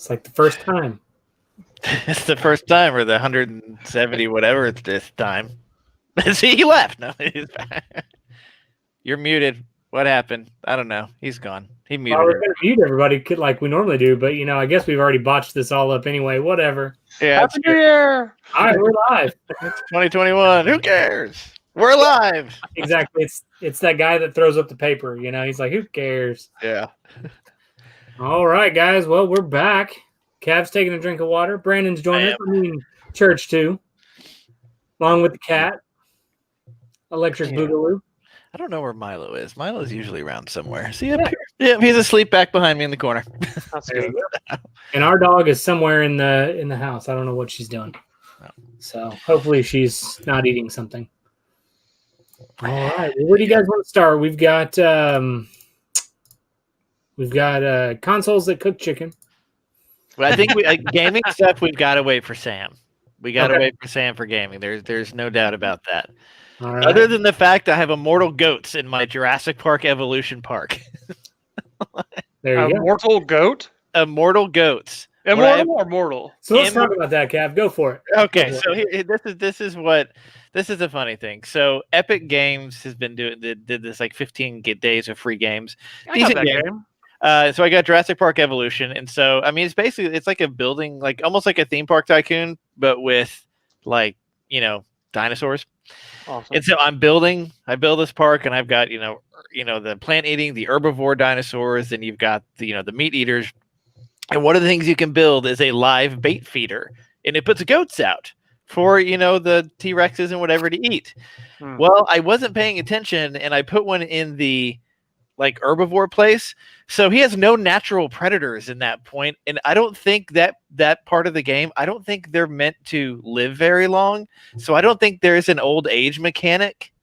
It's like the first time. It's the first time, or the 170 whatever it's this time. See, he left. No, he's back. You're muted. What happened? I don't know. He's gone. He muted. Well, we're going to mute everybody like we normally do, but I guess we've already botched this all up anyway. Whatever. Yeah, Happy New Year! All right, we're live. It's 2021. Who cares? We're live. Exactly. It's that guy that throws up the paper. He's like, who cares? Yeah. All right, guys. Well, we're back. Cav's taking a drink of water. Brandon's joining us. Church too, along with the cat. Electric Boogaloo. I don't know where Milo is. Milo's usually around somewhere. See up here? Yeah, he's asleep back behind me in the corner. That's good. And our dog is somewhere in the house. I don't know what she's doing. So hopefully she's not eating something. All right. Well, where do you guys want to start? We've got consoles that cook chicken. Well, I think gaming stuff. We've got to wait for Sam. We got to wait for Sam for gaming. There's no doubt about that. All right. Other than the fact I have immortal goats in my Jurassic Park Evolution Park. There you go. Immortal goat? Immortal goats. Immortal or mortal? So let's talk about that, Cav. Go for it. Okay, so this is a funny thing. So Epic Games has been did this like 15 days of free games. Decent game. So I got Jurassic Park Evolution, and so I mean it's like a building, like almost like a theme park tycoon, but with dinosaurs. Awesome. And so I build this park, and I've got the plant eating, the herbivore dinosaurs, and you've got the meat eaters. And one of the things you can build is a live bait feeder, and it puts goats out for the T-Rexes and whatever to eat. Well, I wasn't paying attention, and I put one in the herbivore place, so he has no natural predators in that point, and I don't think that part of the game, I don't think they're meant to live very long, so I don't think there's an old age mechanic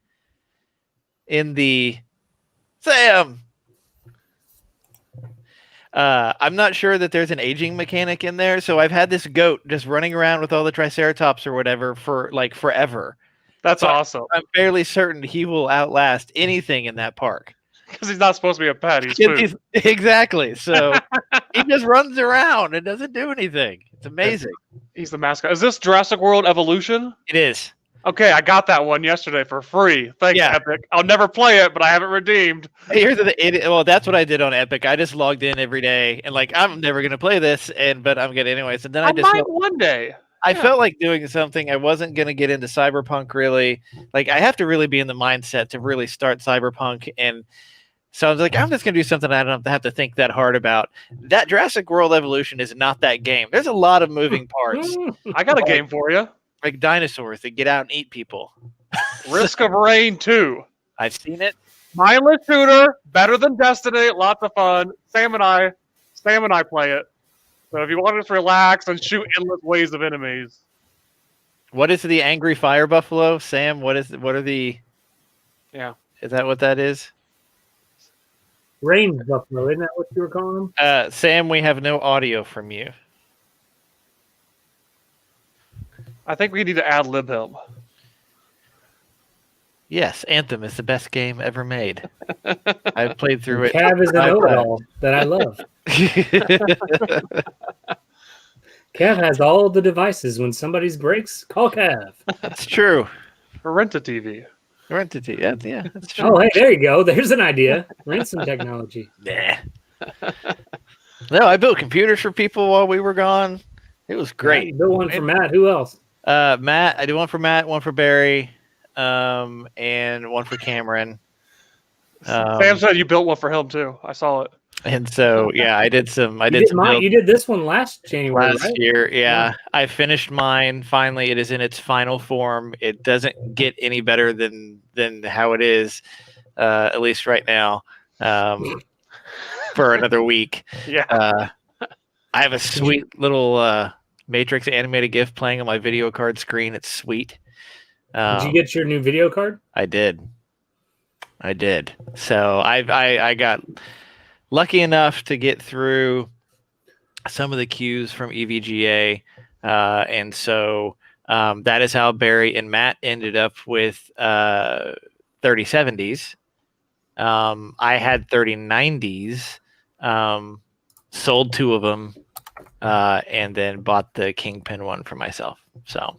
in the Sam. I'm not sure that there's an aging mechanic in there, so I've had this goat just running around with all the Triceratops or whatever for forever. That's awesome. I'm fairly certain he will outlast anything in that park. Because he's not supposed to be a pet. He's food. Exactly. So he just runs around and doesn't do anything. It's amazing. He's the mascot. Is this Jurassic World Evolution? It is. Okay, I got that one yesterday for free. Thanks, Epic. I'll never play it, but I have it redeemed. Here's well, that's what I did on Epic. I just logged in every day and I'm never gonna play this, but I'm gonna anyways. And then I might one day. I felt like doing something. I wasn't gonna get into Cyberpunk really. I have to really be in the mindset to really start Cyberpunk, and so I was like, I'm just going to do something I don't have to think that hard about. That Jurassic World Evolution is not that game. There's a lot of moving parts. I got a game for you. Like dinosaurs that get out and eat people. Risk of Rain 2. I've seen it. Mindless shooter, better than Destiny, lots of fun. Sam and I play it. So if you want to just relax and shoot endless waves of enemies. What is the Angry Fire Buffalo? Sam, what are the... Yeah. Is that what that is? Rain Buffalo, isn't that what you were calling them? Sam, we have no audio from you. I think we need to ad lib him. Yes, Anthem is the best game ever made. I've played through it. Cav is an know-it-all that I love. Cav has all the devices. When somebody's breaks, call Cav. That's true. Rent a TV. Rent a TV. Yeah, that's true. Oh, hey, there you go. There's an idea. Rent some technology. Nah. No, I built computers for people while we were gone. It was great. You built one for Matt. Who else? Matt. I did one for Matt, one for Barry, and one for Cameron. Sam said you built one for him too. I saw it. And so, yeah, I did some. You did this one last January, last year. Yeah, I finished mine. Finally, it is in its final form. It doesn't get any better than how it is, at least right now. For another week. Yeah. I have a sweet little Matrix animated GIF playing on my video card screen. It's sweet. Did you get your new video card? I did. So I got lucky enough to get through some of the queues from EVGA, and so that is how Barry and Matt ended up with 3070s. I had 3090s, sold two of them, and then bought the Kingpin one for myself. So,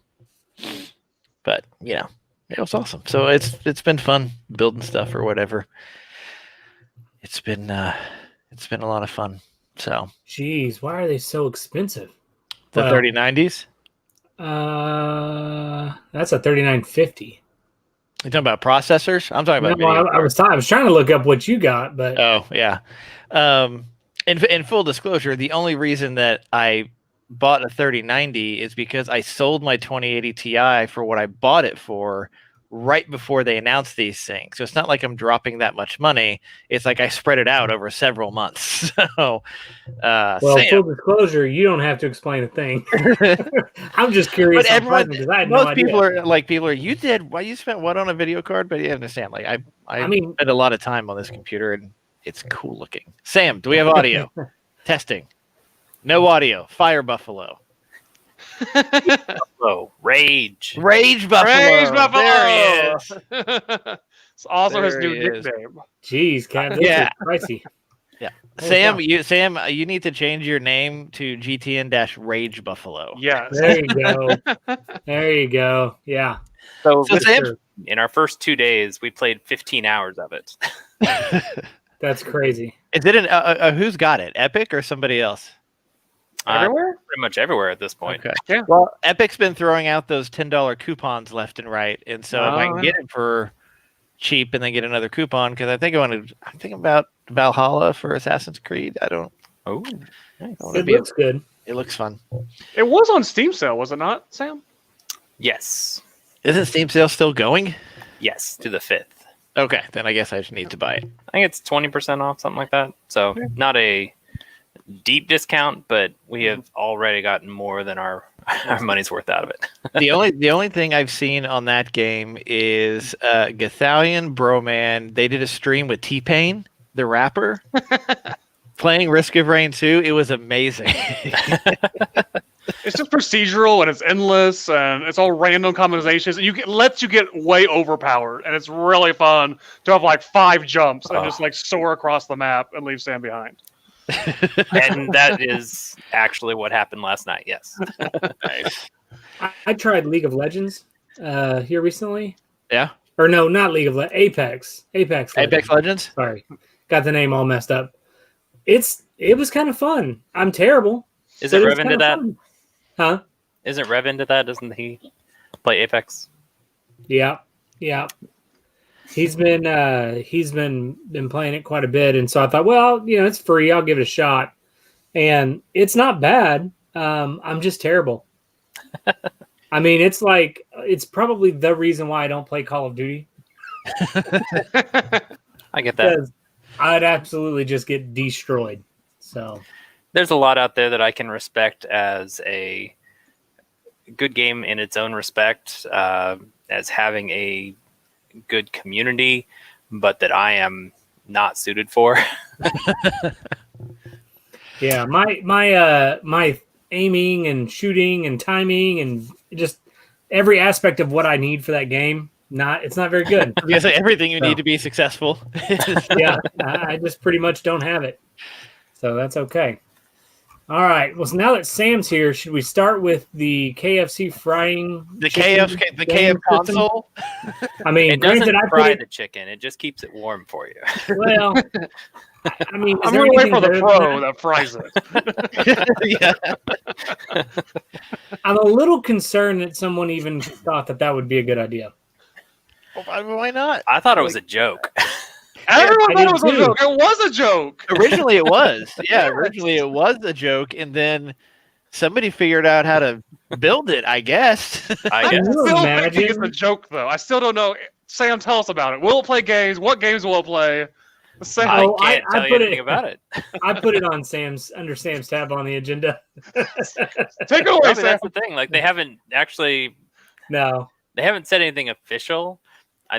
but it was awesome. So it's been fun building stuff or whatever. It's been a lot of fun. So, Jeez, why are they so expensive? the Well, 3090s. That's a 3950. You talking about processors? I'm talking about No, video I was trying to look up what you got, but Oh yeah. In full disclosure, the only reason that I bought a 3090 is because I sold my 2080 Ti for what I bought it for right before they announced these things. So it's not like I'm dropping that much money. It's like I spread it out over several months. So, well, full disclosure, you don't have to explain a thing. I'm just curious. But everyone, because I had most no idea. people are you did why you spent what on a video card? But you understand, like I mean, spent a lot of time on this computer and it's cool looking. Sam, do we have audio? Testing. No audio. Fire Buffalo. Buffalo. Rage. Rage Buffalo. Rage Buffalo. There he is. It's also his There new he is. nickname. Jeez, Cap, this Yeah. is pricey. Sam, you need to change your name to GTN-Rage Buffalo. Yes. There you go. There you go. Yeah. So, So Sam, in our first 2 days, we played 15 hours of it. That's crazy. is it who's got it? Epic or somebody else? Everywhere? Pretty much everywhere at this point. Okay. Yeah. Well, Epic's been throwing out those $10 coupons left and right, and so if I can get it for cheap and then get another coupon, because I'm thinking about Valhalla for Assassin's Creed. I don't. Oh, It looks good. It looks fun. It was on Steam sale, was it not, Sam? yes. Isn't Steam sale still going? Yes, to the 5th. Okay, then I guess I just need to buy it. I think it's 20% off, something like that. So not a deep discount, but we have already gotten more than our money's worth out of it. the only thing I've seen on that game is Gathalion Broman. They did a stream with T-Pain, the rapper, playing Risk of Rain 2. It was amazing. It's just procedural and it's endless and it's all random combinations and lets you get way overpowered and it's really fun to have like 5 jumps and just like soar across the map and leave Sam behind. And that is actually what happened last night. Yes. Nice. I tried League of Legends here recently. Yeah. Or no, not League of Legends. Apex. Apex Legends. Sorry. Got the name all messed up. It was kind of fun. I'm terrible. Is but it was Rev into kinda that? fun. Huh? Isn't Rev into that? Doesn't he play Apex? Yeah. Yeah. He's been playing it quite a bit, and so I thought, well, it's free. I'll give it a shot, and it's not bad. I'm just terrible. I mean, it's probably the reason why I don't play Call of Duty. I get that. Because I'd absolutely just get destroyed. So There's a lot out there that I can respect as a good game in its own respect, as having a good community, but that I am not suited for. yeah, my aiming and shooting and timing and just every aspect of what I need for that game, it's not very good. Yes, everything you need to be successful. Yeah, I just pretty much don't have it. So that's okay. All right. Well, so now that Sam's here, should we start with the KFC frying? The KF console. I mean, It doesn't granted, fry the chicken; it just keeps it warm for you. Well, I mean, I'm going to wait for the pro that fries it. Yeah. I'm a little concerned that someone even thought that would be a good idea. Why not? I thought it was a joke. Everyone I thought it was did a too. joke. It was a joke. Originally it was. Yeah, originally it was a joke, and then somebody figured out how to build it, I guess. I Can guess. you Still imagine? thinking it's a joke, though. I still don't know. Sam, tell us about it. Will it play games? What games will it play? Sam, I Oh, can't I tell you put anything it- about it. I put it on under Sam's tab on the agenda. take it away, Maybe Sam. that's the thing. Like they haven't said anything official.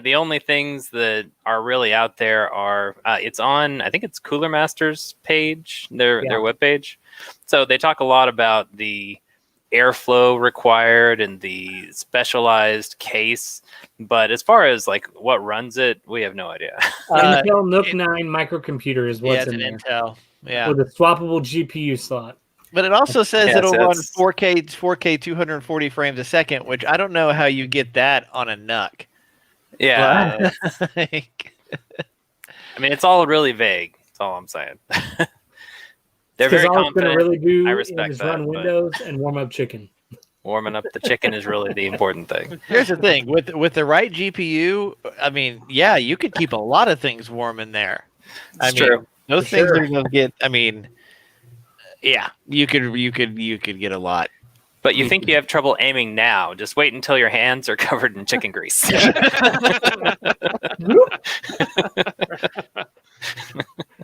The only things that are really out there are it's on. I think it's Cooler Master's page, their webpage. So they talk a lot about the airflow required and the specialized case. But as far as like what runs it, we have no idea. Intel Nook 9 microcomputer is what's it's in an there Intel. Yeah. with a swappable GPU slot. But it also says Yeah, it'll so run it's- 4K 240 frames a second, which I don't know how you get that on a NUC. Yeah. Like, I mean, it's all really vague. That's all I'm saying. They're Because very all it's going to confident. really do I respect is that, run but- Windows and warm up chicken. Warming up the chicken is really the important thing. here's the thing with the right GPU. I mean, yeah, you could keep a lot of things warm in there. It's true. Those For things sure. are going to get. I mean, yeah, you could get a lot. But you think you have trouble aiming now? Just wait until your hands are covered in chicken grease.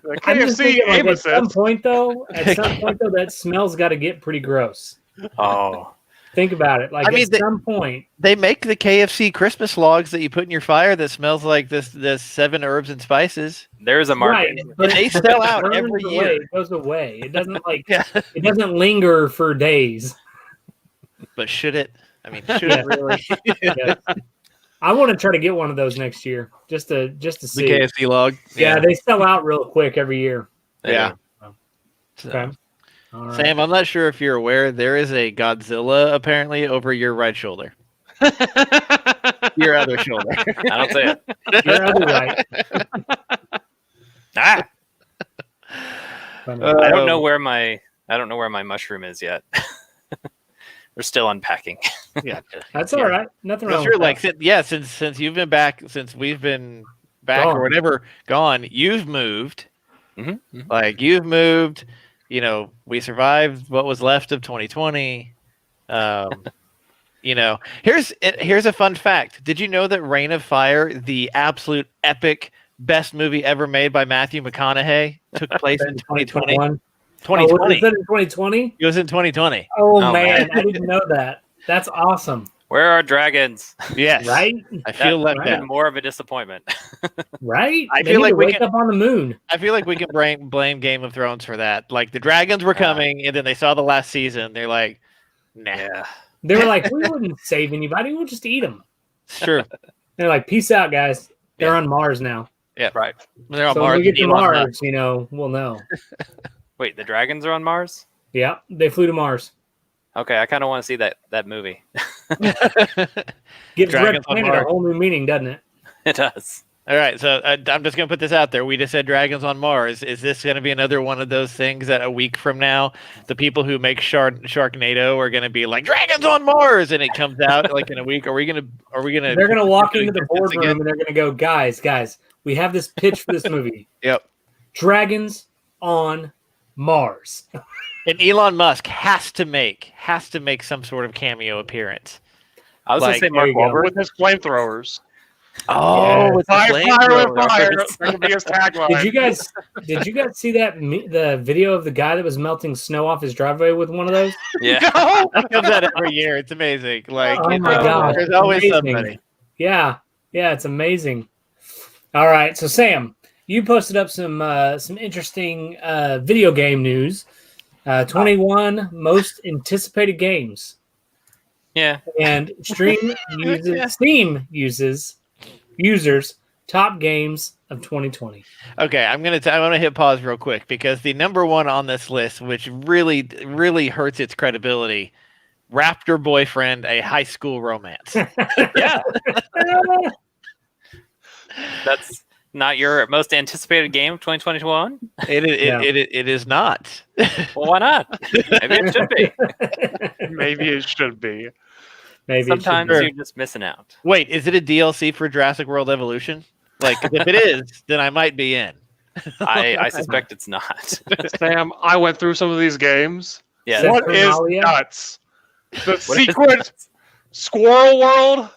The I'm just KFC thinking, like, aim at some assist. point though, that smell's got to get pretty gross. Oh, Think about it. Like I mean, at some point, They make the KFC Christmas logs that you put in your fire that smells like this 7 herbs and spices. there's a market. right? But They sell out burns every away, year. It goes away. It doesn't Yeah, it doesn't linger for days. but should it? I mean, should Yeah. it really? Yeah. I want to try to get one of those next year, just to The see. KFC log. Yeah, they sell out real quick every year. Yeah. So, Okay. All right. Sam, I'm not sure if you're aware, there is a Godzilla apparently over your right shoulder. Your other shoulder. I don't say it. You're other right. Ah, Funny. I don't know where my mushroom is yet. We're still unpacking. Yeah, That's all right. Nothing wrong. sure. with Like, that. since you've been back, since we've been back Gone. or whatever, gone. You've moved. Mhm. Like you've moved. We survived what was left of 2020. Here's a fun fact. Did you know that Reign of Fire, the absolute epic best movie ever made by Matthew McConaughey, took place in 2020? 2021. 2020. Oh, was it in 2020? It was in 2020. Oh, Oh, man, man. I didn't know that. That's awesome, Where are dragons? Yes. right? I feel left right. out. Even more of a disappointment. Right? I They feel need like to we wake can- up on the moon. I feel like we can blame Game of Thrones for that. Like the dragons were coming, and then they saw the last season. They're like, nah, Yeah. They were like, we wouldn't save anybody. We'll just eat them. it's true. They're like, peace out, guys. They're on Mars now. Right. They're on So Mars. when we get to and Elon Mars, we'll know. Wait, the dragons are on Mars? Yeah, they flew to Mars. Okay, I kind of want to see that movie. Musk. Gives Red Dragons on Planet a Mars. whole new meaning, doesn't it? It does. All right, so I'm just gonna put this out there. We just said dragons on Mars. Is this gonna be another one of those things that a week from now, the people who make Sharknado are gonna be like dragons on Mars, and it comes out like in a week? Are we gonna? They're gonna walk into the Again? boardroom and they're gonna go, guys, we have this pitch for this movie. Yep. Dragons on Mars. And Elon Musk has to make some sort of cameo appearance. I was Like, going to say there Mark you go. Wahlberg. With his flamethrowers. Oh, with the Fire with flamethrower. fire. That could be his tagline. Did you guys see the video of the guy that was melting snow off his driveway with one of those? Yeah. No! That comes out every year. It's amazing. Like, Oh my God, there's always amazing. somebody. Yeah, it's amazing. All right, so Sam, you posted up some interesting video game news. 21 most anticipated games, Yeah. and Steam uses users top games of 2020. Okay, I'm gonna hit pause real quick because the number one on this list, which really hurts its credibility, Raptor Boyfriend, a high school romance. Yeah. That's not your most anticipated game of 2021? It is not. Well, why not? Maybe it should be. Maybe it should be. Maybe it should Sometimes be. you're just missing out. Wait, is it a DLC for Jurassic World Evolution? Like, if it is, then I might be in. I suspect it's not. Sam, I went through some of these games. Yeah. What is Saturnalia? nuts? The What is secret that? Squirrel World?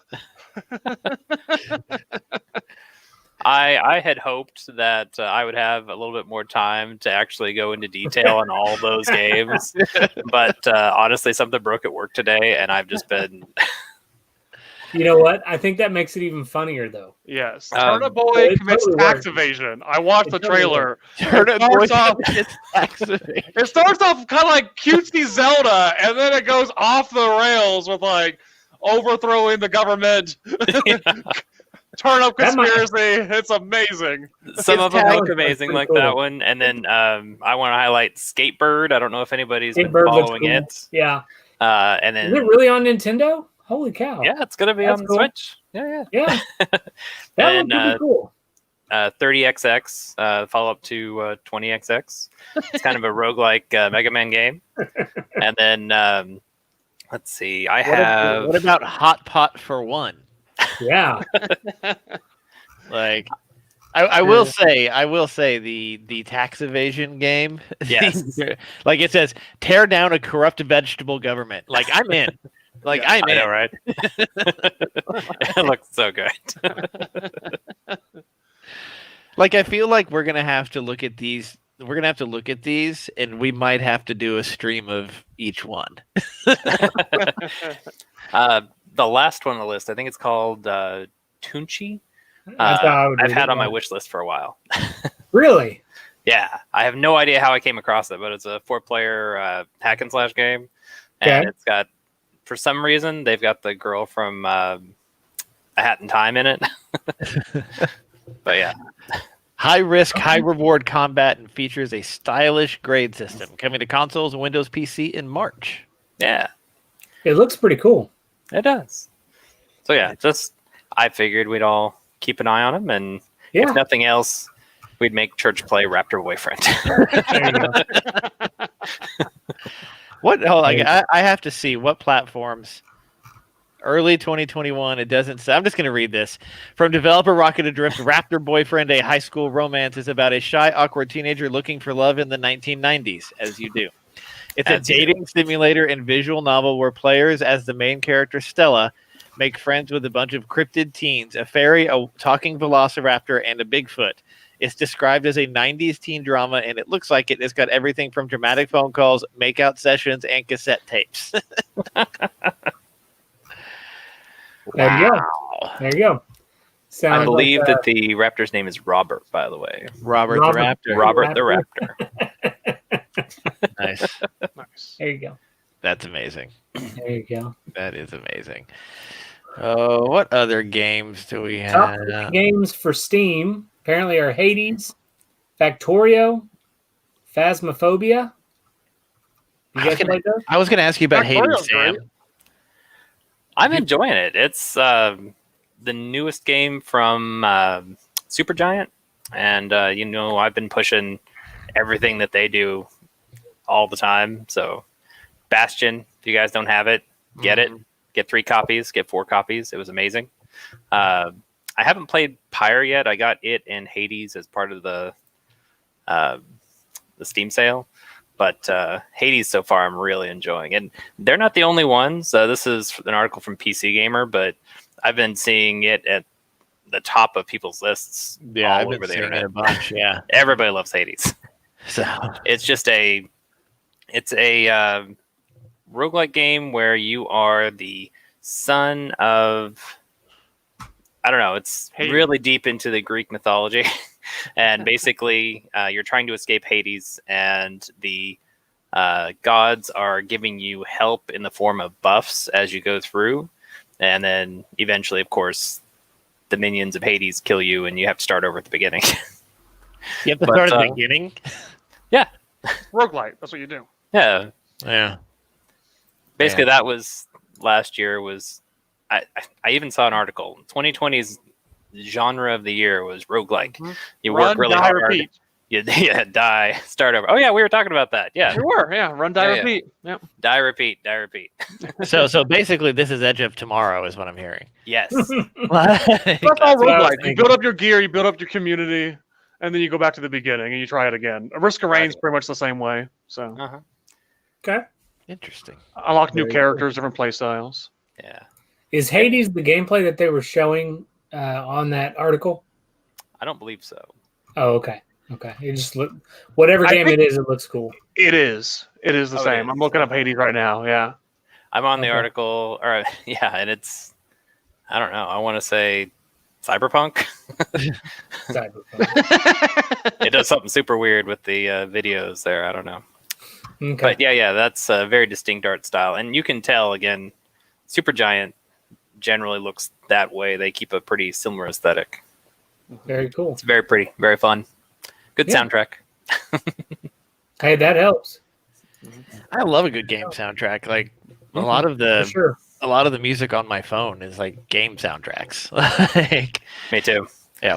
I had hoped that I would have a little bit more time to actually go into detail on all those games, but honestly, something broke at work today, and I've just been. You know what? I think that makes it even funnier, though. Yes. Um, Turtle Boy it commits totally tax works. evasion. I watched It the totally trailer. Turn it starts off- it's activated. It starts off kind of like cutesy Zelda, and then it goes off the rails with like overthrowing the government, turnip That might- conspiracy. It's amazing. Some It's of them talented. look amazing, Pretty like cool. that one. And then I want to highlight Skatebird. I don't know if anybody's been Skatebird looks following cool. it. Yeah. And Is then it really on Nintendo? Holy cow. yeah, it's gonna be That's on the cool. Switch. Yeah, Yeah. That And, would be cool. 30XX, follow up to 20XX. It's kind of a roguelike Mega Man game. And then let's see, I have What about Hot Pot for One? Yeah. Like, I will say the tax evasion game. Yes. Like it says, tear down a corrupt vegetable government. Like I'm in. Like Yeah, I'm I in. know, right? It looks so good. Like I feel like we're gonna have to look at these. We're gonna have to look at these, and we might have to do a stream of each one. The last one on the list, I think it's called Tunchi. That's how I would I've read had it, on my yeah. wish list for a while. Really? Yeah, I have no idea how I came across it, but it's a 4-player hack and slash game, and Okay. it's got, for some reason, they've got the girl from A Hat in Time in it. But yeah, High risk, high reward combat, and features a stylish grade system coming to consoles and Windows PC in March. yeah, It looks pretty cool. it does. So yeah, just I figured we'd all keep an eye on him, and Yeah. if nothing else, we'd make Church play Raptor Boyfriend. There you go. What? Oh, like, Right. I have to see what platforms. Early 2021. It doesn't say. I'm just going to read this. From developer Rocket Adrift, Raptor Boyfriend, a high school romance, is about a shy, awkward teenager looking for love in the 1990s, as you do. It's As a you do. dating simulator and visual novel where players, as the main character Stella, make friends with a bunch of cryptid teens, a fairy, a talking velociraptor, and a Bigfoot. It's described as a 90s teen drama, and it looks like it. It's got everything from dramatic phone calls, makeout sessions, and cassette tapes. There you go. There you go. Sounds I believe like, that the Raptor's name is Robert, by the way. Robert the Robert. Raptor. Robert the Raptor. Nice. Nice. There you go. That's amazing. There you go. That is amazing. Oh, what other games do we Top have? games for Steam apparently are Hades, Factorio, Phasmophobia. You guys play those? I was going to ask you about Factorio's Hades, Sam. great. I'm enjoying it. It's the newest game from Supergiant, and I've been pushing everything that they do all the time. So, Bastion, if you guys don't have it, get it. Get 3 copies. Get 4 copies. It was amazing. I haven't played Pyre yet. I got it and Hades as part of the Steam sale. But Hades so far I'm really enjoying. And they're not the only ones. This is an article from PC Gamer, but I've been seeing it at the top of people's lists Yeah, all I've over been the seeing it internet. a bunch. Yeah. Everybody loves Hades. So It's just a roguelike game where you are the son of, I don't know, it's Hades. really deep into the Greek mythology. And basically, you're trying to escape Hades, and the gods are giving you help in the form of buffs as you go through. And then eventually, of course, the minions of Hades kill you, and you have to start over at the beginning. you have to But, start at the beginning. Roguelite. That's what you do. Yeah. Yeah. Basically, that was last year. I even saw an article. 2020's genre of the year was roguelike. Mhm. You Run, work really die, hard. repeat. You die, start over. Oh yeah, we were talking about that. Yeah, You were, yeah. Run, die, Yeah, yeah. repeat. Yeah. die, repeat, die, repeat. So basically, this is Edge of Tomorrow, is what I'm hearing. Yes. That's all what I was roguelike. You thinking. build up your gear, you build up your community, and then you go back to the beginning and you try it again. Risk of Rain's pretty much the same way. So Uh-huh. Okay. Interesting. unlock new Very characters, different play styles. Yeah. Is Hades the gameplay that they were showing on that article? I don't believe so. Oh, okay. Okay. It just look whatever I game think- it is, it looks cool. It is. It is the Oh, it same. is. I'm looking up Hades right now. Yeah. I'm on the Okay. article, or yeah, and it's, I don't know. I want to say cyberpunk. Cyberpunk. It does something super weird with the videos there. I don't know. Okay. But yeah, that's a very distinct art style, and you can tell again, Supergiant generally looks that way. They keep a pretty similar aesthetic. Very cool. It's very pretty, very fun. Good Yeah. soundtrack. Hey, that helps. I love a good game soundtrack. Like a lot of For sure. the music on my phone is like game soundtracks. Like, Me too. yeah.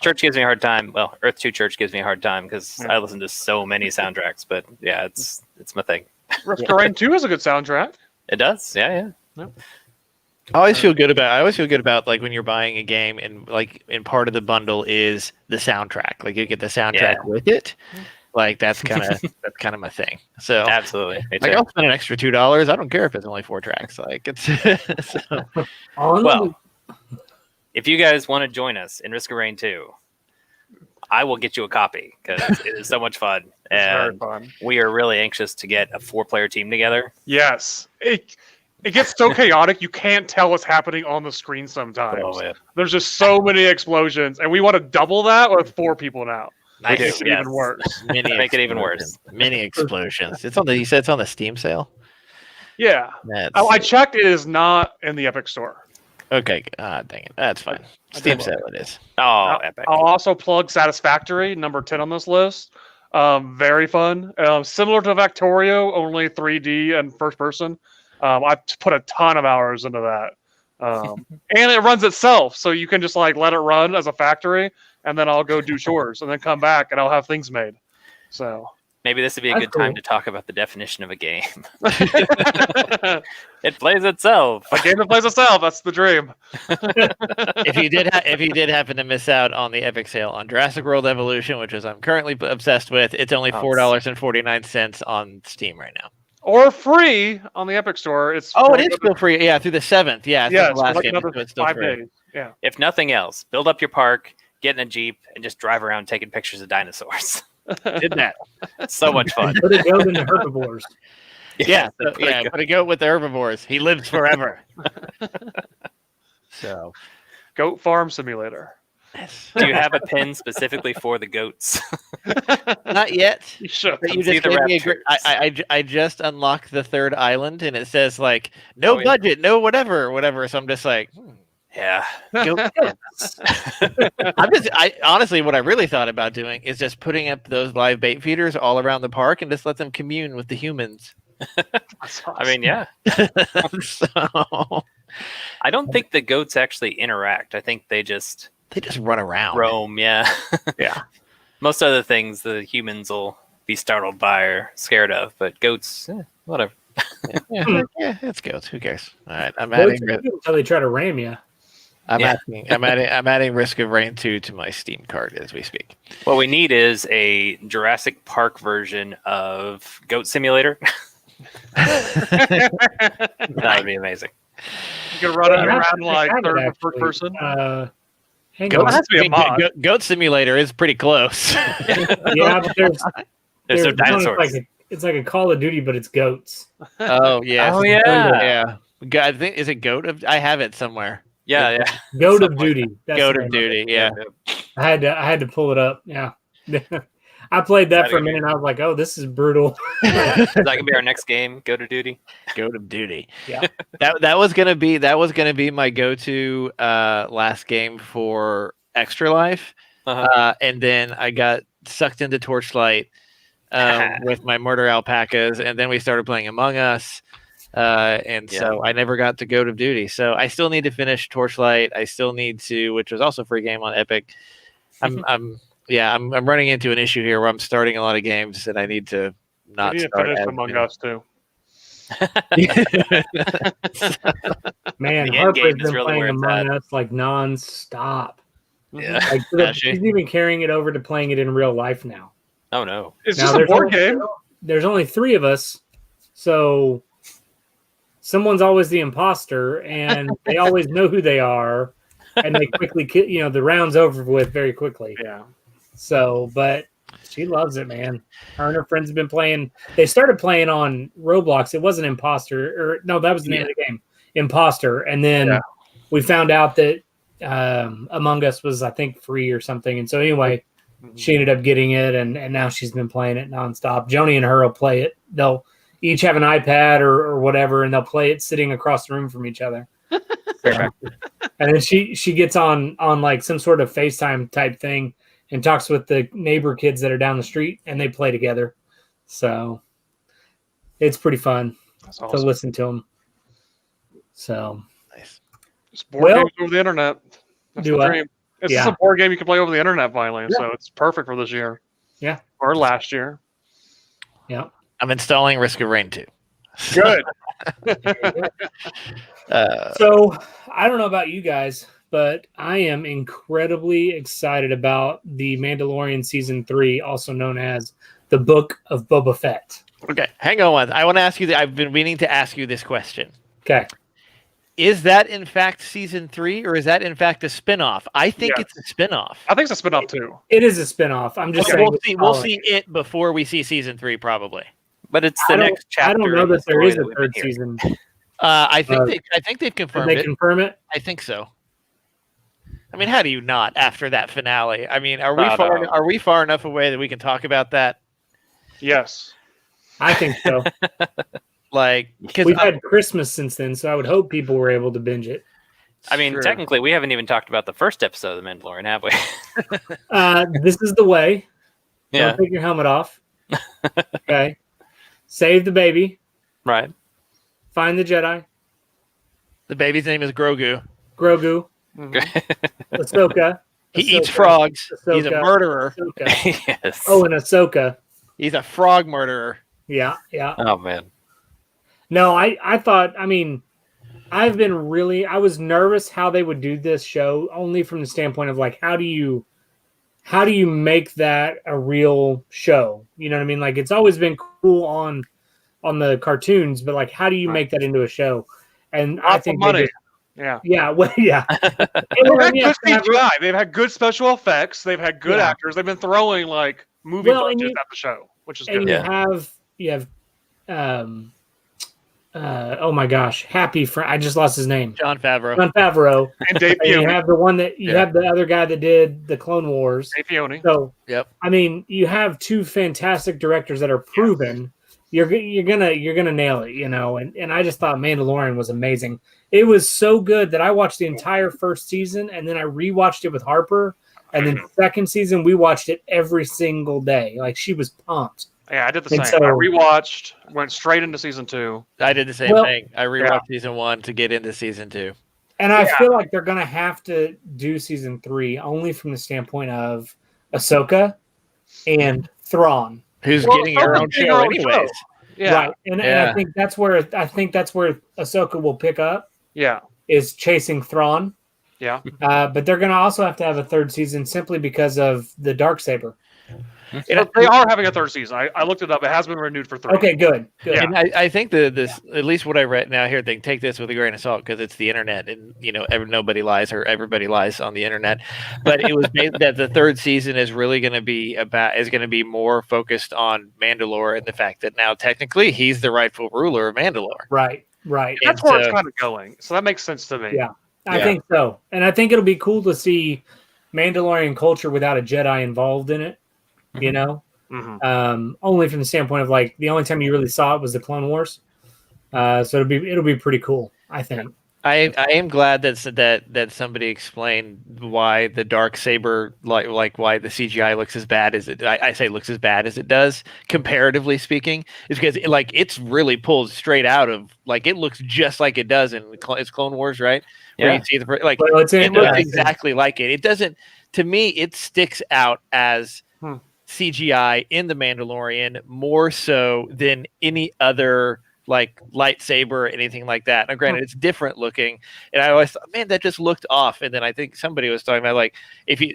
Church gives me a hard time. Well, Earth 2 Church gives me a hard time because I listen to so many soundtracks. But yeah, it's my thing. Risk of Rain 2 is a good soundtrack. It does. Yeah. I always feel good about like when you're buying a game and like in part of the bundle is the soundtrack. Like you get the soundtrack Yeah. with it. Like that's kind of my thing. So Absolutely. Me like too. I'll spend an extra $2. I don't care if it's only 4 tracks. Like it's so, Well, if you guys want to join us in Risk of Rain 2, I will get you a copy because it is so much fun. It's very And fun. we are really anxious to get a 4-player team together. Yes. It gets so chaotic, you can't tell what's happening on the screen sometimes. Oh, yeah. There's just so many explosions, and we want to double that with 4 people now. Nice. Make it Yes. even worse. many Make it even worse. explosions. Many explosions. It's on the. You said it's on the Steam sale. Yeah. That's, Oh, I checked. It is not in the Epic Store. okay. Dang it. That's fine. Steam sale it is. Oh, epic. I'll also plug Satisfactory, number 10 on this list. Very fun. Similar to Factorio, only 3D and first person. I put a ton of hours into that. And it runs itself, so you can just like let it run as a factory, and then I'll go do chores, and then come back, and I'll have things made. So Maybe this would be a That's good time cool. to talk about the definition of a game. a It plays itself. game that plays itself. That's the dream. If you did happen to miss out on the Epic sale on Jurassic World Evolution, which is I'm currently obsessed with, it's only Oh, $4.49 on Steam right now. Or free on the Epic Store. It's Oh, for it is still free. Yeah, through the 7th. Yeah, it's Yeah, not it's the for last like game, another so it's still 5 free. days. Yeah. If nothing else, build up your park, get in a Jeep, and just drive around taking pictures of dinosaurs. Did that? So much fun. Put it goes into herbivores. Yeah, so so, yeah. Put a goat with the herbivores. He lives forever. So, Goat Farm Simulator. yes. Do you have a pin specifically for the goats? Not yet. You should. But you See just the gave me a raptors. I just unlocked the 3rd island and it says like no Oh, yeah. budget, no whatever. So I'm just like, Yeah. goat. I honestly what I really thought about doing is just putting up those live bait feeders all around the park and just let them commune with the humans. I mean, yeah. So I don't think the goats actually interact. I think they just they just run around. roam. Yeah. Yeah. Most other things the humans will be startled by or scared of, but goats, whatever. Yeah, it's goats. Who cares? All right, I'm Boats adding. are good until they try to ram you. I'm Yeah. adding Risk of Rain 2 to my Steam card as we speak. What we need is a Jurassic Park version of Goat Simulator. That would be amazing. You can run it I have- around like I have it third or actually. first person. Hang Goat, on. has to be a mod. Goat Simulator is pretty close. Yeah, but There's no there's one that's dinosaurs. It's like a Call of Duty, but it's goats. Oh yeah. Oh, yeah. Yeah. I think is it Goat of? I have it somewhere. Yeah. Goat of Something like Duty. That's Goat the of name it. Duty. Yeah. I had to pull it up. Yeah. I played that That'd for a be minute. And I was like, "Oh, this is brutal." That can be our next game, Go to Duty. Goat of Duty. Yeah. That was gonna be my go-to last game for Extra Life. Uh-huh. And then I got sucked into Torchlight with my murder alpacas, and then we started playing Among Us. So I never got to Goat of Duty. So I still need to finish Torchlight. I still need to, which was also a free game on Epic. I'm running into an issue here where I'm starting a lot of games and I need to not You need to start finish as Among many. Us too. Man, The end Harper's game is been really playing where it's Among at. Us like nonstop. Yeah. Like Actually. she's even carrying it over to playing it in real life now. Oh no. It's Now, just a there's board only- game. There's only 3 of us, so someone's always the imposter, and they always know who they are, and they quickly, the round's over with very quickly. Yeah. So, but she loves it, man. Her and her friends have been playing. They started playing on Roblox. It wasn't Imposter, or no, that was the name of the game, Imposter. And then we found out that Among Us was, I think, free or something. And so anyway, she ended up getting it, and now she's been playing it nonstop. Joni and her will play it. They'll each have an iPad or whatever, and they'll play it sitting across the room from each other. So Payback. And then she gets on like some sort of FaceTime type thing and talks with the neighbor kids that are down the street, and they play together. So it's pretty fun That's to awesome. listen to them. So Nice. It's board Well- games over the internet. That's Do the what? dream. It's Yeah. just a board game you can play over the internet finally, Yeah. so it's perfect for this year. Yeah. Or last year. yeah. I'm installing Risk of Rain 2. Good. So I don't know about you guys, but I am incredibly excited about the Mandalorian season 3, also known as the Book of Boba Fett. Okay, hang on. I want to ask you. I've been meaning to ask you this question. Okay. Is that in fact season 3, or is that in fact a spinoff? I think Yes. it's a spinoff. I think it's a spinoff too. It is a spinoff. I'm just Okay, saying. we'll it's see it before we see season 3, probably. But it's I the don't- next chapter. I don't know in the that there story is that a we've been third hearing. season. I think Uh, they've Did confirmed they it. confirm it? I think so. I mean, how do you not after that finale? I mean, are we No, far? no. Are we far enough away that we can talk about that? Yes. I think so. Like, because We've had Christmas since then, so I would hope people were able to binge it. I mean, technically, we haven't even talked about the first episode of The Mandalorian, have we? This is the way. Yeah, Don't take your helmet off. Okay. Save the baby. right. Find the Jedi. the baby's name is Grogu. Grogu. Mhm. Ahsoka. He eats Ahsoka, frogs. He's a Ahsoka, murderer. Ahsoka. Yes. Oh, and Ahsoka. He's a frog murderer. Yeah, yeah. Oh man. No, I thought, I mean, I was nervous how they would do this show, only from the standpoint of like, how do you make that a real show? You know what I mean? Like, it's always been cool on the cartoons, but like, how do you make that into a show? And I Lots of think they money. just- Yeah. yeah, well, yeah. They've Well, had yeah, good CGI. They've had good special effects. They've had good Yeah. actors. They've been throwing like movie Well, and budgets you- at the show, which is and good. you have oh my gosh, I just lost his name. John Favreau. John Favreau. And Dave And you Filoni. have the one that you Yeah. have the other guy that did the Clone Wars. Dave Filoni. So Yep. I mean, you have two fantastic directors that are proven. You're gonna nail it, you know. And I just thought Mandalorian was amazing. It was so good that I watched the entire first season, and then I rewatched it with Harper. And then second season, we watched it every single day. Like, she was pumped. Yeah, I did the And same. so- I rewatched, went straight into season 2. I did the same Well- thing. I rewatched season 1 to get into season 2. And I Yeah. feel like they're gonna have to do season 3 only from the standpoint of Ahsoka and Thrawn. Who's Well, getting her Ahsoka's own getting show her own anyways. Yeah. Right. And Yeah. I think that's where Ahsoka will pick up, Yeah. is chasing Thrawn. Yeah. But they're going to also have to have a third season simply because of the Darksaber. But they are having a third season. I looked it up. It has been renewed for 3. Okay, good. Yeah. And I think this, at least what I read now here, they take this with a grain of salt because it's the internet, and nobody lies, or everybody lies on the internet. But it was made that the third season is really going to be more focused on Mandalore and the fact that now technically he's the rightful ruler of Mandalore. Right. That's where it's kind of going. So that makes sense to me. Yeah. I Yeah. think so. And I think it'll be cool to see Mandalorian culture without a Jedi involved in it, you know? Mhm. Only from the standpoint of like the only time you really saw it was the Clone Wars. So it'll be pretty cool, I think. I am glad that somebody explained why the dark saber, like why the CGI looks as bad as I say looks as bad as it does, comparatively speaking, is because it's really pulled straight out of, like, it looks just like it does in it's Clone Wars, right? Where Yeah. you see the like Well, it's it looks yeah. exactly like it. It doesn't, to me, it sticks out as CGI in the Mandalorian more so than any other like lightsaber or anything like that. Now, granted, it's different looking, and I always thought, man, that just looked off. And then I think somebody was talking about, like,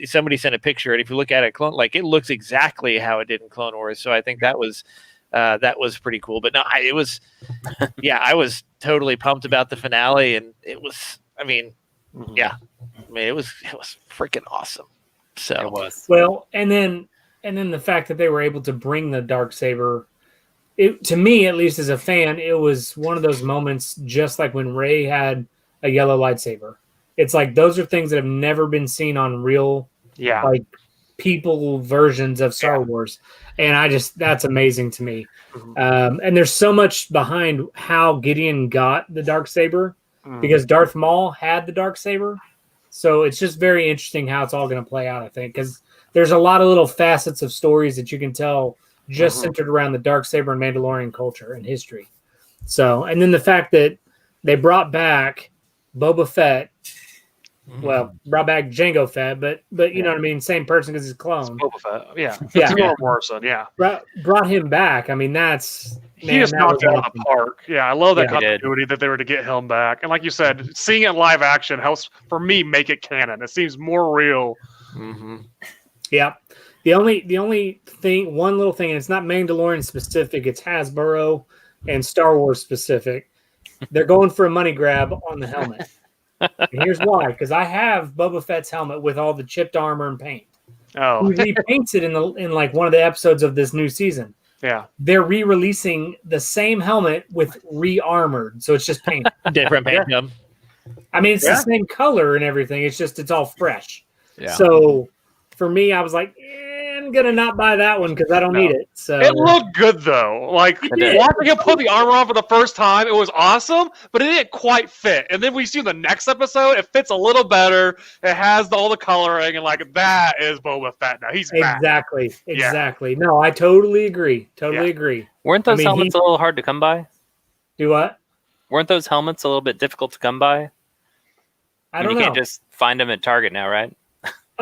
somebody sent a picture, and if you look at it, it looks exactly how it did in Clone Wars. So I think that was pretty cool. But no, I was totally pumped about the finale, and it was, it was freaking awesome. So It was. Well, and then the fact that they were able to bring the Darksaber, it, to me, at least as a fan, it was one of those moments just like when Rey had a yellow lightsaber. It's like those are things that have never been seen on real Yeah. like people versions of Star Wars. And that's amazing to me. Mhm. And there's so much behind how Gideon got the Darksaber because Darth Maul had the Darksaber. So it's just very interesting how it's all going to play out, I think, because there's a lot of little facets of stories that you can tell just centered around the Darksaber and Mandalorian culture and history. So, and then the fact that they brought back Boba Fett, well, brought back Jango Fett, but you know what I mean? Same person because he's a clone. Boba Fett, yeah. Yeah. Morrison, yeah. Brought him back. I mean, He just knocked it out of the park. Yeah, I love that continuity that they were to get him back. And like you said, seeing it in live action helps, for me, make it canon. It seems more real. Yeah. The only thing, one little thing, and it's not Mandalorian specific, it's Hasbro and Star Wars specific. They're going for a money grab on the helmet. And here's why, because I have Boba Fett's helmet with all the chipped armor and paint. Oh, He paints it in like one of the episodes of this new season. Yeah, they're re-releasing the same helmet with re-armored, so it's just paint. Different paint job. I mean, it's the same color and everything. It's just it's all fresh. Yeah. So for me, I was like, I'm gonna not buy that one because I don't need it. So it looked good though. Like watching him put the armor on for the first time, it was awesome, but it didn't quite fit. And then we see in the next episode, it fits a little better. It has all the coloring, and like that is Boba Fett now. He's back. Exactly. No, I totally agree. Agree. Weren't those helmets a little hard to come by? Do what? Weren't those helmets a little bit difficult to come by? I don't know. You can't just find them at Target now, right?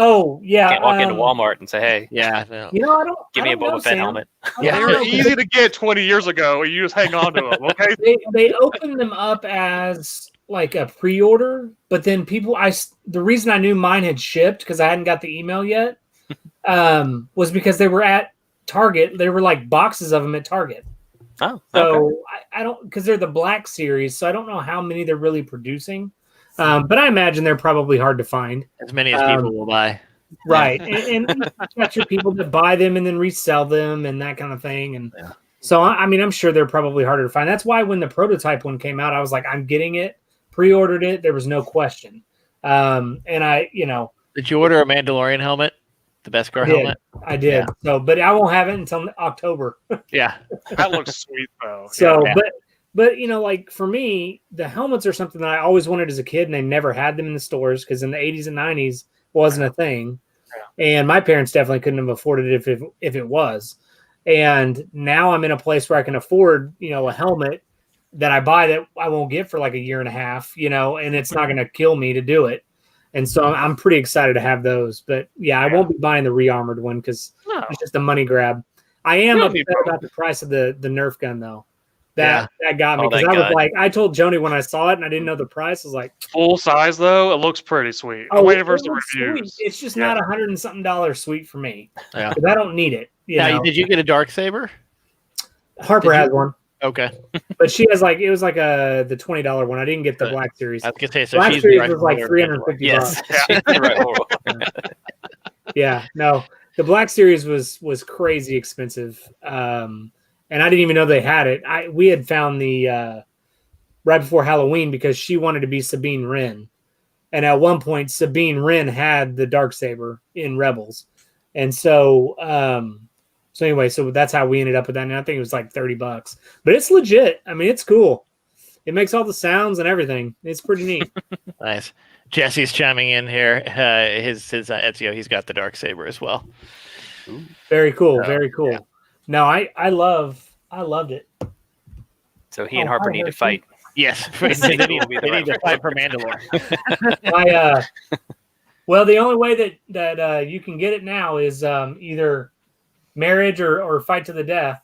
Oh yeah. You can't walk into Walmart and say, "Hey, no. You know, I don't give me a Boba Fett helmet." They were easy to get 20 years ago. You just hang on to them, okay? They opened them up as like a pre-order, but then the reason I knew mine had shipped because I hadn't got the email yet was because they were at Target. They were like boxes of them at Target. Oh, so okay. I don't, because they're the Black Series, so I don't know how many they're really producing. But I imagine they're probably hard to find. As many as people will buy. Right. And you got your people that buy them and then resell them and that kind of thing. And so, I mean, I'm sure they're probably harder to find. That's why when the prototype one came out, I was like, I'm getting it, pre-ordered it. There was no question. And I, Did you order a Mandalorian helmet? The Beskar helmet? I did. Yeah. So, but I won't have it until October. Yeah. That looks sweet though. So, but like for me, the helmets are something that I always wanted as a kid, and they never had them in the stores because in the 80s and 90s wasn't a thing, and my parents definitely couldn't have afforded it if it was. And now I'm in a place where I can afford, a helmet that I buy that I won't get for like a year and a half, and it's not going to kill me to do it. And so I'm pretty excited to have those. But I won't be buying the re-armored one because it's just a money grab. I am upset about the price of the Nerf gun though. That got me because I was like, I told Joni when I saw it and I didn't know the price. I was like, full size though, it looks pretty sweet. I'm waiting for the reviews. Sweet. It's just not $100 and something sweet for me. Yeah, because I don't need it. Did you get a Darksaber? Harper has one. Okay, but she has it was like the $20 one. I didn't get the Black Series. I was gonna say, so Black she's Series was like $350. Yes. Yeah, no, the Black Series was crazy expensive. And I didn't even know they had it. We had found the right before Halloween because she wanted to be Sabine Wren. And at one point, Sabine Wren had the Darksaber in Rebels. And so, anyway, so that's how we ended up with that. And I think it was like $30, but it's legit. I mean, it's cool. It makes all the sounds and everything. It's pretty neat. Nice. Jesse's chiming in here. His Ezio, he's got the Darksaber as well. Very cool. Very cool. Yeah. No, I loved it. So he and Harper need to fight. Yes, they need to fight for Mandalore. Well, the only way that you can get it now is either marriage or fight to the death.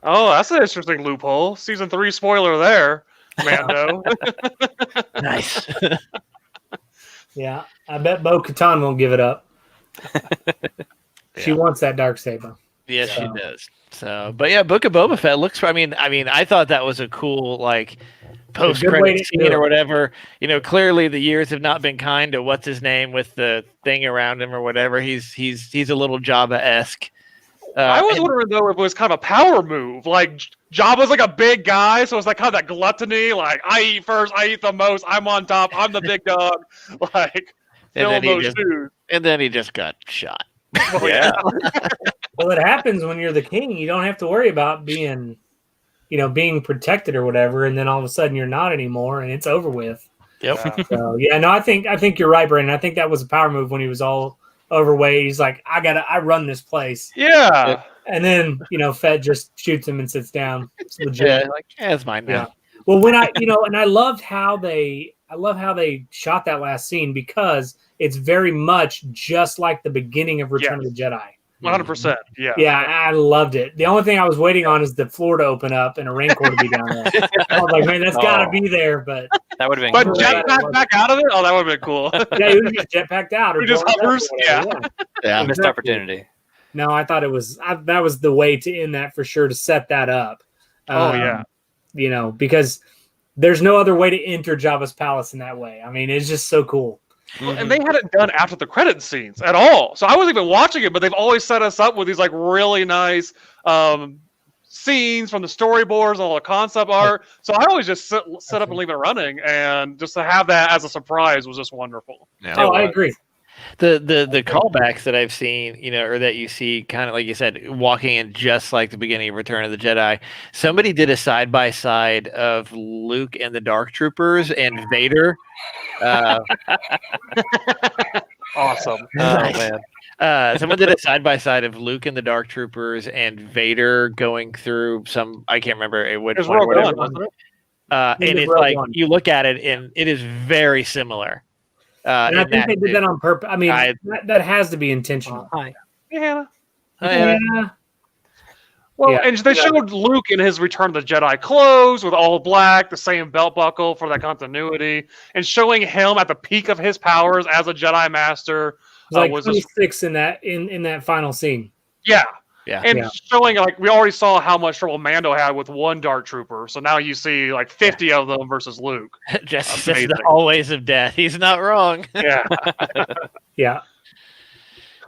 Oh, that's an interesting loophole. Season 3 spoiler there, Mando. Nice. Yeah, I bet Bo-Katan won't give it up. She wants that Darksaber. Yes, she does. So, but yeah, Book of Boba Fett looks. I mean, I thought that was a cool post-credit scene or whatever. Clearly the years have not been kind to what's his name with the thing around him or whatever. He's a little Jabba-esque. I was wondering though if it was kind of a power move. Like Jabba's like a big guy, so it's like kind of that gluttony. Like I eat first, I eat the most. I'm on top. I'm the big dog. And then he just got shot. Oh, yeah. Well, it happens when you're the king. You don't have to worry about being being protected or whatever, and then all of a sudden you're not anymore, and it's over with. Yep. So yeah, no, I think you're right, Brandon. I think that was a power move when he was all overweight. He's like, I run this place. Yeah. And then, Fett just shoots him and sits down. It's legit. Yeah, like it's mine now. Yeah. Well, when and I loved how they shot that last scene because it's very much just like the beginning of Return of the Jedi. 100%. Yeah. Yeah, I loved it. The only thing I was waiting on is the floor to open up and a Rancor to be down there. I was like, man, that's got to be there. But that would have been But cool. jetpack back out of it? Oh, that would have been cool. yeah, he was just jetpacked out. Or He just blown up or hovers? whatever. Yeah. Missed opportunity. No, I thought that was the way to end that for sure, to set that up. Oh, yeah. Because there's no other way to enter Jabba's palace in that way. I mean, it's just so cool. And they hadn't done after the credit scenes at all. So I wasn't even watching it, but they've always set us up with these like really nice scenes from the storyboards, all the concept art. So I always just set up and leave it running, and just to have that as a surprise was just wonderful. Yeah. Oh, I agree. The callbacks that I've seen, or that you see, kind of like you said, walking in just like the beginning of Return of the Jedi. Somebody did a side by side of Luke and the Dark Troopers and Vader. Awesome. Oh man! Someone did a side by side of Luke and the Dark Troopers and Vader going through some. I can't remember which It was one. Rogue Whatever. One, wasn't it? And it's Rogue like One. you look at it and it is very similar. And I think they did that on purpose. I mean, that has to be intentional. Hi. Yeah. Yeah. Well, Yeah. and they showed Luke in his Return of the Jedi clothes with all black, the same belt buckle for that continuity, and showing him at the peak of his powers as a Jedi Master It was like was 26 in that final scene. yeah. Yeah. And Yeah. showing like we already saw how much trouble Mando had with one Dark Trooper, so now you see like 50 of them versus Luke. Jesse says the Amazing. hallways of death. He's not wrong. Yeah. Yeah.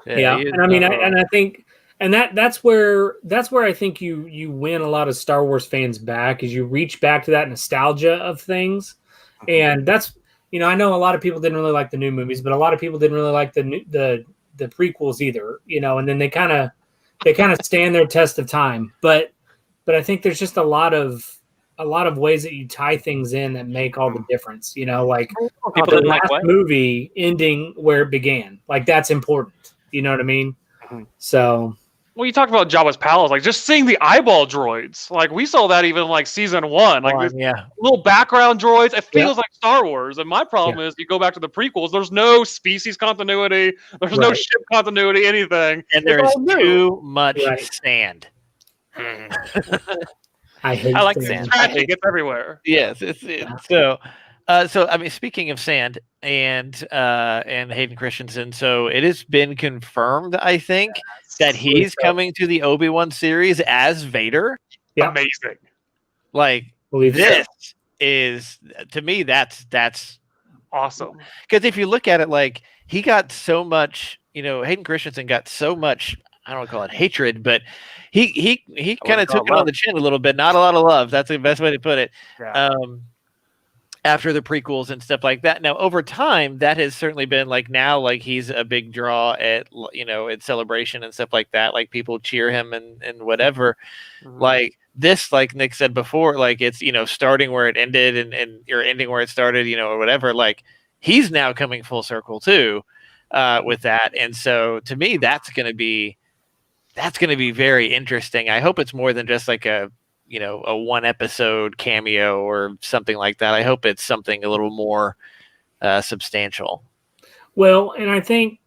Yeah. he is And I mean, not wrong. I think, and that's where I think you win a lot of Star Wars fans back, is you reach back to that nostalgia of things. And that's, I know a lot of people didn't really like the new movies, but a lot of people didn't really like the prequels either, and then they kind of stand their test of time. But I think there's just a lot of ways that you tie things in that make all the difference. Like People the didn't like last what? movie ending where it began. Like that's important. You know what I mean? Mhm. So Well, you talk about Jabba's palace, like just seeing the eyeball droids. Like we saw that even like season 1. Like these Yeah. little background droids. It feels like Star Wars. And my problem is you go back to the prequels, there's no species continuity, there's no Right. ship continuity, anything. And there It's is all new. too much Right. sand. I hate I like sand. sand. Tragic, it's everywhere. Yes, it's so. So I mean, speaking of sand and Hayden Christensen, so it has been confirmed, I think, that he's coming to the Obi-Wan series as Vader. Yeah. Amazing. Like Believe this is, to me, that's Awesome. because if you look at it, like he got so much, Hayden Christensen got so much. I don't want to call it hatred, but he kind of call took it it on love. the chin a little bit. Not a lot of love. That's the best way to put it. Yeah. After the prequels and stuff like that. Now, over time, that has certainly been like now, like he's a big draw at at Celebration and stuff like that. Like people cheer him and whatever. Mhm. Like this, like Nick said before, like it's starting where it ended and you're ending where it started, or whatever. Like he's now coming full circle too with that. And so to me, that's gonna be very interesting. I hope it's more than just like a one episode cameo or something like that. I hope it's something a little more substantial. Well, and I think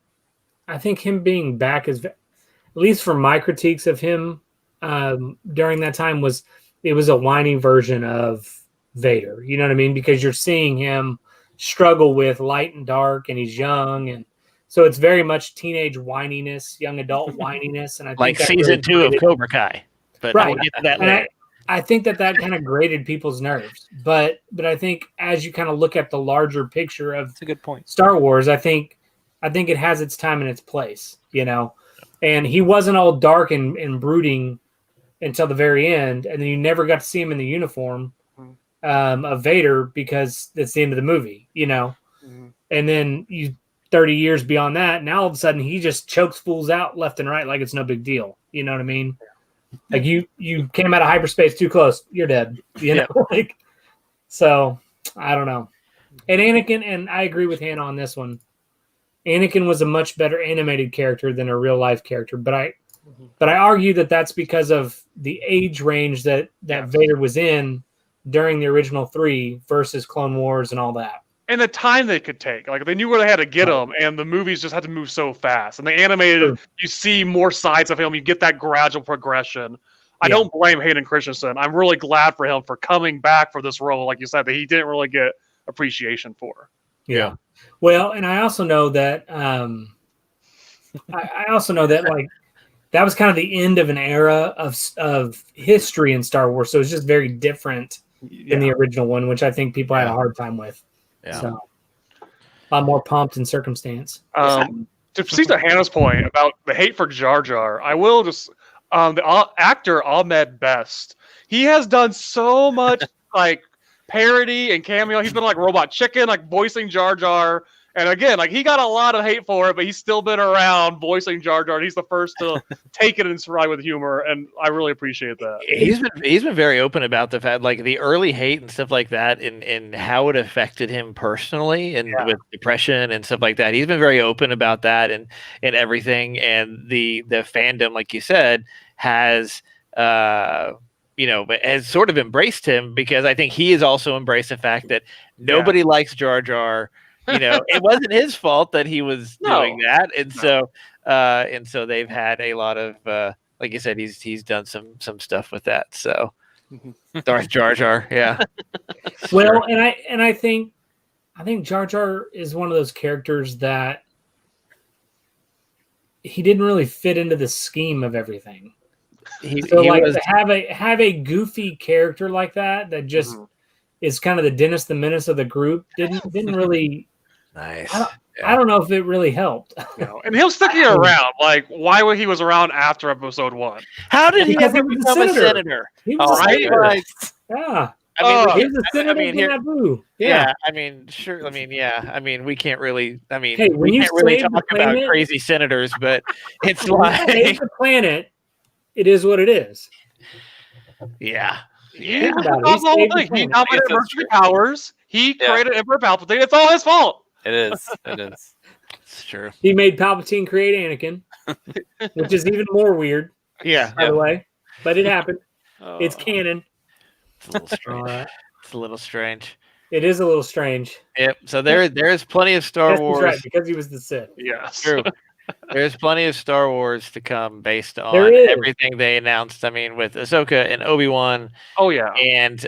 him being back is, at least from my critiques of him during that time, was a whiny version of Vader. You know what I mean? Because you're seeing him struggle with light and dark, and he's young, and so it's very much teenage whininess, young adult whininess, and I think Like that season really 2 of grated- Cobra Kai. But Right. we'll get to that And later. I think that kind of grated people's nerves, but I think as you kind of look at the larger picture of That's a good point. Star Wars, I think it has its time and its place, and he wasn't all dark and brooding until the very end, and then you never got to see him in the uniform of Vader because it's the end of the movie, Mhm. and then 30 years beyond that, now all of a sudden he just chokes fools out left and right like it's no big deal. You know what I mean? Like you came out of hyperspace too close, you're dead. You know, like so. I don't know. And Anakin, and I agree with Hannah on this one. Anakin was a much better animated character than a real life character, but I argue that that's because of the age range that Vader was in during the original 3 versus Clone Wars and all that. And the time they could take. Like, they knew where they had to get him, and the movies just had to move so fast. And the animated, you see more sides of him. You get that gradual progression. I don't blame Hayden Christensen. I'm really glad for him for coming back for this role, like you said, that he didn't really get appreciation for. Yeah. Well, and I also know that I also know that like that was kind of the end of an era of history in Star Wars. So it's just very different than the original one, which I think people had a hard time with. Yeah. So a lot more pomp and circumstance. To see to Hannah's point about the hate for Jar Jar, I will just the actor Ahmed Best. He has done so much like parody and cameo. He's been like Robot Chicken, like voicing Jar Jar. And again, like he got a lot of hate for it, but he's still been around voicing Jar Jar. He's the first to take it and ride with humor, and I really appreciate that. He's been very open about the fact, like the early hate and stuff like that, and how it affected him personally, and with depression and stuff like that. He's been very open about that and everything. And the fandom, like you said, has has sort of embraced him, because I think he has also embraced the fact that nobody likes Jar Jar. It wasn't his fault that he was doing that, and so they've had a lot of, like you said, he's done some stuff with that. So Darth Jar Jar, yeah. Well, and I think Jar Jar is one of those characters that he didn't really fit into the scheme of everything. To have a goofy character like that just is kind of the Dennis the Menace of the group didn't really. Nice. I don't know if it really helped. And he'll stick you around. Like, why would he was around after episode 1? How did he ever become a senator? He was a senator. Like, yeah. I he was a senator in Naboo. Yeah. I mean, sure. I mean, yeah. I mean, we can't really. I mean, hey, we can't really talk about crazy senators, but it's like the planet. It is what it is. Yeah. He nominated emergency powers. He created Emperor Palpatine. It's all his fault. It is. It's true. He made Palpatine create Anakin, which is even more weird. Yeah. By the way, but it happened. It's canon. It's a little strange. It's a little strange. It is a little strange. Yep. So there's plenty of Star Wars. Right, because he was the Sith. Yes. True. There's plenty of Star Wars to come based on everything they announced. I mean, with Ahsoka and Obi-Wan. Oh, yeah. And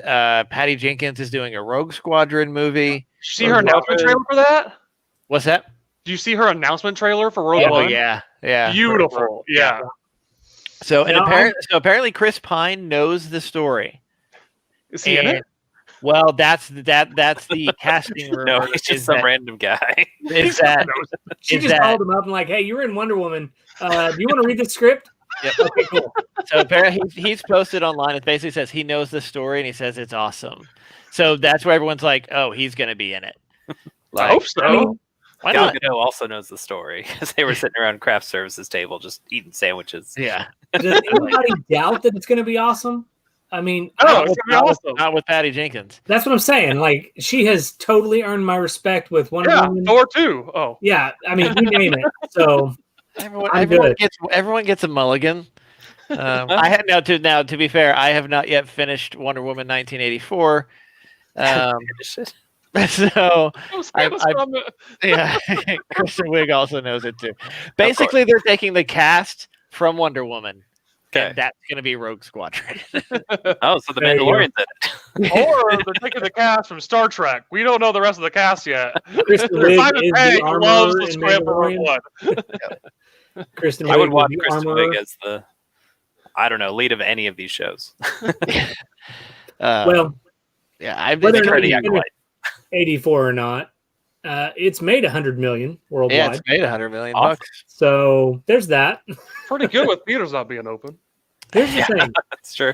Patty Jenkins is doing a Rogue Squadron movie. Did you see her announcement trailer for that? What's that? Do you see her announcement trailer for Rogue One? Yeah. Beautiful. Yeah. So apparently Chris Pine knows the story. Is he in it? Well, that's the casting room. No, he's just some random guy. She just called him up and like, hey, you were in Wonder Woman. Do you want to read the script? Yep. Okay, cool. So apparently he's posted online. It basically says he knows the story and he says it's awesome. So that's where everyone's like, oh, he's going to be in it. I hope so. I mean, why not? Gal Gadot also knows the story because they were sitting around craft services table just eating sandwiches. Yeah. Does anybody doubt that it's going to be awesome? I mean, not with Patty Jenkins. That's what I'm saying. Like, she has totally earned my respect with Wonder Woman. Thor 2. Oh, yeah. I mean, you name it. So everyone gets a mulligan. I had to be fair, I have not yet finished Wonder Woman 1984. So Kristen Wiig also knows it too. Basically, they're taking the cast from Wonder Woman. Okay. That's going to be Rogue Squadron. So the Mandalorian did it. Or they're taking the cast from Star Trek. We don't know the rest of the cast yet. Kristen Wiig loves the script for Rogue One. Kristen Wiig I would watch Kristen Wiig as the, lead of any of these shows. Well, I've been ready. 84 or not, it's made 100 million worldwide. Yeah, it's made 100 million bucks. So there's that. Pretty good with theaters not being open. Here's the thing. That's true.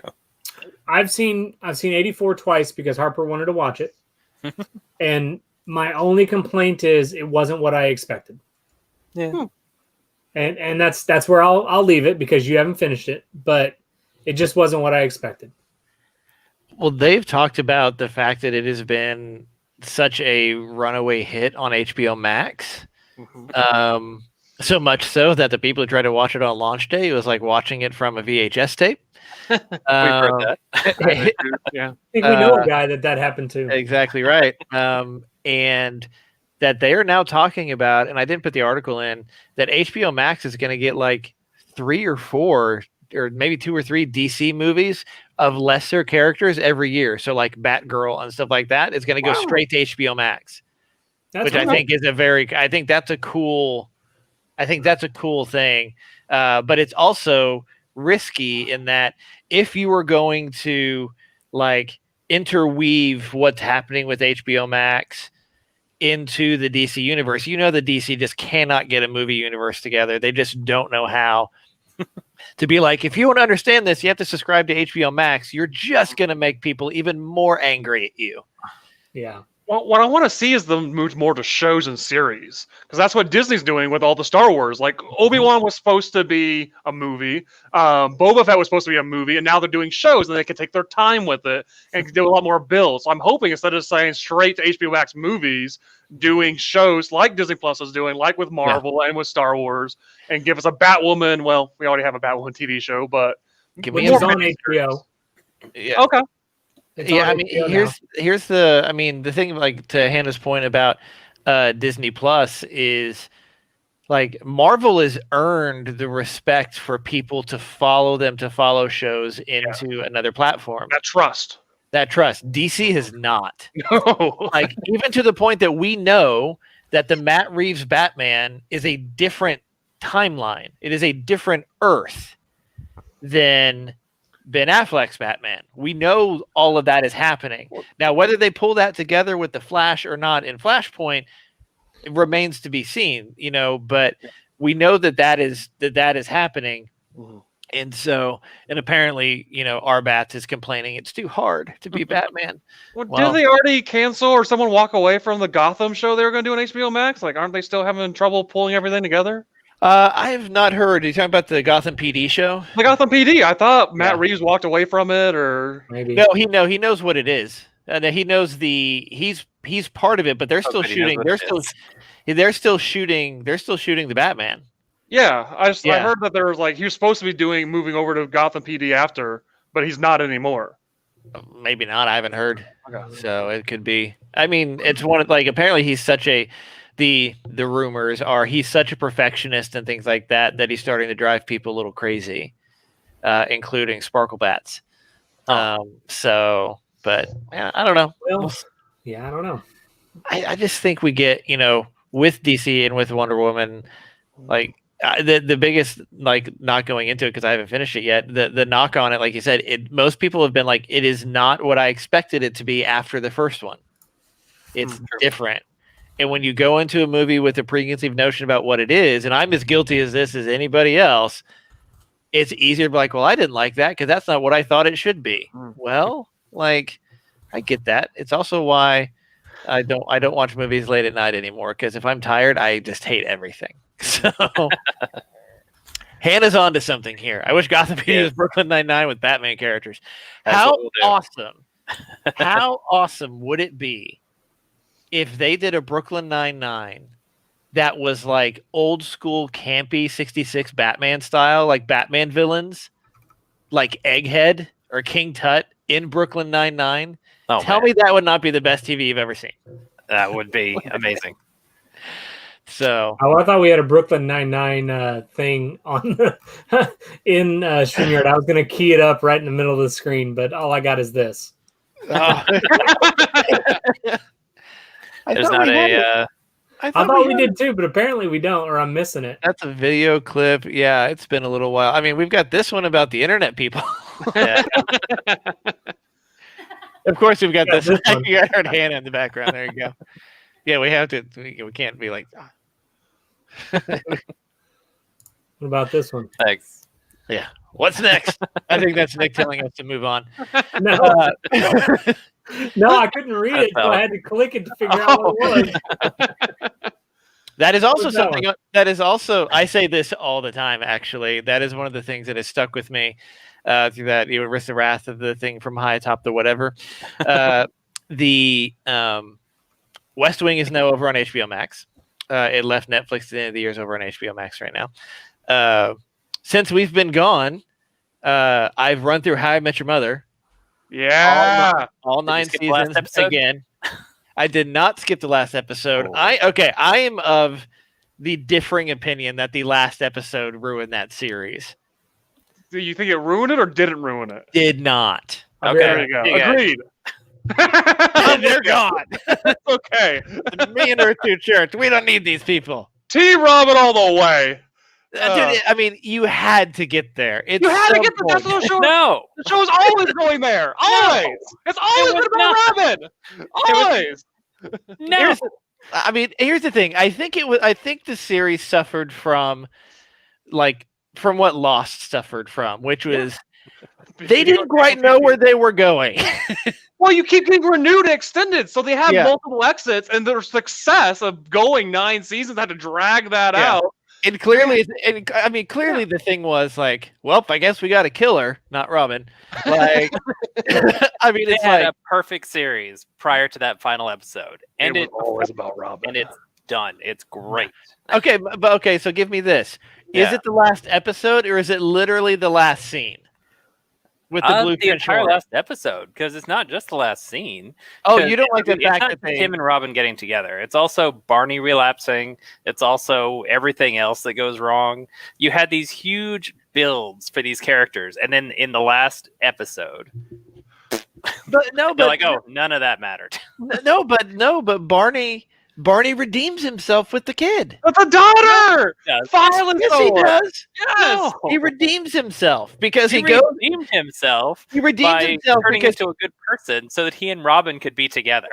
I've seen 84 twice because Harper wanted to watch it, and my only complaint is it wasn't what I expected. Yeah. And that's where I'll leave it because you haven't finished it. But It just wasn't what I expected. Well, they've talked about the fact that it has been such a runaway hit on HBO Max. Mhm. So much so that the people who tried to watch it on launch day, it was like watching it from a VHS tape. We've heard that. Yeah. I think we know a guy that happened to. Exactly right. And that they are now talking about, and I didn't put the article in, that HBO Max is going to get like 3 or 4 or maybe 2 or 3 DC movies of lesser characters every year. So like Batgirl and stuff like that is going to go straight to HBO Max, which I think is I think that's a cool thing. But it's also risky in that if you were going to like interweave what's happening with HBO Max into the DC universe, the DC just cannot get a movie universe together. They just don't know how to be like, if you want to understand this, you have to subscribe to HBO Max. You're just going to make people even more angry at you. Yeah. Well, what I want to see is them move more to shows and series, because that's what Disney's doing with all the Star Wars. Like Obi-Wan was supposed to be a movie, Boba Fett was supposed to be a movie, and now they're doing shows, and they can take their time with it and do a lot more builds. So I'm hoping instead of saying straight to HBO Max movies, doing shows like Disney Plus is doing, like with Marvel and with Star Wars, and give us a Batwoman. Well, we already have a Batwoman TV show, but Which is on HBO. Yeah. Okay. Yeah, I mean, here's the thing, like, to Hannah's point about Disney Plus is, like, Marvel has earned the respect for people to follow shows into another platform. That trust. DC has not. No. Like, even to the point that we know that the Matt Reeves Batman is a different timeline. It is a different Earth than Ben Affleck's Batman. We know all of that is happening. Now, whether they pull that together with the Flash or not in Flashpoint, it remains to be seen, but we know that is happening. Mhm. And so, and apparently, Arbats is complaining it's too hard to be Batman. Well, did they already cancel or someone walk away from the Gotham show they were going to do on HBO Max? Like, aren't they still having trouble pulling everything together? I have not heard. Are you talking about the Gotham PD show? The Gotham PD. I thought Matt Reeves walked away from it, or maybe. No, he knows what it is. He knows he's part of it, but they're still shooting. They're still shooting the Batman. Yeah, I heard that there was he was supposed to be moving over to Gotham PD after, but he's not anymore. Maybe not. I haven't heard. Okay. So it could be. I mean, it's one of apparently he's such a. The rumors are he's such a perfectionist and things like that he's starting to drive people a little crazy, including Sparkle Bats. But I don't know. Well, yeah, I don't know. I just think we get, with DC and with Wonder Woman, the biggest, not going into it because I haven't finished it yet, the knock on it, like you said, most people have been like, it is not what I expected it to be after the first one. It's different. And when you go into a movie with a preconceived notion about what it is, and I'm as guilty as this as anybody else, it's easier to be like, well, I didn't like that because that's not what I thought it should be. Well, I get that. It's also why I don't watch movies late at night anymore, because if I'm tired, I just hate everything. So Hannah's on to something here. I wish Gotham PD was Brooklyn Nine-Nine with Batman characters. How awesome would it be if they did a Brooklyn Nine-Nine that was like old school campy 66 Batman style, like Batman villains, like Egghead or King Tut in Brooklyn Nine-Nine? Tell me that would not be the best TV you've ever seen. That would be amazing. So I thought we had a Brooklyn Nine-Nine thing on in StreamYard. I was going to key it up right in the middle of the screen, but all I got is this. There's not a. I thought we did too, but apparently we don't, or I'm missing it. That's a video clip. Yeah, it's been a little while. I mean, we've got this one about the internet people. Yeah. Of course, we've got this. You heard Hannah in the background. There you go. Yeah, we have to. We can't be like. What about this one? Thanks. Yeah. What's next? I think that's Nick telling us to move on. No, no, I couldn't read it, so I had to click it to figure out what it was. That is also something that is also, I say this all the time, actually. That is one of the things that has stuck with me. through that Risk the Wrath of the thing from high atop the whatever. The West Wing is now over on HBO Max. It left Netflix at the end of the year, is over on HBO Max right now. Since we've been gone, I've run through How I Met Your Mother. Yeah. All Did you 9 skip the last seasons episode? again. I did not skip the last episode. Oh. I am of the differing opinion that the last episode ruined that series. Do you think it ruined it or didn't ruin it? Did not. Okay. There you go. You guys- Agreed. They're gone. It's okay. Me and Earth 2 Church. We don't need these people. Team Robin all the way. Dude, I mean, you had to get there. It's You had to so get the boring. Tesla show. No. The show's always going there. Always. It's always was been about Robin. Always. No. Here's the thing. I think the series suffered from what Lost suffered from, which was they didn't quite know where they were going. Well, you keep getting renewed and extended, so they have Yeah. multiple exits, and their success of going 9 seasons had to drag that Yeah. out. And clearly, the thing was like, well, I guess we got to kill her, not Robin. Like, I mean, They it's had like, a perfect series prior to that final episode, and it was always about Robin. and it's done. It's great. okay, but okay, so give me this: is Yeah. it the last episode, or is it literally the last scene with the blue The entire shore? last episode, because it's not just the last scene. Oh, 'Cause you don't like the it's fact not that they him and Robin getting together. It's also Barney relapsing. It's also everything else that goes wrong. You had these huge builds for these characters, and then in the last episode, but no, they're but like, "Oh, none of that mattered." but Barney redeems himself with the kid. But the daughter! Yes. Violent Yes, he sword! does. Yes! No. He redeems himself because He he goes. redeemed himself He redeems by himself turning because into a good person, so that he and Robin could be together.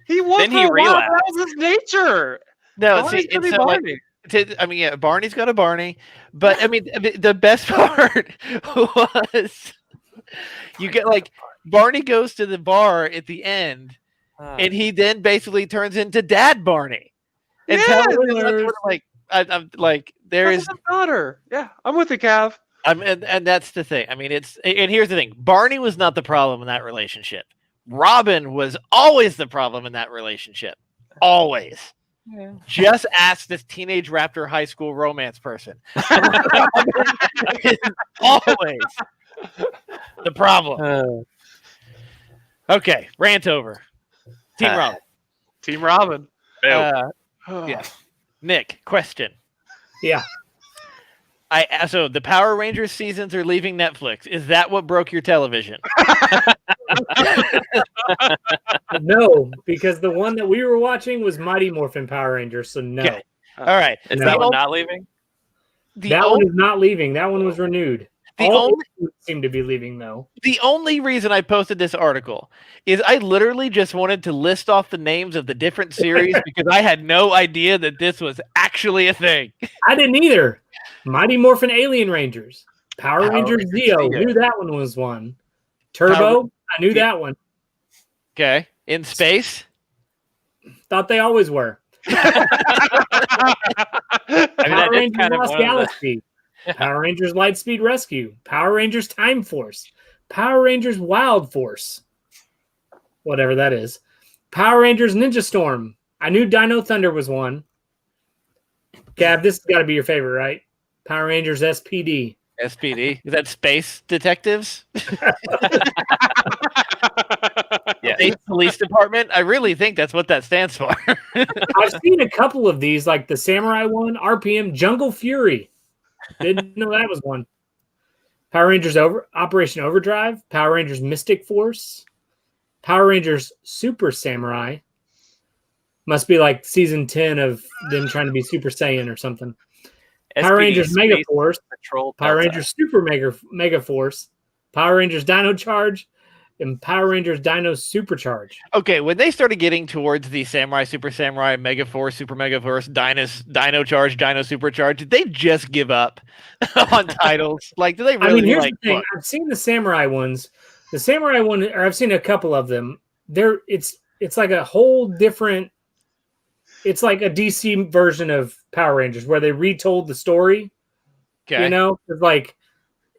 He was Then he for a while, relapsed. that was his nature. no, Barney's see, gonna it's be not like, Barney. Barney's got a Barney, but the best part was you get like Barney goes to the bar at the end, and he then basically turns into Dad Barney, and Yeah, tells him that's what, like I'm like there That's is, his daughter. Yeah, I'm with you, Cav. and that's the thing. I mean, and here's the thing: Barney was not the problem in that relationship. Robin was always the problem in that relationship. Always. Just ask this teenage Raptor high school romance person. Always the problem. Okay, rant over. Team Robin. Team Robin. Yeah. Nick, question. Yeah. So the Power Rangers seasons are leaving Netflix. Is that what broke your television? No, because the one that we were watching was Mighty Morphin Power Rangers, so no. Okay. All right. Is No. that one not leaving? That one is not leaving. That one was renewed. The All only- of them seem to be leaving, though. The only reason I posted this article is I literally just wanted to list off the names of the different series because I had no idea that this was actually a thing. I didn't either. Mighty Morphin Alien Rangers. Power Rangers Rangers Zeo. Zeo. Knew that one was one. Turbo. I knew that one. Okay. In space? Thought they always were. I mean, Power that is Rangers kind of Lost one of the- Galaxy. Power Rangers Lightspeed Rescue. Power Rangers Time Force. Power Rangers Wild Force. Whatever that is. Power Rangers Ninja Storm. I knew Dino Thunder was one. Gav, this has got to be your favorite, right? Power Rangers SPD. SPD? Is that Space Detectives? Yeah. Space Police Department? I really think that's what that stands for. I've seen a couple of these, like the Samurai one, RPM Jungle Fury. Didn't know that was one. Power Rangers Operation Overdrive. Power Rangers Mystic Force. Power Rangers Super Samurai. Must be like season 10 of them trying to be Super Saiyan or something. Power SPD Rangers Mega Space Force. Patrol Power Delta. Rangers Super Mega Force. Power Rangers Dino Charge. And Power Rangers Dino Supercharge. Okay, when they started getting towards the Samurai, Super Samurai, Mega Force, Super Mega Force, Dino Charge, Dino Supercharge, did they just give up on titles? Like, do they really I mean, here's like the thing. look, I've seen the Samurai ones. The Samurai one, or I've seen a couple of them. It's like a whole different. It's like a DC version of Power Rangers where they retold the story. okay. You know, it's like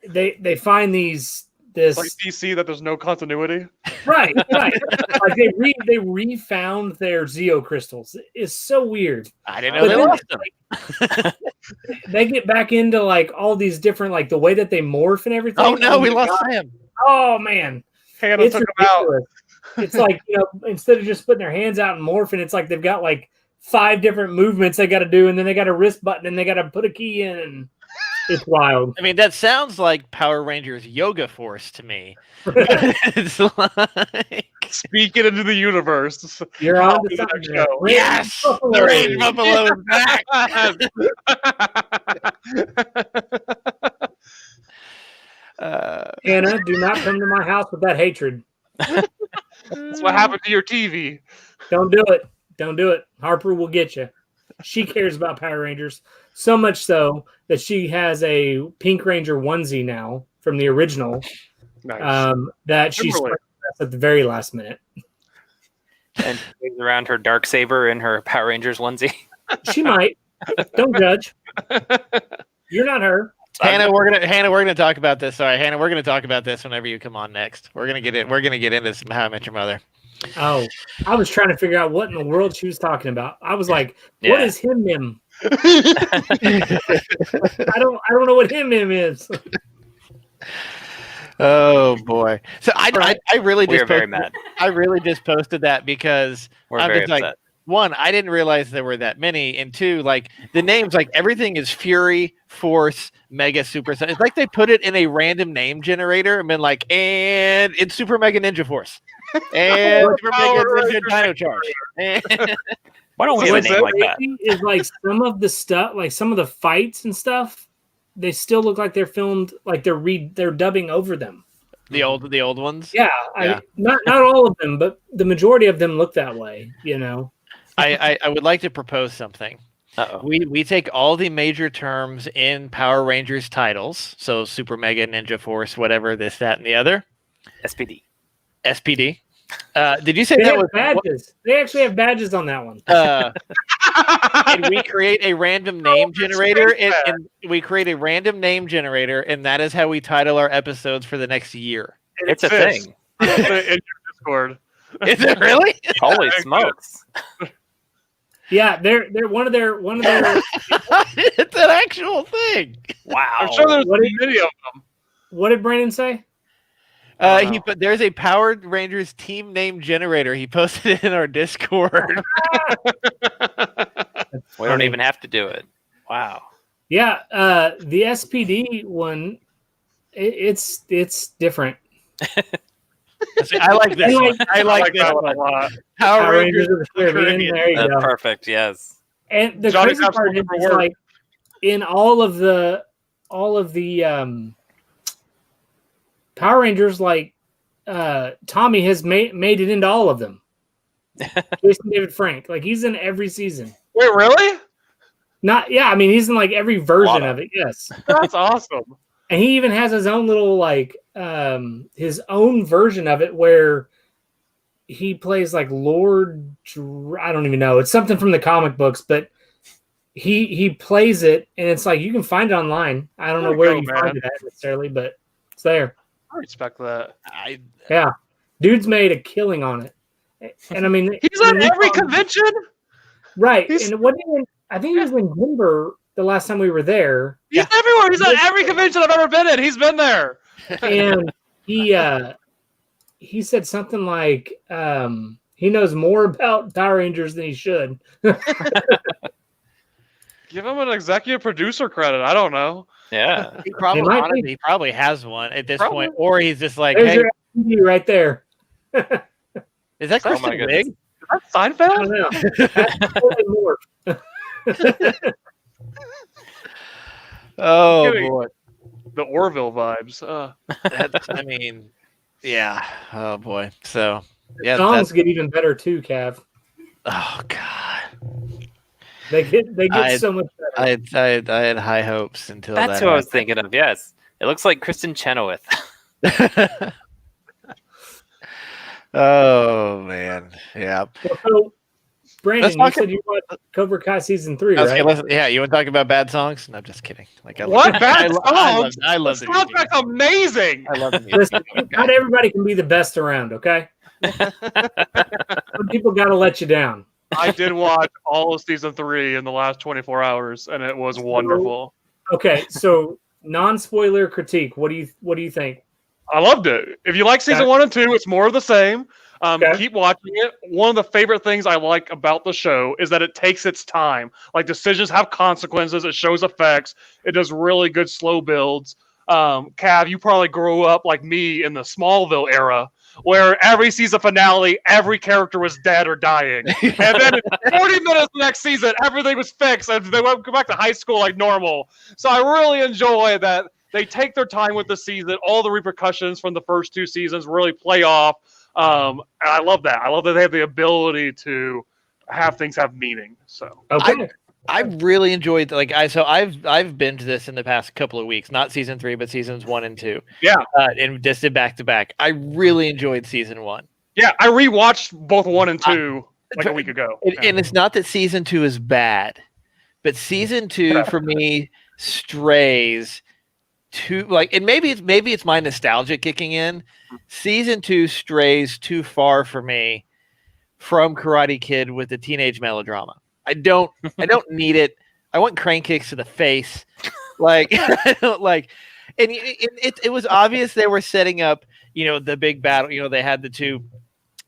they find this It's like DC that there's no continuity. right. Like they refound their Zeo crystals. It's so weird. I didn't know But they then, lost them. they get back into like all these different like the way that they morph and everything. Oh no, we my lost God. Sam. Oh man, Hannah it's took him out. ridiculous. It's like, instead of just putting their hands out and morphing, it's like they've got like 5 different movements they got to do, and then they got a wrist button and they got to put a key in, and it's wild. I mean, that sounds like Power Rangers Yoga Force to me. It's like, Speak it into the universe. You're on to to the something next there. show. yes, Buffalo. the Rage Buffalo is back. Hannah, do not come to my house with that hatred. That's what happened to your TV. Don't do it. Don't do it. Harper will get you. She cares about Power Rangers so much so that she has a Pink Ranger onesie now from the original Nice. that she Kimberly. sprayed at the very last minute. And she waves around her dark saber in her Power Rangers onesie. She might. Don't judge. You're not her. Hannah, we're gonna talk about this. Sorry, Hannah, we're gonna talk about this whenever you come on next. We're gonna get into some How I Met Your Mother. Oh, I was trying to figure out what in the world she was talking about. I was like, Yeah. what is him? I don't know what him is. Oh boy! So I really We just are very posted- mad. I really just posted that because We're I'm very just like, upset. one, I didn't realize there were that many, and two, like the names, like everything is Fury, Force, Mega, Super. It's like they put it in a random name generator and been like, and it's Super Mega Ninja Force, and Super Mega Ninja Dino Charge. And- Why don't we have a What's name like that? crazy is like some of the stuff, like some of the fights and stuff, they still look like they're filmed, like they're dubbing over them. the old ones. Yeah, Yeah. not all of them, but the majority of them look that way. I would like to propose something. Uh-oh. We take all the major terms in Power Rangers titles, so Super Mega Ninja Force, whatever, this, that, and the other. SPD. SPD. Did you say They that have was badges. They actually have badges on that one. and we create a random name generator, and we create a random name generator, and that is how we title our episodes for the next year. It's a exists. thing. Put it in your Discord. Is it really? Holy smokes. Yeah, they're one of their It's an actual thing. Wow. I'm sure there's What do you- many of them. What did Brandon say? He put there's a Power Rangers team name generator. He posted it in our Discord. We don't even have to do it. Wow. Yeah, the SPD one, it's different. See, I like this one. I I like like this that one one. a lot. Power Rangers. of the Caribbean. There you That's go. perfect. Yes. And the Johnny crazy Depp's part is, looking for work. like in all of the Power Rangers, like Tommy has made it into all of them. Jason David Frank, like he's in every season. Wait, really? I mean he's in like every version Lot of it. Yes, That's awesome. and he even has his own little like his own version of it where he plays like Lord. I don't even know. It's something from the comic books, but he plays it, and it's like you can find it online. I don't know There where you you go, find man. it at necessarily, but it's there. I respect that. Yeah, dude's made a killing on it, and I mean He's at every convention. right? he's- And I think he was in Denver the last time we were there, He's everywhere. He's at every convention I've ever been in. He's been there. and he said something like he knows more about Power Rangers than he should. Give him an executive producer credit. I don't know. Yeah. He probably, might honestly, be. he probably has one at this Probably. point, or he's just like, There's "Hey, your SPD right there. is that Oh my Kristen goodness. Wiig?" Is that I Seinfeld? don't know. That's totally more. Oh Kidding. boy, The Orville vibes. that's, I mean, yeah. Oh boy. So yeah, Songs that's, get even better too, Cav. oh god. They get so much better. I had high hopes until That's that who I was thinking of. Yes. It looks like Kristen Chenoweth. happened. Oh man, yeah. So, Brandon, you said you watched Cobra Kai season 3, right? Yeah, you want to talk about bad songs? No, just kidding. Like, What bad songs? I love the soundtrack's amazing. I love the music. Listen, not everybody can be the best around, okay? Some people got to let you down. I did watch all of season 3 in the last 24 hours, and it was wonderful. Okay, so non-spoiler critique. What do you think? I loved it. If you like season 1 and 2, it's more of the same. Keep watching it. One of the favorite things I like about the show is that it takes its time. Like, decisions have consequences. It shows effects. It does really good slow builds. Cav, you probably grew up like me in the Smallville era, where every season finale, every character was dead or dying. And then in 40 minutes the next season, everything was fixed, and they went back to high school like normal. So I really enjoy that they take their time with the season. All the repercussions from the first 2 seasons really play off. And I love that. I love that they have the ability to have things have meaning. So I really enjoyed I've binged this in the past couple of weeks, not season 3, but seasons 1 and 2. Yeah, and just did back to back. I really enjoyed season 1. Yeah, I rewatched both 1 and 2 like a week ago. And it's not that season 2 is bad, but season 2 for me strays too and maybe it's my nostalgia kicking in. Season 2 strays too far for me from Karate Kid with the teenage melodrama. I don't need it. I want crane kicks to the face. I don't and it was obvious they were setting up, the big battle. They had the two.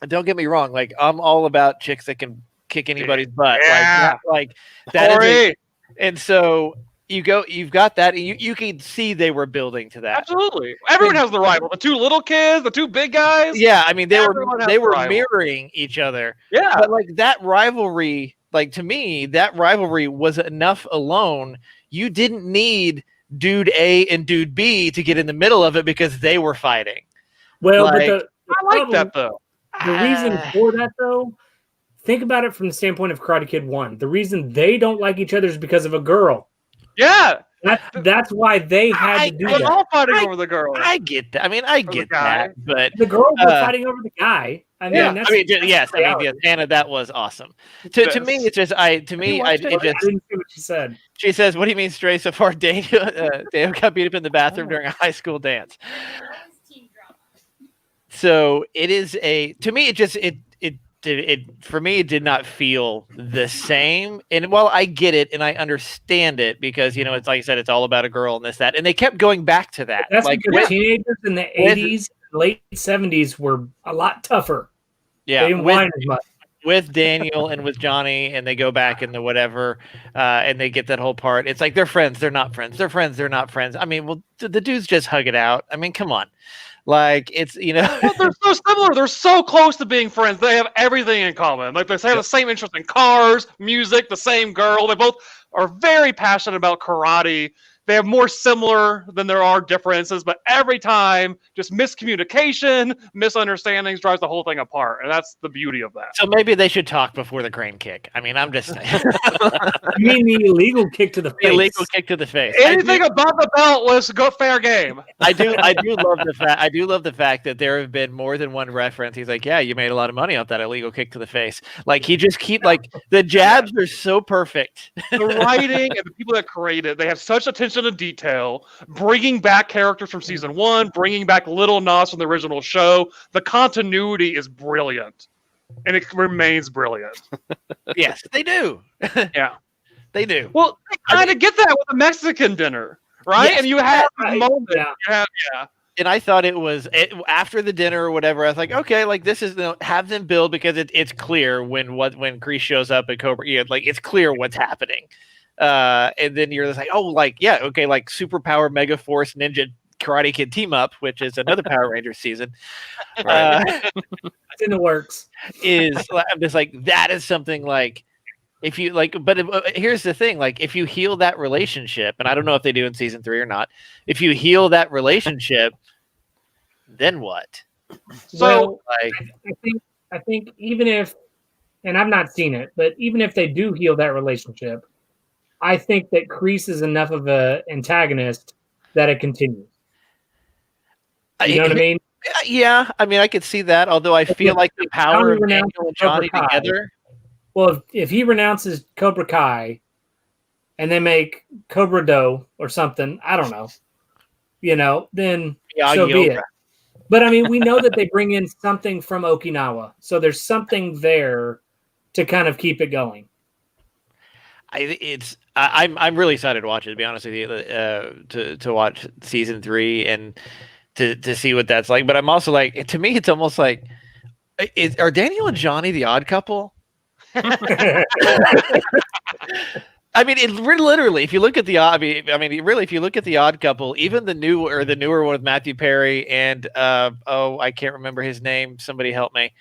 Don't get me wrong. I'm all about chicks that can kick anybody's butt. Yeah. That. And so you've got that, and you can see they were building to that. Absolutely. Everyone has the rival. The 2 little kids, the 2 big guys. Yeah, I mean they were mirroring each other. Yeah. But that rivalry, to me, that rivalry was enough alone. You didn't need dude A and dude B to get in the middle of it because they were fighting. Well, but I like that though. The reason for that though, think about it from the standpoint of Karate Kid 1. The reason they don't like each other is because of a girl. Yeah. That's why they had to do that. They're all fighting over the girl. I get that. I mean, I get that, but the girls were fighting over the guy. Yes. Anna, that was awesome. To me, it's just I didn't see what she said. She says, "What do you mean stray so far?" Daniel got beat up in the bathroom during a high school dance. So it is to me, for me, it did not feel the same. And while I get it and I understand it because, it's like I said, it's all about a girl and this, that. And they kept going back to that. That's because teenagers in the 80s, late 70s were a lot tougher. Yeah. They didn't whine as much. With Daniel and with Johnny, and they go back in the whatever, and they get that whole part. It's like they're friends. They're not friends. They're friends. They're not friends. I mean, well, the dudes just hug it out. I mean, come on. It's well, they're so similar. They're so close to being friends. They have everything in common. They have the same interest in cars, music, the same girl. They both are very passionate about karate. They have more similar than there are differences, but every time, just miscommunication, misunderstandings drives the whole thing apart, and that's the beauty of that. So maybe they should talk before the crane kick. I mean, I'm just saying. You mean the illegal kick to the face? Illegal kick to the face. Anything above the belt was fair game. I do love the fact. I do love the fact that there have been more than one reference. He's like, "Yeah, you made a lot of money off that illegal kick to the face." He just keep the jabs are so perfect. The writing and the people that create it, they have such attention to detail, bringing back characters from season 1, bringing back little nods from the original show. The continuity is brilliant, and it remains brilliant. Yes, they do. Yeah, they do. Well, they kind of get that with the Mexican dinner, right? Yes, and you have a moment. Yeah. And I thought it was after the dinner or whatever. I was like, okay, this is have them build because it's clear when Kreese shows up at Cobra. It's clear what's happening. And then you're just like, Super Power Mega Force Ninja Karate Kid team up, which is another Power Rangers season. It's in the works. I'm just like, that is something if you here's the thing, if you heal that relationship, and I don't know if they do in season 3 or not, if you heal that relationship, then what? So I think even if, and I've not seen it, but even if they do heal that relationship, I think that Kreese is enough of an antagonist that it continues. You know what I mean? Yeah, I mean, I could see that. Although I feel like the power of Daniel and Johnny together. well, if he renounces Cobra Kai, and they make Cobra Do or something, I don't know, then so be it. But I mean, we know that they bring in something from Okinawa, so there's something there to kind of keep it going. I'm really excited to watch it. To be honest with you, to watch season 3 and to see what that's like. But I'm also like, to me, it's almost like, are Daniel and Johnny the odd couple? I mean, literally, if you look at if you look at the Odd Couple, even the newer one with Matthew Perry and I can't remember his name. Somebody help me.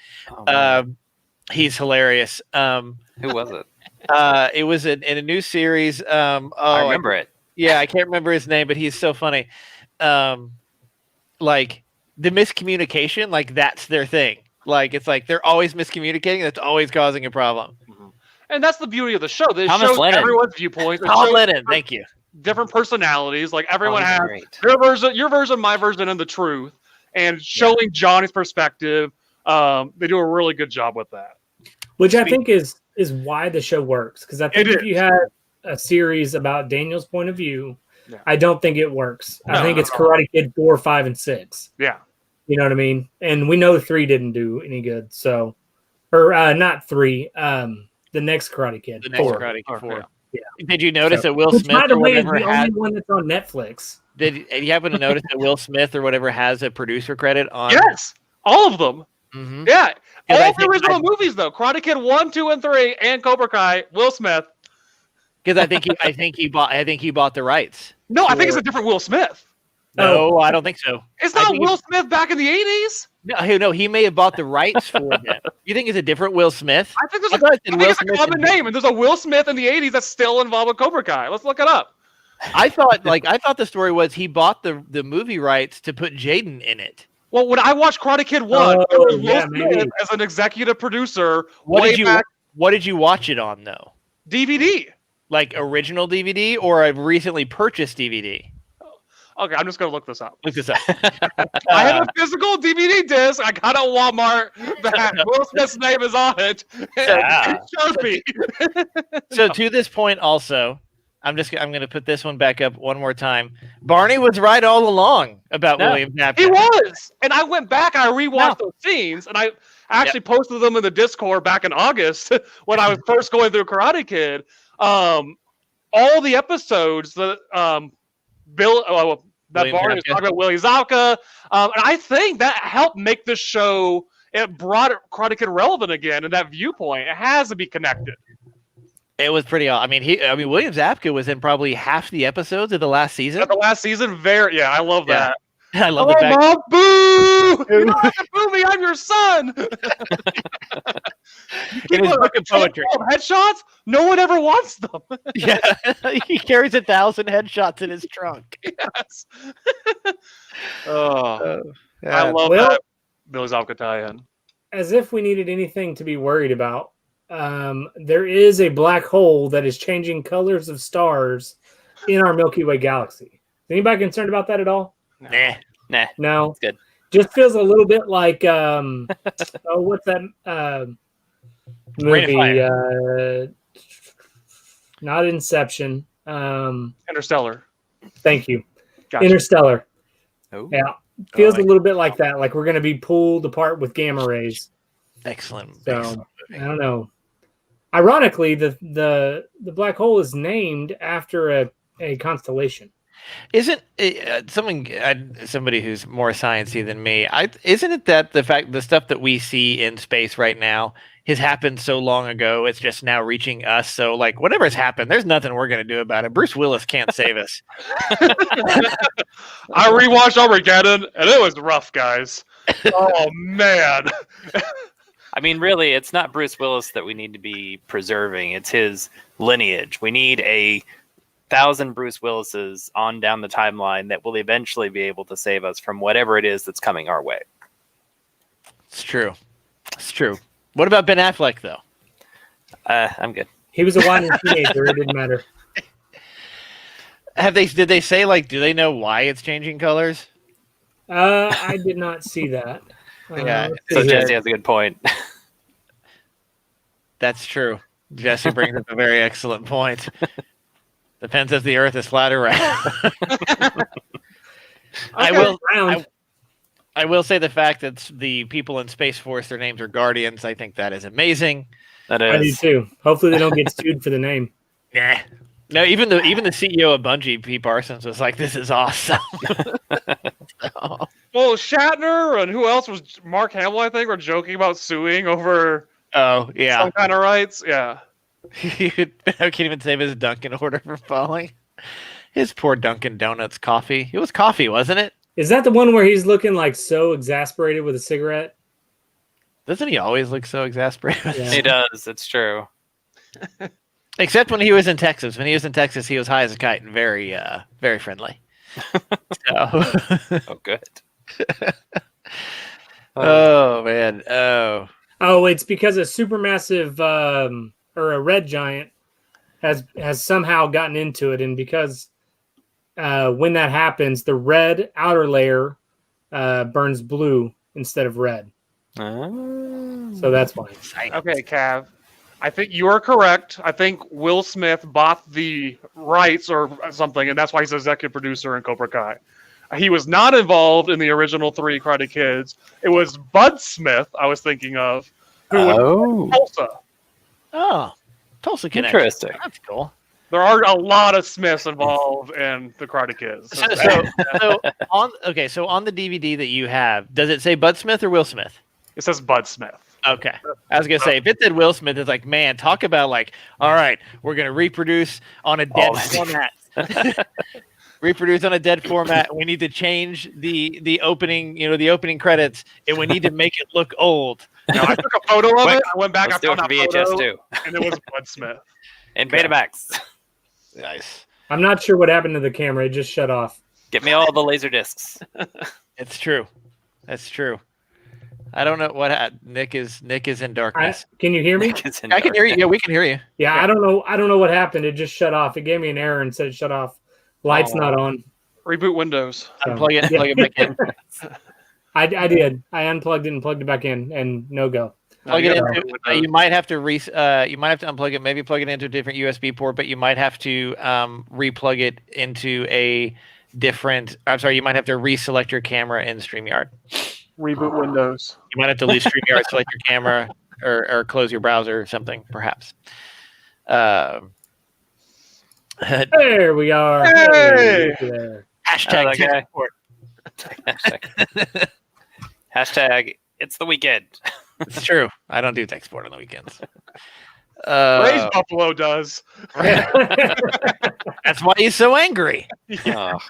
He's hilarious. Who was it? It was in a new series. I remember it. Yeah, I can't remember his name, but he's so funny. Like the miscommunication, like that's their thing. Like it's like they're always miscommunicating. That's always causing a problem. And that's the beauty of the show. They Thomas show Lennon. everyone's viewpoints. Tom Lennon, thank you. Different personalities. Like everyone he's has great. your version, my version, and the truth. And showing Johnny's perspective, they do a really good job with that. Which I think is why the show works. Because I think if you had a series about Daniel's point of view, I don't think it works. I think it's Karate Kid 4, 5, and 6. Yeah. You know what I mean? And we know 3 didn't do any good. So, or not 3. The next Karate Kid. The next 4. Karate Kid 4. Yeah. Did you notice that Will Which, Smith by the or way, is whatever the only one that's on Netflix. Did you happen to notice that Will Smith or whatever has a producer credit on? Yes, all of them. Mm-hmm. Yeah, all I the original movies though. Karate Kid 1, 2, and 3, and Cobra Kai. Will Smith. Because I think he bought the rights. No, I think it's a different Will Smith. No, I don't think so. It's not Will Smith back in the 80s. No, he may have bought the rights for them. You think it's a different Will Smith? I think it's a common name, and there's a Will Smith in the 80s that's still involved with Cobra Kai. Let's look it up. I thought the story was he bought the movie rights to put Jaden in it. Well, when I watched Karate Kid 1, it was Will Smith as an executive producer. What did you watch it on though? DVD. Like original DVD or a recently purchased DVD? Okay, I'm just gonna look this up. Look this up. I have a physical DVD disc. I got it at Walmart. That Will Smith's name is on it. It shows me. So to this point, also, I'm going to put this one back up one more time. Barney was right all along about William Zabka. He was, and I went back. I rewatched those scenes, and I actually posted them in the Discord back in August when I was first going through Karate Kid. All the episodes that Barney was talking about Willie Zabka, and I think that helped make this show. It brought Karate Kid relevant again, and that viewpoint. It has to be connected. It was pretty. I mean, William Zabka was in probably half the episodes of the last season. The last season, I love that. I love the fact. Mom, boo! You don't have to boo me. I'm your son. In his book of poetry, headshots. No one ever wants them. Yeah, he carries 1,000 headshots in his trunk. Yes. I love that Billy Zabka tie-in. As if we needed anything to be worried about. There is a black hole that is changing colors of stars in our Milky Way galaxy. Is anybody concerned about that at all? Nah. No. It's good. Just feels a little bit like what's that movie? Not Inception. Interstellar. Thank you. Gotcha. Interstellar. Oh. Yeah. Feels a little bit like that. Like we're going to be pulled apart with gamma rays. Excellent. So I don't know. Ironically, the black hole is named after a constellation. Isn't somebody who's more sciencey than me? Isn't it that the stuff that we see in space right now has happened so long ago? It's just now reaching us. So, like, whatever's happened, there's nothing we're going to do about it. Bruce Willis can't save us. I rewatched Armageddon, and it was rough, guys. Oh man. I mean, really, it's not Bruce Willis that we need to be preserving. It's his lineage. We need 1,000 Bruce Willises on down the timeline that will eventually be able to save us from whatever it is that's coming our way. It's true. It's true. What about Ben Affleck, though? I'm good. He was a whining teenager. It didn't matter. Did they say, like, do they know why it's changing colors? I did not see that. Yeah. So Jesse has a good point. That's true. Jesse brings up a very excellent point. Depends if the Earth is flat or round. I will say the fact that the people in Space Force, their names are Guardians. I think that is amazing. That I do is. too. Hopefully they don't get sued for the name. Yeah. No, even the CEO of Bungie, Pete Parsons, was like, "This is awesome." Well, Shatner and who else was Mark Hamill? I think were joking about suing over Oh yeah, some kind of rights. Yeah. I can't even save his Dunkin' order from falling. His poor Dunkin' Donuts coffee. It was coffee, wasn't it? Is that the one where he's looking like so exasperated with a cigarette? Doesn't he always look so exasperated? Yeah. He does. It's true. Except when he was in Texas. When he was in Texas, he was high as a kite and very, very friendly. So. Oh, good. Oh man. Oh. Oh, it's because a supermassive or a red giant has somehow gotten into it, and because when that happens, the red outer layer burns blue instead of red. So that's why. Okay, Cav. I think you are correct. I think Will Smith bought the rights or something, and that's why he's executive producer in Cobra Kai. He was not involved in the original 3 Karate Kids. It was Bud Smith I was thinking of, who was Tulsa. Oh. Tulsa connection. Interesting. That's cool. There are a lot of Smiths involved in the Karate Kids. So on the DVD that you have, does it say Bud Smith or Will Smith? It says Bud Smith. Okay. I was going to say, if it said Will Smith, it's like, man, talk about like, all right, we're going to reproduce on a dead format. Reproduce on a dead format. We need to change the opening, the opening credits, and we need to make it look old. No, I took a photo of it. I went back. Let's I do it found for that VHS photo, too. and it was Bud Smith. And Betamax. Nice. I'm not sure what happened to the camera. It just shut off. Get me all the laser discs. It's true. That's true. I don't know what Nick is in darkness. Can you hear me? I can hear you. Yeah, we can hear you. Yeah, I don't know what happened. It just shut off. It gave me an error and said it shut off. Light's not on. Reboot Windows. Unplug it. Plug it back in. I did. I unplugged it and plugged it back in, and no go. Plug it into. You might have to unplug it. Maybe plug it into a different USB port, but you might have to replug it into a different. I'm sorry. You might have to reselect your camera in StreamYard. Reboot Windows. You might have to leave StreamYard, select your camera, or close your browser or something, perhaps. There we are. Hey! There. Hashtag Okay. support. Hashtag it's the weekend. It's true. I don't do tech support on the weekends. Ray's Buffalo does. That's why he's so angry. Oh,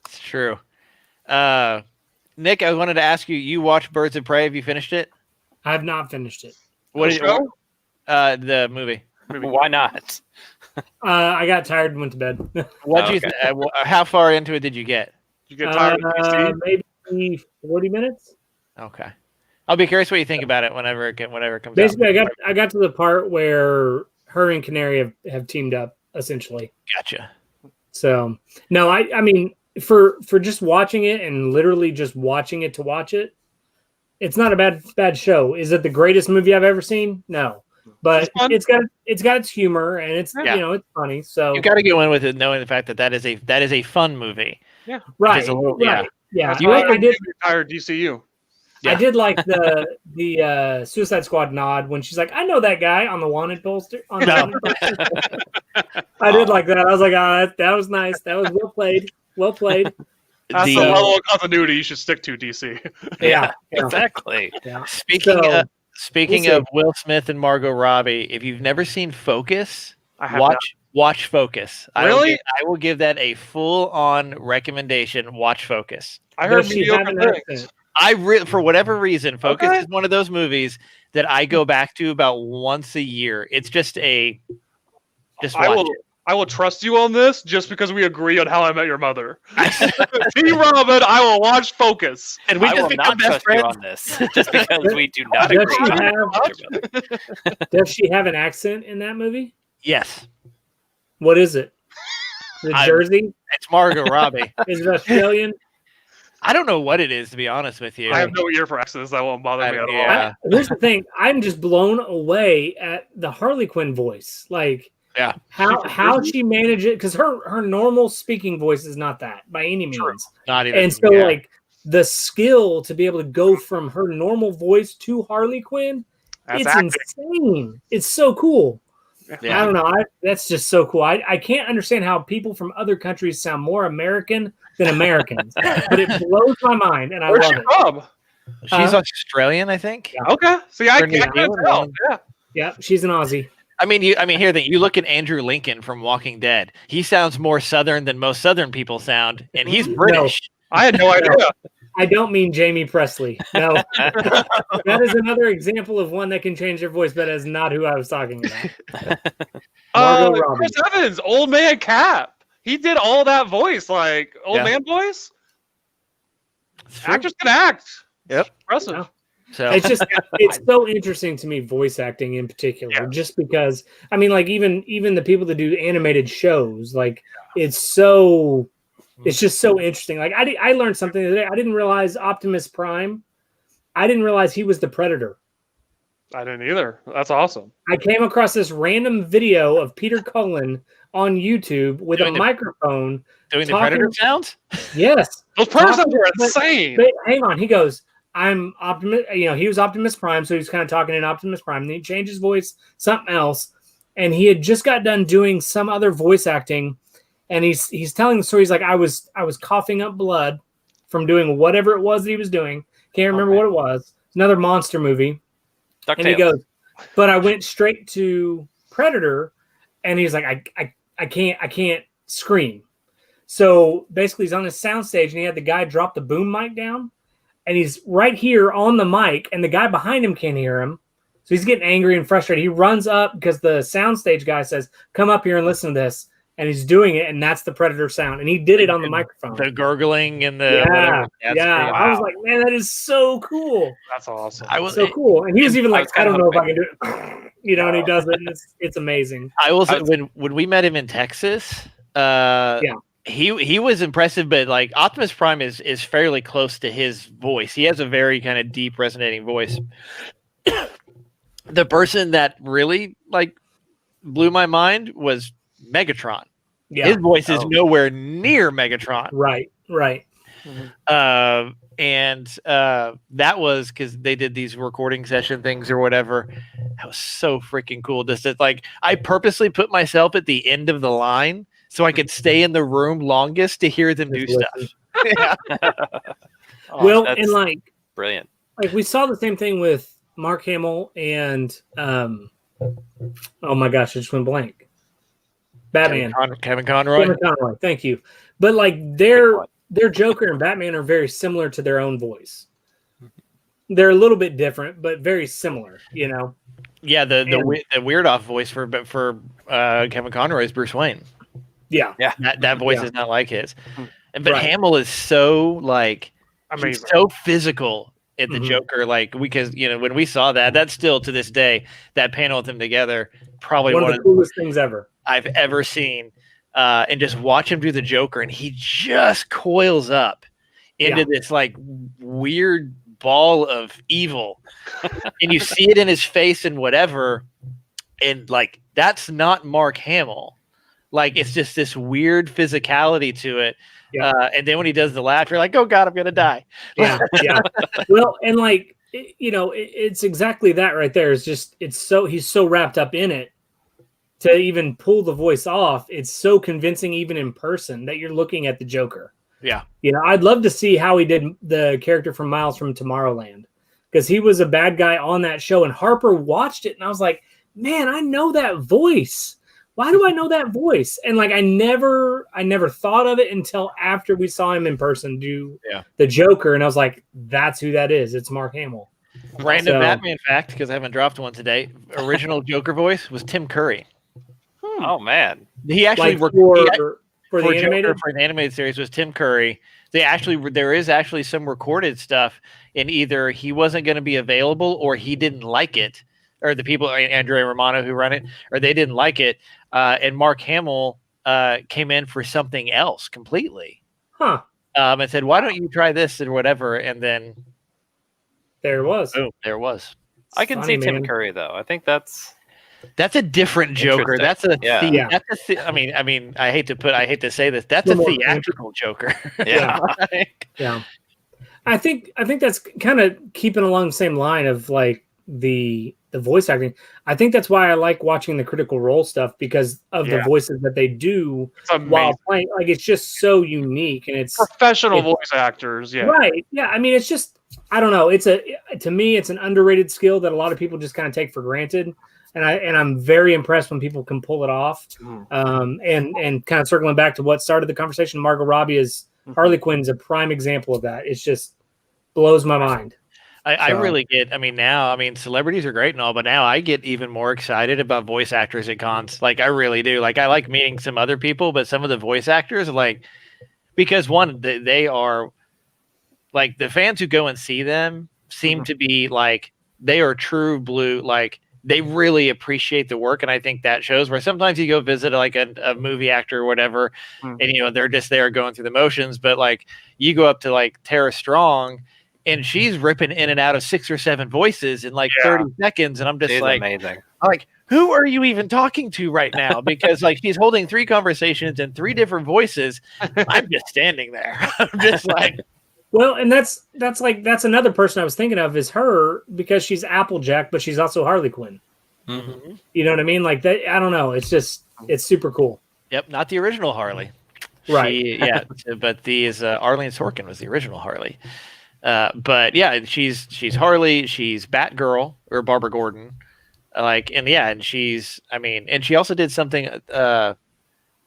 It's true. Nick, I wanted to ask you. You watched Birds of Prey. Have you finished it? I have not finished it. What The did you? The movie. why not? I got tired and went to bed. What do you? How far into it did you get? You get tired of DC? Maybe 40 minutes. Okay. I'll be curious what you think about it whenever it comes Basically, out. I got to the part where her and Canary have teamed up essentially. Gotcha. So no, I mean for just watching it and literally just watching it to watch it, it's not a bad show. Is it the greatest movie I've ever seen? No, but it's got its humor and it's it's funny. So You got to go in with it knowing the fact that is a fun movie. Yeah. right, Yeah. yeah. That's why I did. the entire DCU. Yeah. I did like the Suicide Squad nod when she's like, "I know that guy on the wanted poster." On the wanted poster. I did like that. I was like, that was nice. That was well played. Well played. That's the level of continuity you should stick to, DC. Yeah. Exactly. Yeah. Speaking we'll of Will Smith and Margot Robbie, if you've never seen Focus, I have watch Focus. Really? I will give that a full-on recommendation. Watch Focus. I heard Does she have mediocre an things. accent? For whatever reason, Focus Okay. is one of those movies that I go back to about once a year. It's just watch it. I will trust you on this just because we agree on How I Met Your Mother. T. Robin, I will watch Focus. And we I just will become not best trust you friends. on this just because we do not Does agree. she Does she have an accent in that movie? Yes, What is it? The Jersey? it's Margot Robbie. Is it Australian? I don't know what it is, to be honest with you. I have no ear for X's. That won't bother me at all. Yeah. Here's the thing: I'm just blown away at the Harley Quinn voice. Like, Yeah. how she managed it, because her normal speaking voice is not that by any means. True. Not even. And so, yeah. like, the skill to be able to go from her normal voice to Harley Quinn, That's it's acting. insane. It's so cool. Yeah. I don't know. That's just so cool. I can't understand how people from other countries sound more American than Americans, but it blows my mind, and I Where's love she it. from? She's Australian, I think. Yeah. Okay. See, I Or New can't Zealand, tell. one. Yeah. Yeah, she's an Aussie. I mean, here you look at Andrew Lincoln from Walking Dead. He sounds more Southern than most Southern people sound, and he's British. I had no idea. I don't mean Jamie Presley. No, that is another example of one that can change their voice, but that is not who I was talking about. Margot Robbie. Chris Evans, Old Man Cap. He did all that voice, like old Yeah. man voice. It's true. Actors can act. Yep. Impressive. Yeah. So It's just it's so interesting to me, voice acting in particular, Yeah. just because I mean, like even the people that do animated shows, like it's just so interesting. Like I learned something today. I didn't realize Optimus Prime. I didn't realize he was the Predator. I didn't either. That's awesome. I came across this random video of Peter Cullen on YouTube with Doing a microphone. doing the talking- Predator sounds. Yes. Those persons Talking- were but- insane. But hang on, he goes, I'm Optimus, he was Optimus Prime, so he was kind of talking in Optimus Prime, and he changed his voice, something else, and he had just got done doing some other voice acting, and he's telling the story. He's like, I was coughing up blood from doing whatever it was that he was doing. Can't remember what it was. Another monster movie. And he DuckTales. goes, but I went straight to Predator, and he's like, I can't scream. So basically, he's on his soundstage, and he had the guy drop the boom mic down, and he's right here on the mic, and the guy behind him can't hear him. So he's getting angry and frustrated. He runs up because the soundstage guy says, "Come up here and listen to this." And he's doing it, and that's the Predator sound. And he did it on the microphone. The gurgling and the Yeah, whatever. That's yeah. pretty- I was like, man, that is so cool. That's awesome. I will. So cool. And he was even I like, was I kinda don't know if I can do it. And he does it. And it's amazing. I will say when we met him in Texas, he was impressive, but like Optimus Prime is fairly close to his voice. He has a very kind of deep, resonating voice. The person that really like blew my mind was Megatron. Yeah. His voice is Oh. nowhere near Megatron. Right. That was because they did these recording session things or whatever. That was so freaking cool. Just that, like, I purposely put myself at the end of the line so I could stay in the room longest to hear them do Just stuff. Yeah. Well, that's and like brilliant. we saw the same thing with Mark Hamill and oh my gosh, I just went blank. Batman. Kevin Conroy. Kevin Conroy. Thank you. But like their Joker and Batman are very similar to their own voice. They're a little bit different, but very similar. Yeah, the weird off voice for Kevin Conroy is Bruce Wayne. Yeah. That voice Yeah. is not like his. But Right. Hamill is so like he's Amazing. so physical at the Mhm. Joker. Like because when we saw that's still to this day that panel with them together probably One one of the coolest things ever. I've ever seen. And just watch him do the Joker, and he just coils up into this like weird ball of evil, and you see it in his face and whatever. And like that's not Mark Hamill. Like it's just this weird physicality to it. Yeah. And then when he does the laugh, you're like, "Oh God, I'm gonna die." Yeah. Well, and like it's exactly that right there. It's just he's so wrapped up in it. To even pull the voice off, it's so convincing even in person that you're looking at the Joker. Yeah. I'd love to see how he did the character from Miles from Tomorrowland, because he was a bad guy on that show, and Harper watched it, and I was like, man, I know that voice. Why do I know that voice? And like I never thought of it until after we saw him in person do the Joker, and I was like, that's who that is. It's Mark Hamill. Random So- Batman fact, because I haven't dropped one today. Original Joker voice was Tim Curry. Oh man. He actually Like worked for the animated. Joker, for the animated series was Tim Curry. There is actually some recorded stuff, and either he wasn't going to be available or he didn't like it, or the people Andrea Romano who run it, or they didn't like it, and Mark Hamill came in for something else completely. Huh. and said, "Why don't you try this or whatever?" And then There it was. boom, there it was. I can Funny, see Tim man. Curry though. I think that's That's a Joker. Interesting. That's Yeah. I mean, I hate to say this. That's A a little more theatrical Joker. yeah. Yeah. I think that's kind of keeping along the same line of like the voice acting. I think that's why I like watching the Critical Role stuff because of the Yeah. voices that they do It's amazing. while playing. Like it's just so unique and it's Professional it- voice actors. Yeah. right. Yeah, I mean it's just I don't know. To me it's an underrated skill that a lot of people just kind of take for granted. And I'm very impressed when people can pull it off. And kind of circling back to what started the conversation, Margot Robbie is Harley Quinn is a prime example of that. It's just blows my mind. I So- really get. I mean, celebrities are great and all, but now I get even more excited about voice actors at cons. Like I really do. Like I like meeting some other people, but some of the voice actors, like because one, they are like the fans who go and see them seem to be like they are true blue. Like they really appreciate the work, and I think that shows. Where sometimes you go visit like a movie actor or whatever, and they're just there going through the motions. But like you go up to like Tara Strong, and she's ripping in and out of 6 or 7 voices in like 30 seconds, and I'm just She's like, amazing. who are you even talking to right now? Because like she's holding 3 conversations in 3 different voices. I'm just standing there. I'm just like, Well, and that's another person I was thinking of is her because she's Applejack, but she's also Harley Quinn. Mm-hmm. You know what I mean? Like that. I don't know. It's super cool. yep, not the original Harley. Right. But Arlene Sorkin was the original Harley. But yeah, she's Harley, she's Batgirl or Barbara Gordon, and she's and she also did something.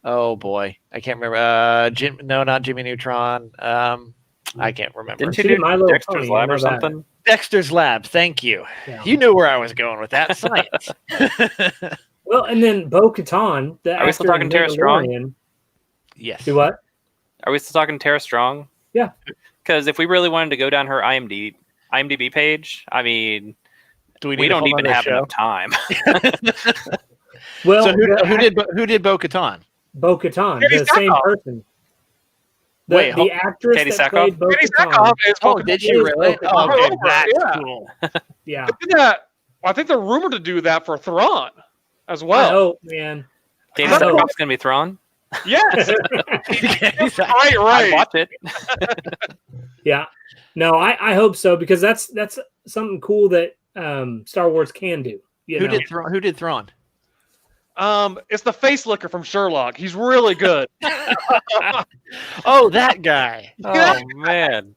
Oh boy, I can't remember. Not Jimmy Neutron. I can't remember. Didn't you She do did My Little Dexter's Pony, Lab I or know that. something? Dexter's Lab. Thank you. Yeah. You knew where I was going with that science. Well, and then Bo-Katan, the Are we still actor talking in Tara Strong? Mandalorian- Yes. Do what? Are we still talking Tara Strong? Yeah. Because if we really wanted to go down her IMDb page, I mean, Do we we don't even have enough time. Well, So who did Bo-Katan? Bo-Katan, Katie the same Sackhoff. person. Wait, The actress Katie that Sackhoff? played Katie Bo-Katan. Sackhoff is Oh, Bo-Katan. did she It is really? Bo-Katan. Okay, Over, that's yeah. cool. Yeah. I think they're rumored to do that for Thrawn as I well. hope, man. Katie I know. Sackhoff's going to be Thrawn. Yes. I'd right. watch it. Yeah. No, I hope so because that's something cool that Star Wars can do. Who did Thrawn? It's the face licker from Sherlock. He's really good. Oh, that guy. Oh, man.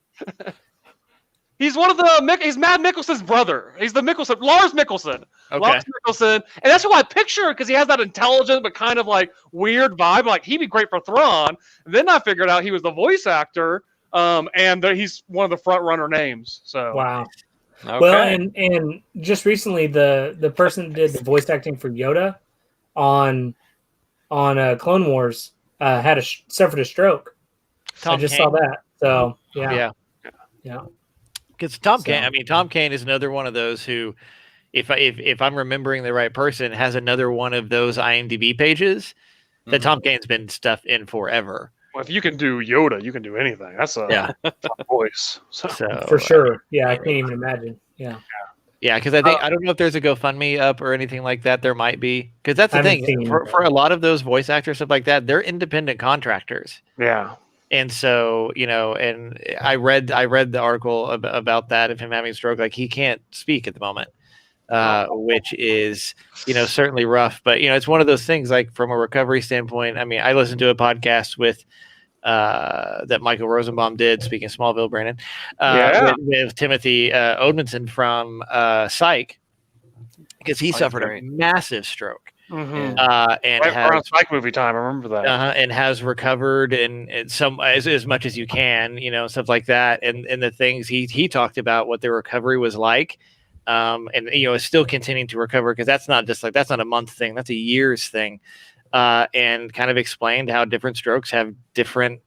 He's one of he's Mad Mikkelsen's brother. He's the Lars Mikkelsen. Okay. Lars Mikkelsen. And that's who I picture because he has that intelligent but kind of like weird vibe. Like he'd be great for Thrawn. And then I figured out he was the voice actor. And he's one of the front runner names. So Wow. Okay. Well, and just recently the person that did the voice acting for Yoda on Clone Wars suffered a stroke. I just saw that. So yeah. Because Tom Kane is another one of those who, if I'm remembering the right person, has another one of those IMDb pages that Tom Kane's been stuffed in forever. well, if you can do Yoda, you can do anything. That's a tough voice. So. For sure. Yeah, I can't even imagine. Yeah. Yeah, because I don't know if there's a GoFundMe up or anything like that. There might be, because that's the I haven't thing seen for a lot of those voice actors, stuff like that. They're independent contractors, Yeah. and so and I read the article about that of him having a stroke. Like he can't speak at the moment, which is certainly rough. But it's one of those things. Like from a recovery standpoint, I mean, I listened to a podcast with. That Michael Rosenbaum did, speaking of Smallville, Brandon, with Timothy Odmanson from Psych, because he suffered a massive stroke, Mm-hmm. and Right has, around Spike movie time. I remember that. and has recovered and some as much as you can, stuff like that, and the things he talked about what the recovery was like, and is still continuing to recover because that's not a month thing, that's a year's thing. And kind of explained how different strokes have different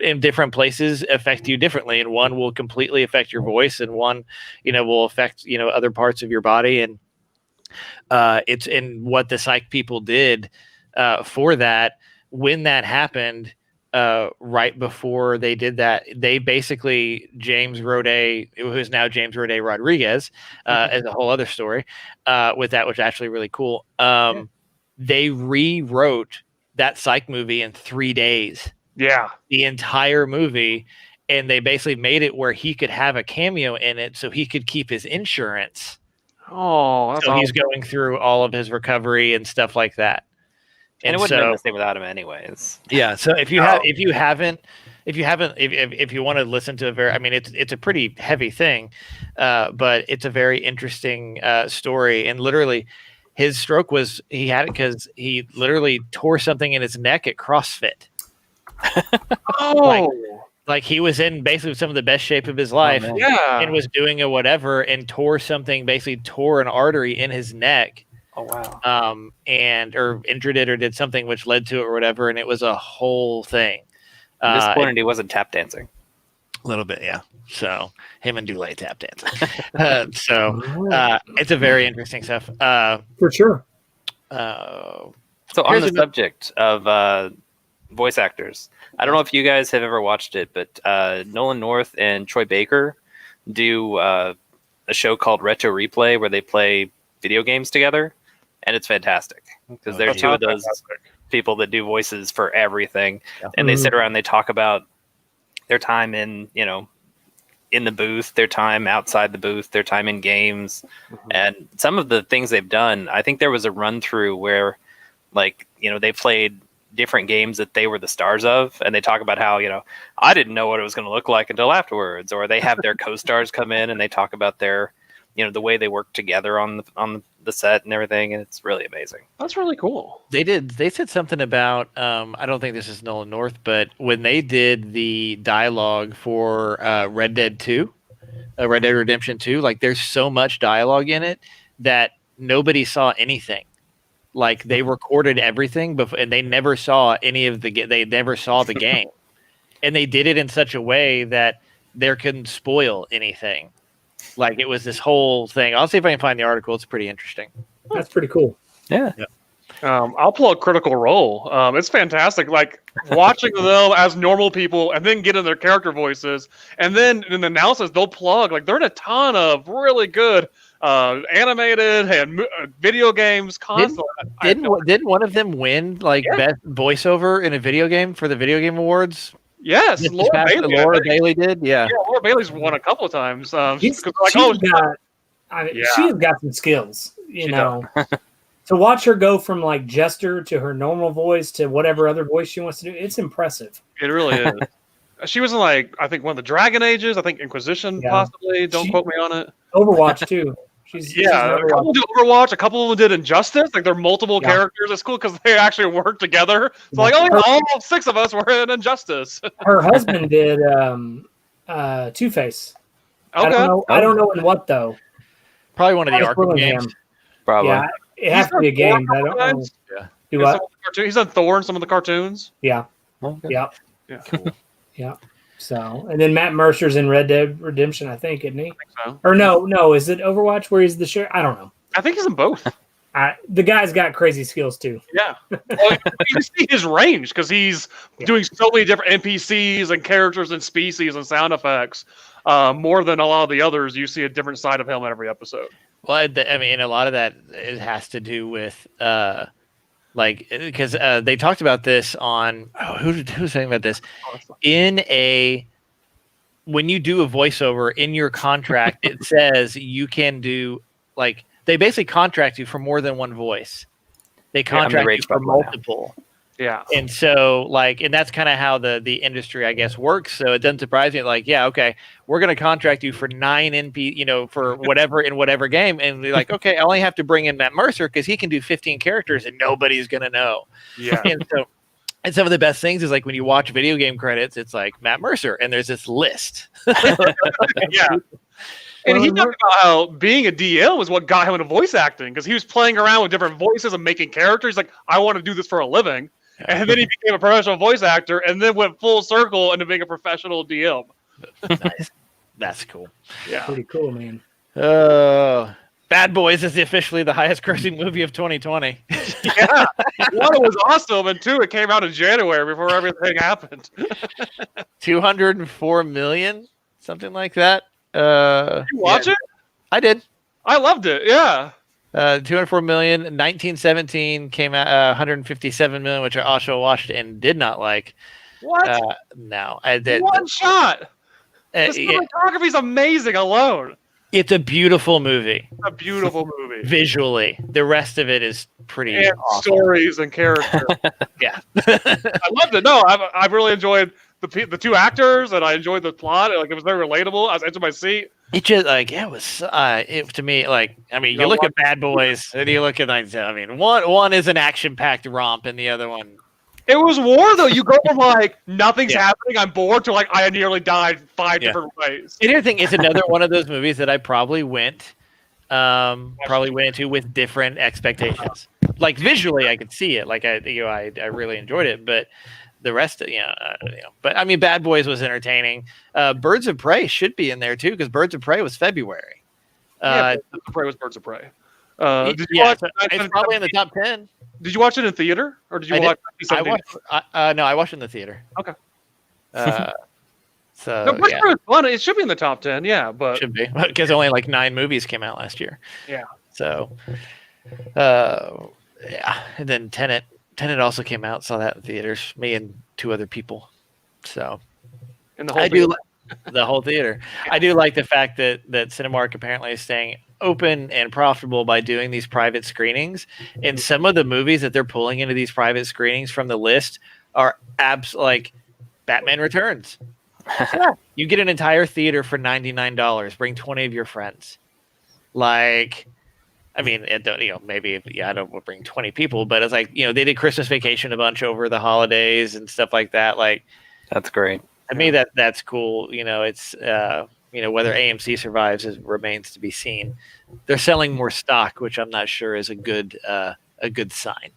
in different places affect you differently, and one will completely affect your voice, and one, will affect other parts of your body, and it's in what the Psych people did for that when that happened. right before they did that, they basically James Roday, who's now James Roday Rodriguez, as a whole other story with that, which is actually really cool. They rewrote that Psych movie in 3 days. Yeah, the entire movie, and they basically made it where he could have a cameo in it, so he could keep his insurance. Oh, that's so he's awesome. going through all of his recovery and stuff like that. And it wouldn't have been the same without him, anyways. Yeah. So if you want to listen to it's a pretty heavy thing, but it's a very interesting story. And literally, his stroke he had it because he literally tore something in his neck at CrossFit. Oh, like he was in basically some of the best shape of his life, and was doing a whatever, and tore an artery in his neck. Oh wow. Or injured it or did something which led to it or whatever, and it was a whole thing. Disappointed he wasn't tap dancing. A little bit, yeah. So him and Dulé tap dancing. It's a very interesting stuff. For sure. So on the subject of voice actors, I don't know if you guys have ever watched it, but Nolan North and Troy Baker do a show called Retro Replay where they play video games together. And it's fantastic because they're two of those people that do voices for everything. Yeah. And they sit around and they talk about their time in the booth, their time outside the booth, their time in games. And some of the things they've done. I think there was a run through where they played different games that they were the stars of. And they talk about how, I didn't know what it was going to look like until afterwards, or they have their co-stars come in and they talk about their, the way they work together on the set and everything, and it's really amazing. That's really cool. They said something about I don't think this is Nolan North, but when they did the dialogue for Red Dead Redemption 2, like there's so much dialogue in it that nobody saw anything. Like they recorded everything before, and they never saw they never saw the game, and they did it in such a way that there couldn't spoil anything. Like it was this whole thing. I'll see if I can find the article. It's pretty interesting. That's pretty cool. Yeah. I'll plug Critical Role. It's fantastic. Like watching them as normal people and then get in their character voices. And then in the analysis, they'll plug. Like they're in a ton of really good animated and video games constantly. Didn't one of them win best voiceover in a video game for the Video Game Awards? Yes, Laura Bailey did. Yeah, Laura Bailey's won a couple of times. She's got some skills, To watch her go from Jester to her normal voice to whatever other voice she wants to do, it's impressive. It really is. She was in I think one of the Dragon Ages. I think Inquisition, possibly. Don't quote me on it. Overwatch too. A couple did Overwatch. A couple of them did Injustice. Like they're multiple characters. It's cool because they actually work together. So all 6 of us were in Injustice. Her husband did Two-Face. Okay. I don't know in what though. Probably one of the Arkham games. Probably. Yeah, it has to be a game. But I don't know. Yeah. Do what? He's done Thor in some of the cartoons. Yeah. Okay. Yeah. Yeah. Cool. Yeah. So, and then Matt Mercer's in Red Dead Redemption, I think, isn't he? I think so. Or no, is it Overwatch where he's the sheriff? I don't know. I think he's in both. The guy's got crazy skills too. Yeah. Well, you see his range because he's doing so many different NPCs and characters and species and sound effects. More than a lot of the others, you see a different side of him in every episode. Well, a lot of that it has to do with because they talked about this on who was saying about this when you do a voiceover in your contract, it says you can do they basically contract you for more than one voice. They contract you for multiple. Yeah. And so and that's kind of how the industry, I guess, works. So it doesn't surprise me. Okay, we're going to contract you for 9 NP, for whatever in whatever game. And they're like, okay, I only have to bring in Matt Mercer because he can do 15 characters and nobody's going to know. Yeah. And some of the best things is when you watch video game credits, it's Matt Mercer and there's this list. Yeah. And he talked about how being a DL was what got him into voice acting because he was playing around with different voices and making characters. He's like, I want to do this for a living. And then he became a professional voice actor and then went full circle into being a professional DM. Nice. That's cool. Yeah. Pretty cool, man. Bad Boys is officially the highest grossing movie of 2020. Yeah, one, it was awesome, and two, it came out in January before everything happened. 204 million, something like that. Did you watch it? I did. I loved it. Yeah. 204 million. 1917 came out 157 million, which I also watched and did not like. What? No, I did. One shot. The Yeah, cinematography is amazing alone. it's a beautiful movie A beautiful movie. visually. The rest of it is pretty And awful. stories and characters. Yeah. I loved it. No, I've really enjoyed the two actors, and I enjoyed the plot. Like, it was very relatable. I was edge of my seat. It just like it was to me like I mean you look at Bad Boys and you look at like I mean one is an action packed romp and the other one It was war, though. You go from like nothing's happening, I'm bored, to like I nearly died five different ways. And the other thing is another one of those movies that I probably went into with different expectations. Like visually, I could see it. Like I really enjoyed it, but the rest, But I mean, Bad Boys was entertaining. Birds of Prey should be in there too because Birds of Prey was February. Birds of Prey was Birds of Prey. Did you Yeah, watch? it's probably in the top 10. Did you watch it in theater, or did you watch? No, I watched it in the theater. Okay. So No, Birds of Prey was fun. It should be in the top 10. Yeah, but should be because only like 9 movies came out last year. Yeah. So, yeah, and then Tenet also came out. Saw that in theaters. Me and 2 other people. So, in the whole I theater. do the whole theater. I do like the fact that Cinemark apparently is staying open and profitable by doing these private screenings. And some of the movies that they're pulling into these private screenings from the list are like Batman Returns. You get an entire theater for $99. Bring 20 of your friends. Like, I mean, maybe I don't bring 20 people, but it's like they did Christmas Vacation a bunch over the holidays and stuff like that. Like, that's great. To me, that's cool. It's whether AMC survives remains to be seen. They're selling more stock, which I'm not sure is a good sign.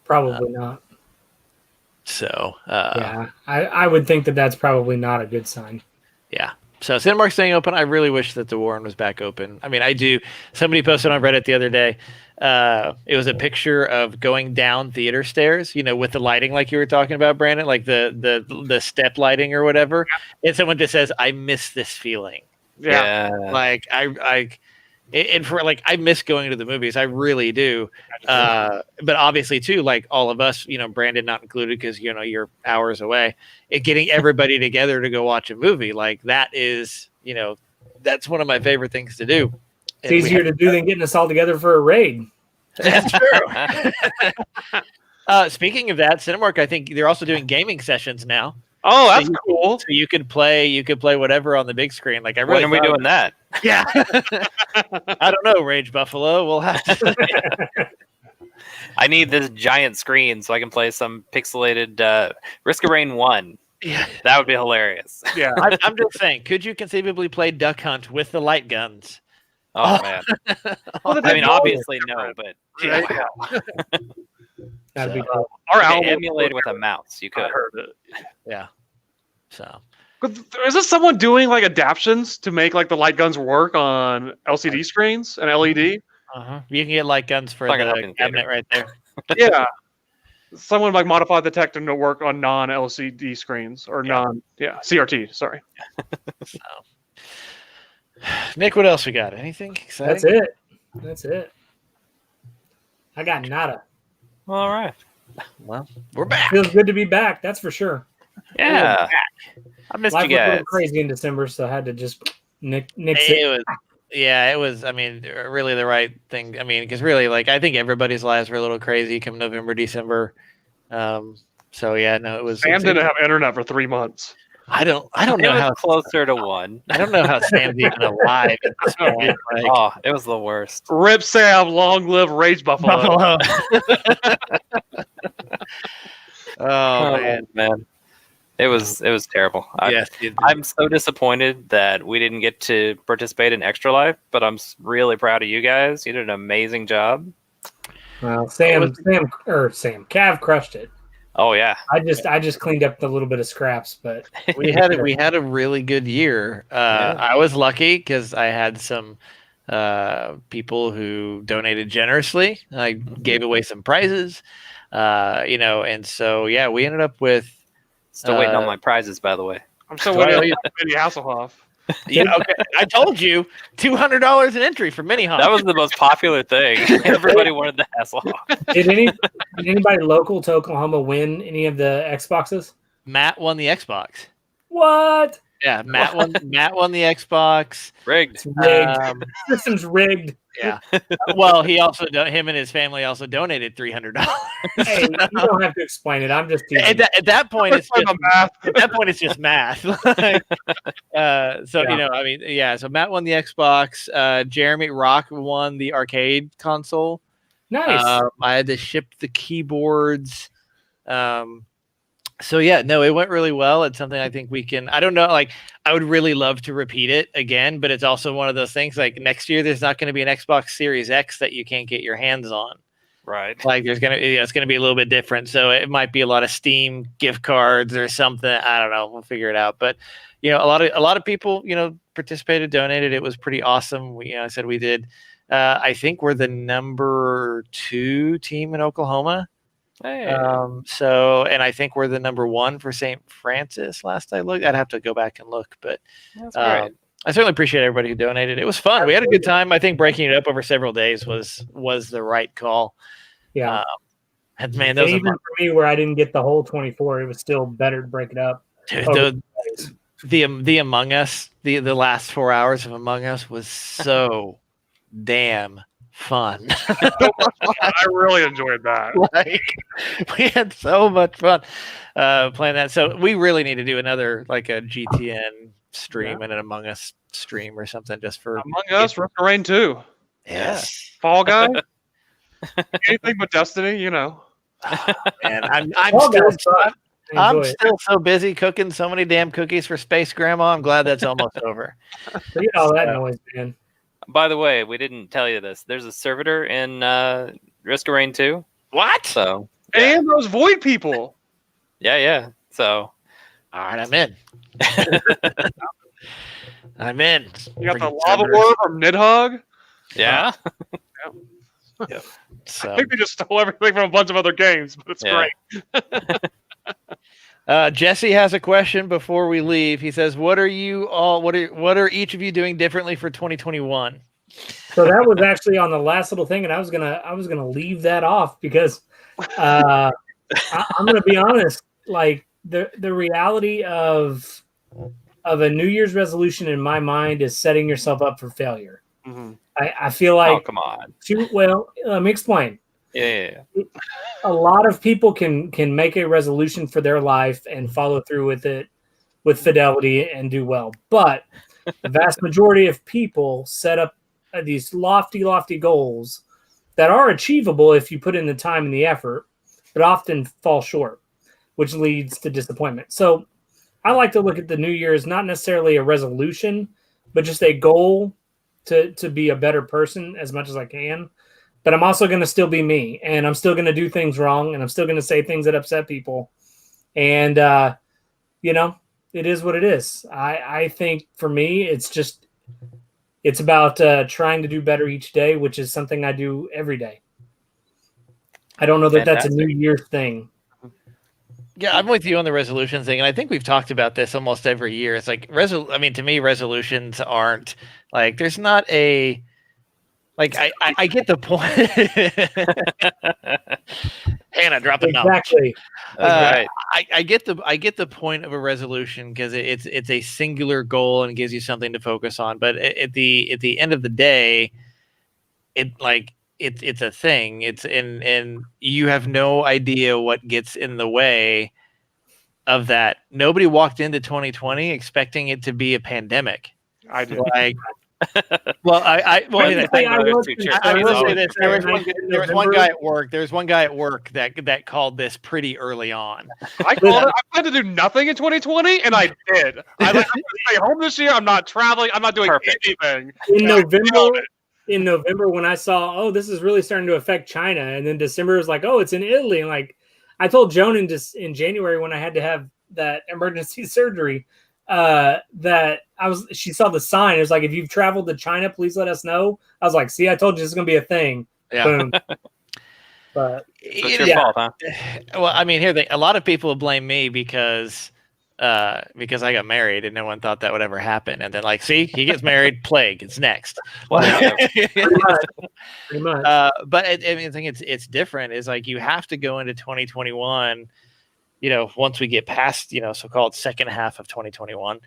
Probably not. So yeah, I would think that that's probably not a good sign. Yeah. So Cinemark's staying open. I really wish that the Warren was back open. I mean, I do. Somebody posted on Reddit the other day. It was a picture of going down theater stairs, with the lighting like you were talking about, Brandon, like the step lighting or whatever. And someone just says, "I miss this feeling." Yeah. Like I miss going to the movies. I really do. But obviously too, like all of us, Brandon not included because you're hours away. Getting everybody together to go watch a movie, like that is, that's one of my favorite things to do. It's easier to do than getting us all together for a raid. That's true. Speaking of that, Cinemark, I think they're also doing gaming sessions now. Oh, that's cool. So you could play whatever on the big screen. Like when are we doing that? Yeah. I don't know, Rage Buffalo. We'll have to. I need this giant screen so I can play some pixelated Risk of Rain 1. Yeah. That would be hilarious. Yeah. I'm just saying, could you conceively play Duck Hunt with the light guns? Oh, man. I mean, obviously no, but That'd be cool. Our album emulate with a mouse. You could. I heard it. Yeah. So. Is this someone doing like adaptions to make like the light guns work on LCD screens and LED? Uh-huh. You can get light guns for the cabinet right there. Yeah. Someone like modified the tech to work on non-LCD screens or CRT. Sorry. So. Nick, what else we got? Anything exciting? That's it. I got nada. All right. Well, we're back. Feels good to be back. That's for sure. Yeah. I missed Life you was a guys. little crazy in December, so I had to just nix it. It was. I mean, really the right thing. I mean, because really, like, I think everybody's lives were a little crazy come November, December. So yeah, no, it was. Sam didn't have internet for 3 months. I don't know how closer to 1. I don't know how Sam's even alive at this point. Oh, it was the worst. Rip Sam, long live Rage Buffalo. Oh man. It was terrible. Yes, I'm so disappointed that we didn't get to participate in Extra Life, but I'm really proud of you guys. You did an amazing job. Well, Cav crushed it. Oh yeah. I just cleaned up the little bit of scraps, but we had a really good year. I was lucky because I had some people who donated generously. I gave away some prizes, and so yeah, we ended up with. Still waiting on my prizes, by the way. I'm still waiting on Mini Hasselhoff. Yeah, okay. I told you, $200 an entry for Mini Hop. That was the most popular thing. Everybody wanted the Hasselhoff. Did anybody local to Oklahoma win any of the Xboxes? Matt won the Xbox. What? Yeah, Matt won the Xbox. Rigged. It's rigged. System's rigged. Yeah. Well, him and his family also donated $300. Hey, you don't have to explain it. I'm just teasing. At that point, it's just math. At that point, it's just math. So Matt won the Xbox. Jeremy Rock won the arcade console. Nice. I had to ship the keyboards. So yeah, no, it went really well. It's something I think we can. I don't know, like I would really love to repeat it again, but it's also one of those things. Like next year, there's not going to be an Xbox Series X that you can't get your hands on. Right. Like it's gonna be a little bit different. So it might be a lot of Steam gift cards or something. I don't know. We'll figure it out. But a lot of people participated, donated. It was pretty awesome. I said we did. I think we're the number 2 team in Oklahoma. Hey. And I think we're the number 1 for St. Francis. Last I looked, I'd have to go back and look, but That's great. I certainly appreciate everybody who donated. It was fun. We had a good time. I think breaking it up over several days was the right call. Yeah. And man, And those even for me, where I didn't get the whole 24, it was still better to break it up. The Among Us, the last 4 hours of Among Us was so damn fun. I really enjoyed that. We had so much fun playing that. So we really need to do another like a GTN stream and an Among Us stream or something just for Among Us, Risk of Rain 2. Yes. Fall Guy. Anything but Destiny, And Well, still guys, I'm enjoy it. still so busy cooking so many damn cookies for Space Grandma. I'm glad that's almost over. Forget all that noise, man. By the way, we didn't tell you this. There's a servitor in Risk of Rain 2. What? So and those Void people. yeah. So all right, I'm in. I'm in. You got the lava war from Nidhogg. yeah. So, I think they just stole everything from a bunch of other games, but it's Yeah. great. Jesse has a question before we leave. He says, "What are each of you doing differently for 2021?" So that was actually on the last little thing, and I was gonna leave that off because I'm gonna be honest. Like the reality of a New Year's resolution in my mind is setting yourself up for failure. Mm-hmm. I feel like Oh, come on. let me explain. Yeah. A lot of people can make a resolution for their life and follow through with it with fidelity and do well. But the vast majority of people set up these lofty goals that are achievable if you put in the time and the effort, but often fall short, which leads to disappointment. So I like to look at the New Year's not necessarily a resolution, but just a goal to be a better person as much as I can. But I'm also going to still be me, and I'm still going to do things wrong, and I'm still going to say things that upset people. And, it is what it is. I think for me, it's about trying to do better each day, which is something I do every day. I don't know that that's a New Year's thing. Yeah, I'm with you on the resolution thing, and I think we've talked about this almost every year. It's like to me, resolutions aren't like there's not a like I get the point. Hannah, drop the knowledge. Exactly. Right. I get the point of a resolution because it's a singular goal and gives you something to focus on. But at the end of the day, it's a thing. And you have no idea what gets in the way of that. Nobody walked into 2020 expecting it to be a pandemic. I did. Well, I will say this. There was one guy at work. There was one guy at work that called this pretty early on. I called it. I planned to do nothing in 2020, and I did. I'm going to stay home this year. I'm not traveling. I'm not doing anything. In November, when I saw, this is really starting to affect China, and then December was like, it's in Italy. And like I told Joan in January when I had to have that emergency surgery, that she saw the sign. It was like, if you've traveled to China, please let us know. I was like, see, I told you this is gonna be a thing. Yeah. Boom. But It's your fault, huh? Well, I mean, a lot of people blame me because I got married and no one thought that would ever happen. And then like, see, he gets married, plague, it's next. pretty much. But I think it's different. Is like, you have to go into 2021, once we get past, so-called second half of 2021,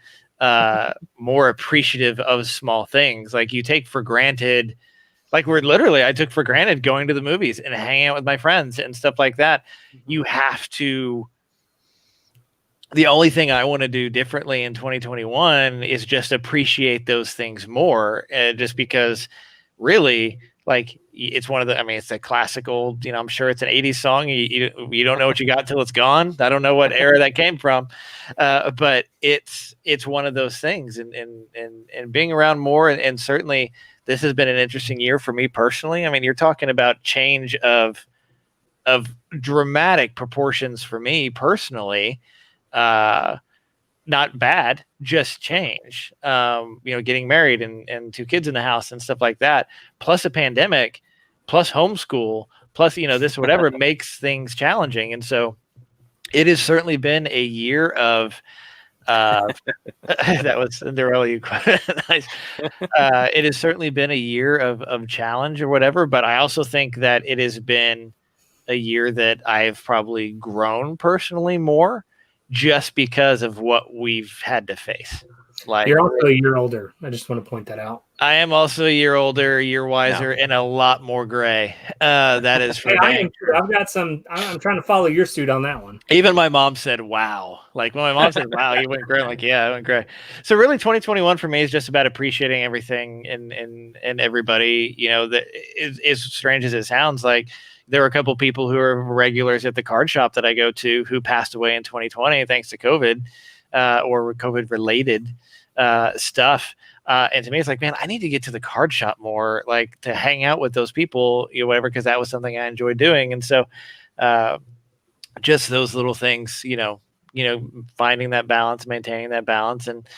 more appreciative of small things. Like, you take for granted, like I took for granted going to the movies and hanging out with my friends and stuff like that. You have to. The only thing I want to do differently in 2021 is just appreciate those things more, just because really, like, it's one of the, I mean, it's a classical, I'm sure it's an 80s song. You don't know what you got till it's gone. I don't know what era that came from. But it's one of those things, and being around more. And certainly this has been an interesting year for me personally. I mean, you're talking about change of dramatic proportions for me personally. Not bad, just change. Getting married and 2 kids in the house and stuff like that, plus a pandemic, plus homeschool, plus this whatever makes things challenging. And so it has certainly been a year of that was really nice. It has certainly been a year of challenge or whatever, but I also think that it has been a year that I've probably grown personally more, just because of what we've had to face. Like, you're also a year older. I just want to point that out. I am also a year older, a year wiser, and a lot more gray. That is for I am true. I've got some. I'm trying to follow your suit on that one. Even my mom said, "Wow!" Like, when my mom said, "Wow, you went gray," I'm like, "Yeah, I went gray." So really, 2021 for me is just about appreciating everything and everybody. That is, as strange as it sounds, like, there were a couple people who are regulars at the card shop that I go to who passed away in 2020 thanks to COVID, or COVID related stuff. And to me, it's like, man, I need to get to the card shop more, like, to hang out with those people, whatever, because that was something I enjoyed doing. And so just those little things, finding that balance, maintaining that balance. And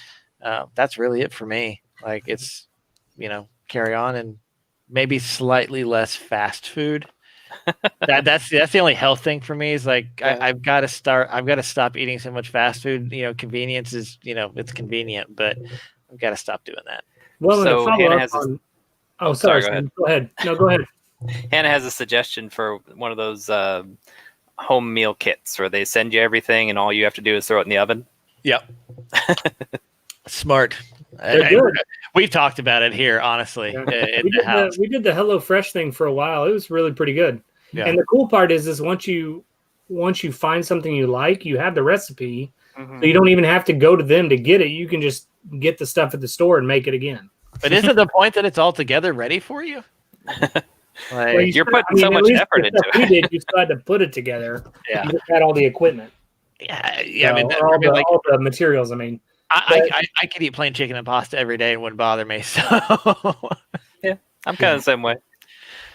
that's really it for me. Like, it's, carry on and maybe slightly less fast food. That's the only health thing for me, is like, I've got to stop eating so much fast food. Convenience is, it's convenient, but I've got to stop doing that. Well, so Hannah has sorry, go ahead. No, go ahead. Hannah has a suggestion for one of those home meal kits where they send you everything and all you have to do is throw it in the oven. Yep. Smart. We've talked about it here, honestly. Yeah. We did the HelloFresh thing for a while. It was really pretty good. Yeah. And the cool part is once you find something you like, you have the recipe, so you don't even have to go to them to get it. You can just get the stuff at the store and make it again. But isn't the point that it's all together ready for you? Like, you're putting so much effort into it. You still had to put it together. Yeah. You just had all the equipment. Yeah. So, I mean, all the materials. I mean, I could eat plain chicken and pasta every day and it wouldn't bother me. So yeah, I'm kind of the same way.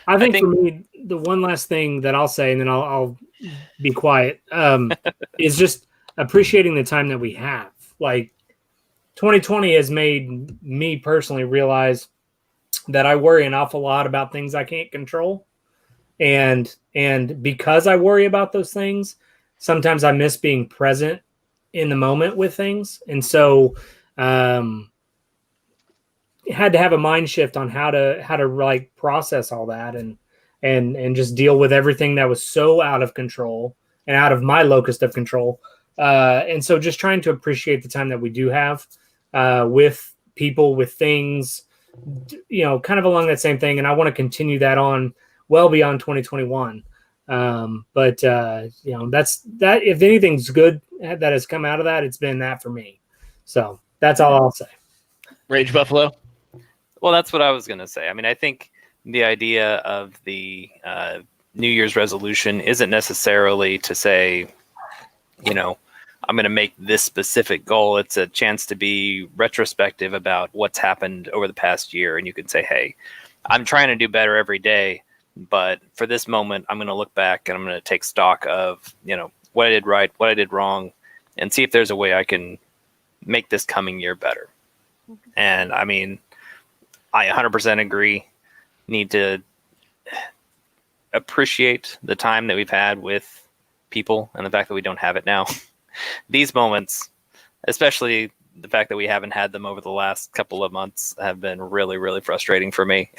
I think for me, the one last thing that I'll say, and then I'll be quiet, is just appreciating the time that we have. Like, 2020 has made me personally realize that I worry an awful lot about things I can't control. And because I worry about those things, sometimes I miss being present in the moment with things. And so had to have a mind shift on how to like process all that and just deal with everything that was so out of control and out of my locus of control. And so just trying to appreciate the time that we do have with people, with things, kind of along that same thing. And I want to continue that on well beyond 2021. But that's that. If anything's good that has come out of that, it's been that for me. So that's all I'll say. Rage Buffalo. Well, that's what I was going to say. I mean, I think the idea of the New Year's resolution isn't necessarily to say, I'm going to make this specific goal. It's a chance to be retrospective about what's happened over the past year. And you can say, hey, I'm trying to do better every day. But for this moment, I'm going to look back and I'm going to take stock of, what I did right, what I did wrong, and see if there's a way I can make this coming year better. And I mean, I 100% agree. Need to appreciate the time that we've had with people and the fact that we don't have it now. These moments, especially the fact that we haven't had them over the last couple of months, have been really, really frustrating for me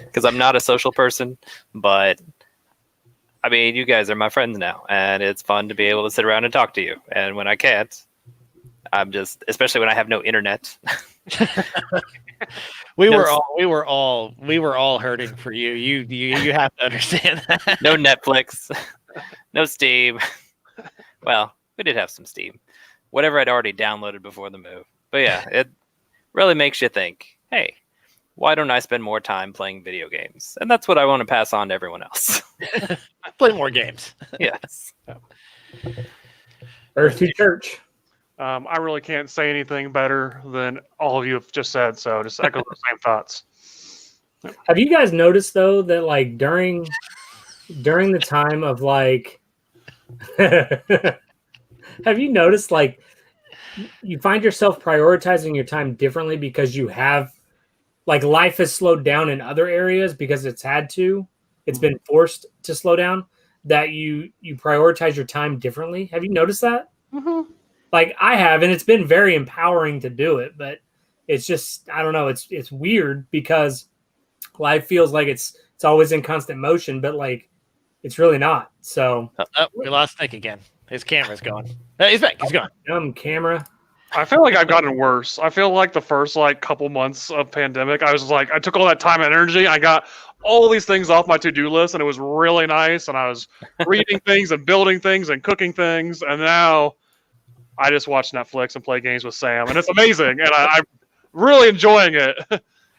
because I'm not a social person, but I mean, you guys are my friends now, and it's fun to be able to sit around and talk to you. And when I can't, I'm just, especially when I have no internet. We were all hurting for you. You have to understand that. No Netflix, no Steam. Well, we did have some Steam, whatever I'd already downloaded before the move. But yeah, it really makes you think, hey, why don't I spend more time playing video games? And that's what I want to pass on to everyone else. Play more games. Yes. Earthy Church. I really can't say anything better than all of you have just said. So just echo the same thoughts. Have you guys noticed though that like during the time of like, have you noticed like you find yourself prioritizing your time differently because you have like life has slowed down in other areas because it's had to, it's been forced to slow down, that you prioritize your time differently? Have you noticed that? Mm-hmm. Like I have, and it's been very empowering to do it, but it's just, I don't know. It's weird because life feels like it's always in constant motion, but like it's really not. So we lost Nick again. His camera's gone. He's back. He's gone. Camera. I feel like I've gotten worse. I feel like the first like couple months of pandemic, I was like, I took all that time and energy. I got all these things off my to-do list, and it was really nice. And I was reading things and building things and cooking things. And now I just watch Netflix and play games with Sam, and it's amazing. And I'm really enjoying it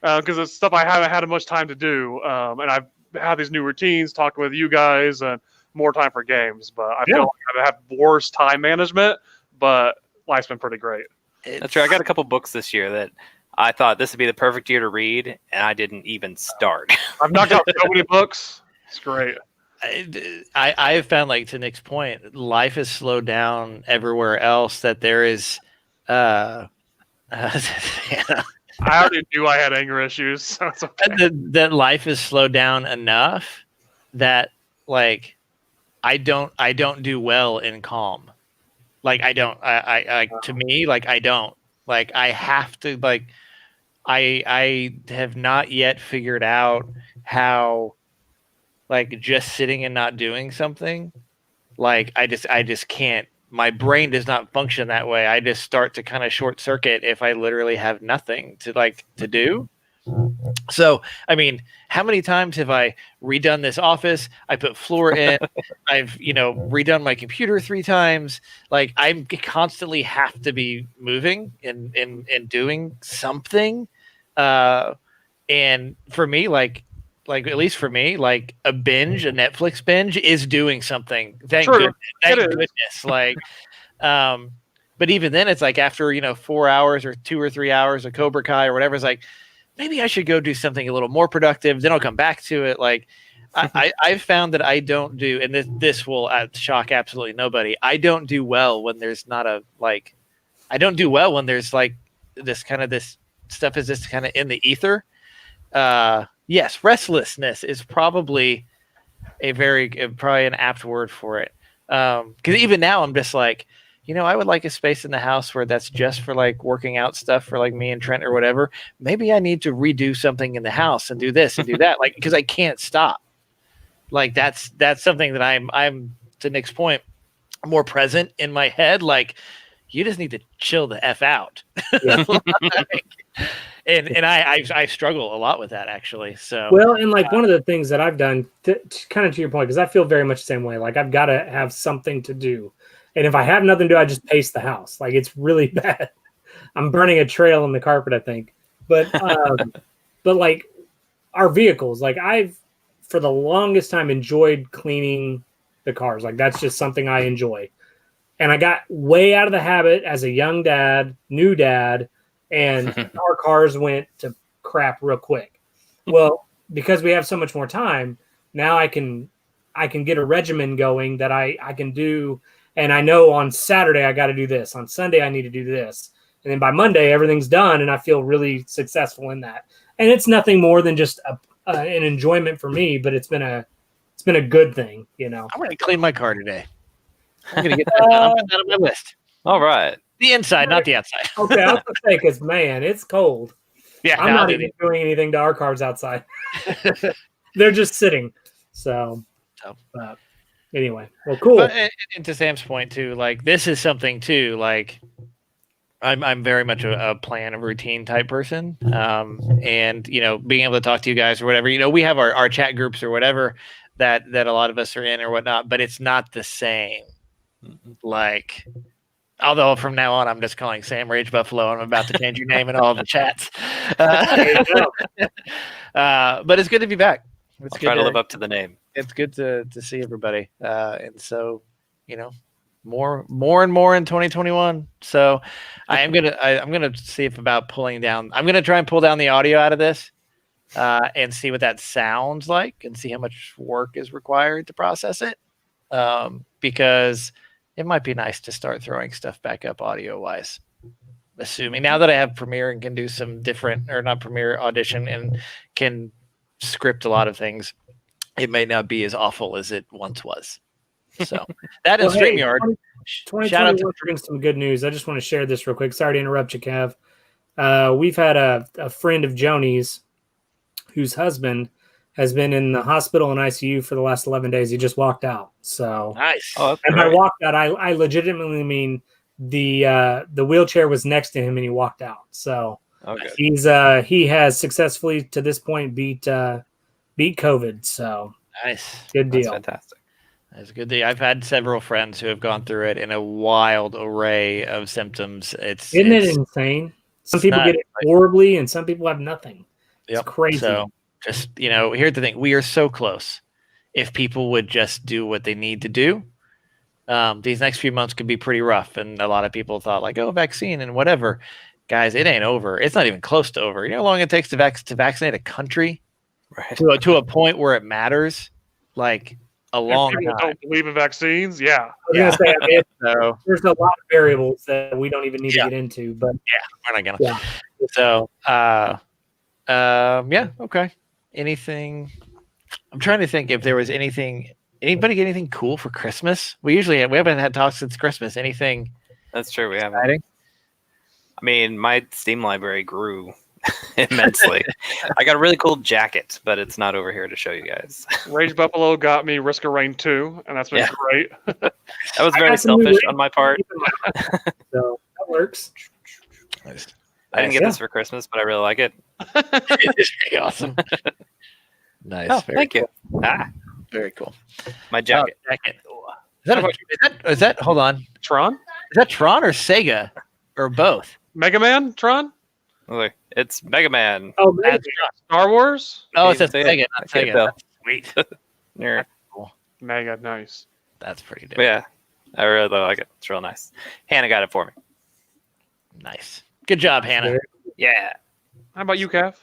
because it's stuff I haven't had much time to do. And I've had these new routines, talking with you guys, and more time for games. But I feel like I have worse time management, but life's been pretty great. That's true. I got a couple books this year that I thought this would be the perfect year to read, and I didn't even start. I've knocked out so many books. It's great. I have found, like, to Nick's point, life has slowed down everywhere else, that there is I already knew I had anger issues, so it's okay. that life has slowed down enough that, like, I don't do well in calm. Like, I don't. I to me, like, I don't. Like, I have to, like, I have not yet figured out how, like, just sitting and not doing something, like, I just can't. My brain does not function that way. I just start to kind of short circuit if I literally have nothing to do. So, I mean, how many times have I redone this office? I put floor in. I've, redone my computer 3 times. Like, I constantly have to be moving and doing something. And for me, like at least for me, like a Netflix binge is doing something. Thank goodness. Like, but even then, it's like after 4 hours or 2 or 3 hours of Cobra Kai or whatever, it's like, maybe I should go do something a little more productive. Then I'll come back to it. Like, I've found that I don't do, and this will shock absolutely nobody. I don't do well when there's not I don't do well when there's like this stuff is just kind of in the ether. Yes, restlessness is probably probably an apt word for it. Because even now I'm just like, I would like a space in the house where that's just for like working out stuff for like me and Trent or whatever. Maybe I need to redo something in the house and do this and do that, like, because I can't stop. Like, that's something that I'm to Nick's point, more present in my head. Like, you just need to chill the F out. Yeah. And I struggle a lot with that, actually. So well, and like one of the things that I've done, kind of to your point, because I feel very much the same way. Like, I've got to have something to do. And if I have nothing to do, I just pace the house. Like, it's really bad. I'm burning a trail in the carpet, I think. But but like our vehicles, like I've for the longest time enjoyed cleaning the cars. Like, that's just something I enjoy. And I got way out of the habit as a young dad, new dad, and our cars went to crap real quick. Well, because we have so much more time, now I can get a regimen going that I can do. And I know on Saturday I got to do this. On Sunday I need to do this. and then by Monday everything's done, and I feel really successful in that. And it's nothing more than just an enjoyment for me, but it's been a good thing, you know. I'm gonna clean my car today. I'm gonna get that done. I'm putting that on my list. All right. The inside, not the outside. Okay, I was gonna say, because man, it's cold. Yeah, I'm not even doing anything to our cars outside. They're just sitting. So, anyway, well, cool. But, and to Sam's point too, like this is something too. Like I'm very much a plan of routine type person, and you know, being able to talk to you guys or whatever. You know, we have our chat groups or whatever that a lot of us are in or whatnot, but it's not the same. Like. Although from now on, I'm just calling Sam Rage Buffalo. I'm about to change your name in all the chats. But it's good to be back. It's I'll try to live up to the name. It's good to see everybody. And so, you know, more and more in 2021. So I'm gonna see if about pulling down. I'm gonna try and pull down the audio out of this and see what that sounds like and see how much work is required to process it. Because it might be nice to start throwing stuff back up audio wise. Assuming now that I have Premiere and can do some different, or not Premiere, Audition, and can script a lot of things, it may not be as awful as it once was. So that is StreamYard. 2021 brings some good news. I just want to share this real quick. Sorry to interrupt you, Kev. We've had a friend of Joni's whose husband has been in the hospital and ICU for the last 11 days. He just walked out. So nice. And by walked out, I legitimately mean the wheelchair was next to him and he walked out. So he has successfully to this point beat COVID. So nice. Good deal. That's fantastic. That's a good deal. I've had several friends who have gone through it in a wild array of symptoms. Isn't it insane? Some people get it horribly and some people have nothing. It's crazy. So, just, you know, here's the thing. We are so close. If people would just do what they need to do, these next few months could be pretty rough. And a lot of people thought like, oh, vaccine and whatever. Guys, it ain't over. It's not even close to over. You know how long it takes to vaccinate a country? Right. To a point where it matters? Like a long time. People don't believe in vaccines. Yeah. There's a lot of variables that we don't even need to get into. But we're not gonna. Yeah. So, okay. Anything? I'm trying to think if there was anything. Anybody get anything cool for Christmas? We haven't had talks since Christmas. Anything? That's true. We haven't. Exciting? I mean, my Steam library grew immensely. I got a really cool jacket, but it's not over here to show you guys. Rage Buffalo got me Risk of Rain 2, and that's been great. That was very selfish on my part. So that works. Nice. I didn't get this for Christmas, but I really like it. It's pretty awesome. Nice. Oh, thank you. Very cool. My jacket. Is that hold on. Tron? Is that Tron or Sega? Or both? Mega Man? Tron? Look, it's Mega Man. Oh, Star Wars? Oh, it's a Sega, not Sega. That's sweet. That's cool. Mega, nice. That's pretty dope. But yeah, I really like it. It's real nice. Hannah got it for me. Nice. Good job, Hannah. Yeah. How about you, Kev?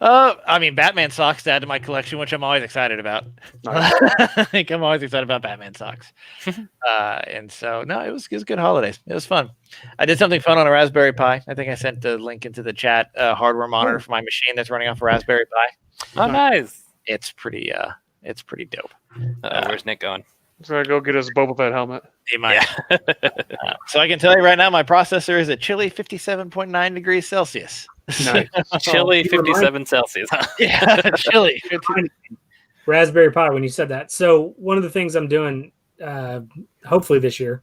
I mean, Batman socks to add to my collection, which I'm always excited about. I'm always excited about Batman socks. And so, no, it was good holidays. It was fun. I did something fun on a Raspberry Pi. I think I sent the link into the chat. Hardware monitor for my machine that's running off a Raspberry Pi. Oh, nice. It's pretty dope. Where's Nick going? He's going to go get his Boba Fett helmet. He might. So I can tell you right now, my processor is at chilly 57.9 degrees Celsius. Nice. Chilly 57 Celsius. Yeah, chilly. Raspberry Pi, when you said that. So one of the things I'm doing, hopefully this year,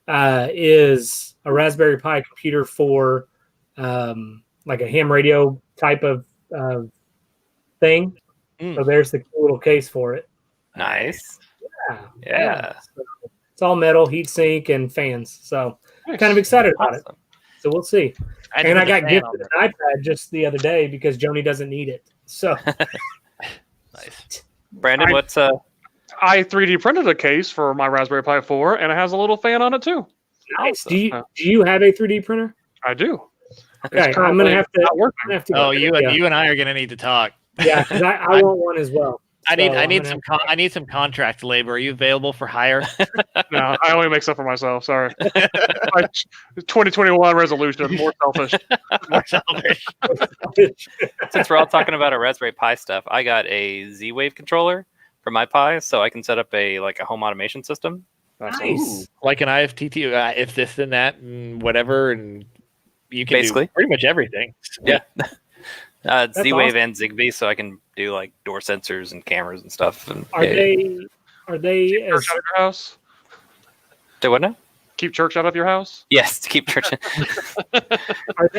is a Raspberry Pi computer for like a ham radio type of thing. So there's the cool little case for it. Nice. Yeah. So it's all metal, heat sink, and fans. So I'm kind of excited about it. So we'll see. I got gifted an iPad just the other day because Joni doesn't need it. So nice. Brandon, what's I 3D printed a case for my Raspberry Pi 4, and it has a little fan on it too. Nice. Do you have a 3D printer? I do. Okay, I'm gonna have to. Oh, you and I are gonna need to talk. Yeah, because I want one as well. I need So I need some contract labor. Are you available for hire? No, I only make stuff for myself. Sorry. My 2021 resolution: more selfish. More selfish. Since we're all talking about our Raspberry Pi stuff, I got a Z-Wave controller for my Pi, so I can set up a home automation system. Nice. Like an IFTT, if this and that and whatever, and you can Basically. do pretty much everything. Yeah. Z-Wave awesome. and Zigbee, so I can do like door sensors and cameras and stuff. And Are they Keep as church out of your house. do what now? Keep church out of your house. Yes, to keep church. are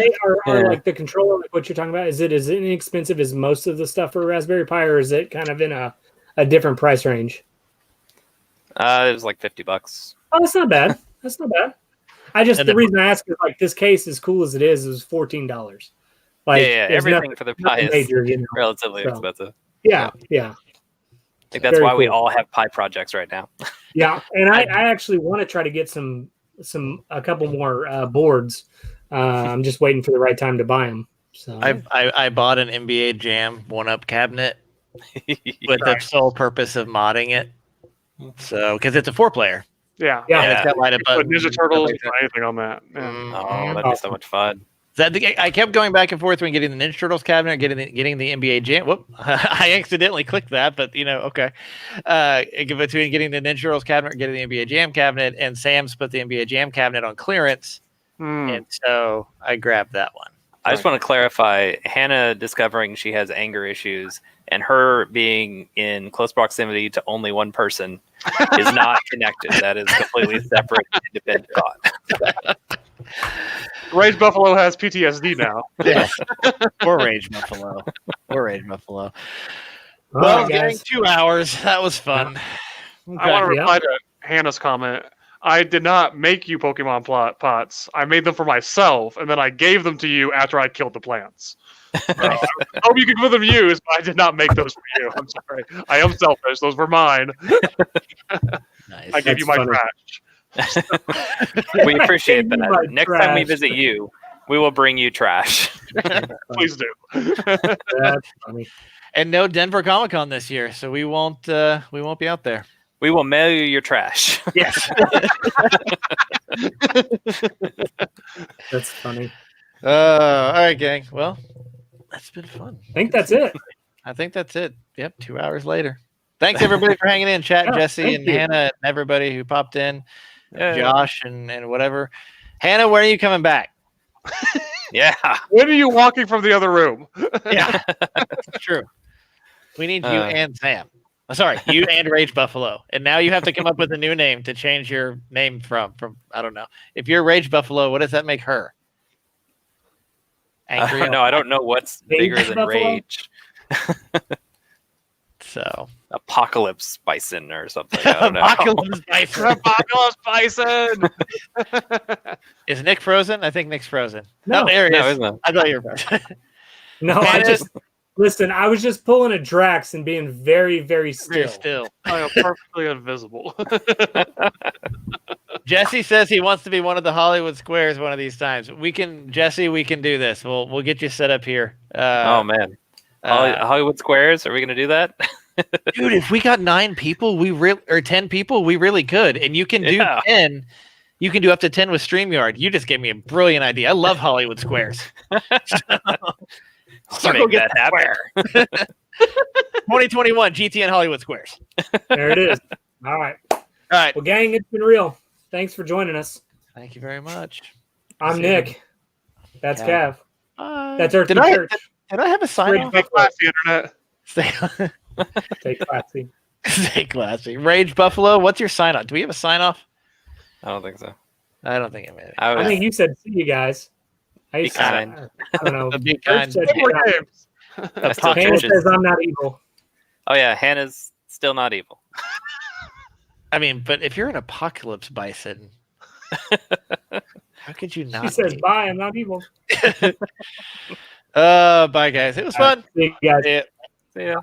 like the controller, like what you're talking about? Is it as inexpensive as most of the stuff for Raspberry Pi, or is it kind of in a different price range? It was like $50. Oh, that's not bad. That's not bad. The reason I ask is like this case, as cool as it is $14. Like, Yeah, there's everything for the Pi nothing is major, you know. relatively So, expensive. yeah. I think that's Very why we cool. all have Pi projects right now. Yeah, and I actually want to try to get a couple more boards. I'm just waiting for the right time to buy them. So I bought an NBA Jam 1-up cabinet with the sole purpose of modding it. So because it's a 4-player, Yeah. Yeah. and it's got light up Put buttons. Ninja Turtles or anything on that. Yeah. Oh, that'd be so much fun. I kept going back and forth when getting the Ninja Turtles cabinet, or getting the NBA Jam. Whoop! I accidentally clicked that, but okay. Between getting the Ninja Turtles cabinet, or getting the NBA Jam cabinet, and Sam's put the NBA Jam cabinet on clearance, and so I grabbed that one. I just want to clarify, Hannah discovering she has anger issues and her being in close proximity to only one person is not connected. That is completely separate, independent thought. Rage Buffalo has PTSD now. Yes. Poor Rage Buffalo. Poor Rage Buffalo. All Well, right, getting guys. 2 hours. That was fun. I want to Yeah. reply to Hannah's comment. I did not make you Pokemon pots. I made them for myself, and then I gave them to you after I killed the plants. I hope you can give them use, but I did not make those for you. I'm sorry. I am selfish. Those were mine. Nice. I gave you my funny. We trash. appreciate You that. like Next time we trash. visit you, we will bring you trash. Please do. That's funny. And no Denver Comic Con this year, so we won't be out there. We will mail you your trash. Yes. That's funny. All right, gang. Well, that's been fun. I think that's it. I think that's it. Yep, 2 hours later. Thanks everybody for hanging in, chat, Yeah, Jesse thank and you. Hannah and everybody who popped in, Yeah. Josh and whatever. Hannah, when are you coming back? Yeah. When are you walking from the other room? Yeah, that's true. We need you Uh, and Sam. Sorry, you and Rage Buffalo. And now you have to come up with a new name to change your name from I don't know. If you're Rage Buffalo, what does that make her? Angry. No, I don't know what's Rage bigger than Buffalo? rage. So Apocalypse Bison or something. I don't know. Apocalypse Bison. Apocalypse Bison. Is Nick frozen? I think Nick's frozen. No, there he no, is. isn't it? I thought you were frozen. No, I was just pulling a Drax and being very, very Very still. still. I am perfectly invisible. Jesse says he wants to be one of the Hollywood Squares one of these times. Jesse, we can do this. We'll get you set up here. Oh man, Hollywood Squares. Are we gonna do that? Dude, if we got 9 people, or 10 people, we really could. And you can do Yeah. 10. You can do up to 10 with StreamYard. You just gave me a brilliant idea. I love Hollywood Squares. Make that happen. 2021 GTN Hollywood Squares. There it is. All right. All right. Well, gang, it's been real. Thanks for joining us. Thank you very much. I'm See Nick. That's Yeah. Cav. Bye. That's Earthy Did I Church. have a sign Rage off? Take class, the internet. Stay classy. Stay classy. Rage Buffalo, what's your sign off? Do we have a sign off? I don't think so. I don't think I made it. I I was, think you said see you guys. Be kind. I don't know. Be Church kind. said, Play more yeah. games. I still Hannah churches. says I'm not evil. Oh yeah, Hannah's still not evil. I mean, but if you're an apocalypse bison, how could you not? She says be? bye. I'm not evil. Bye guys. It was fun. See you guys. Yeah. See ya.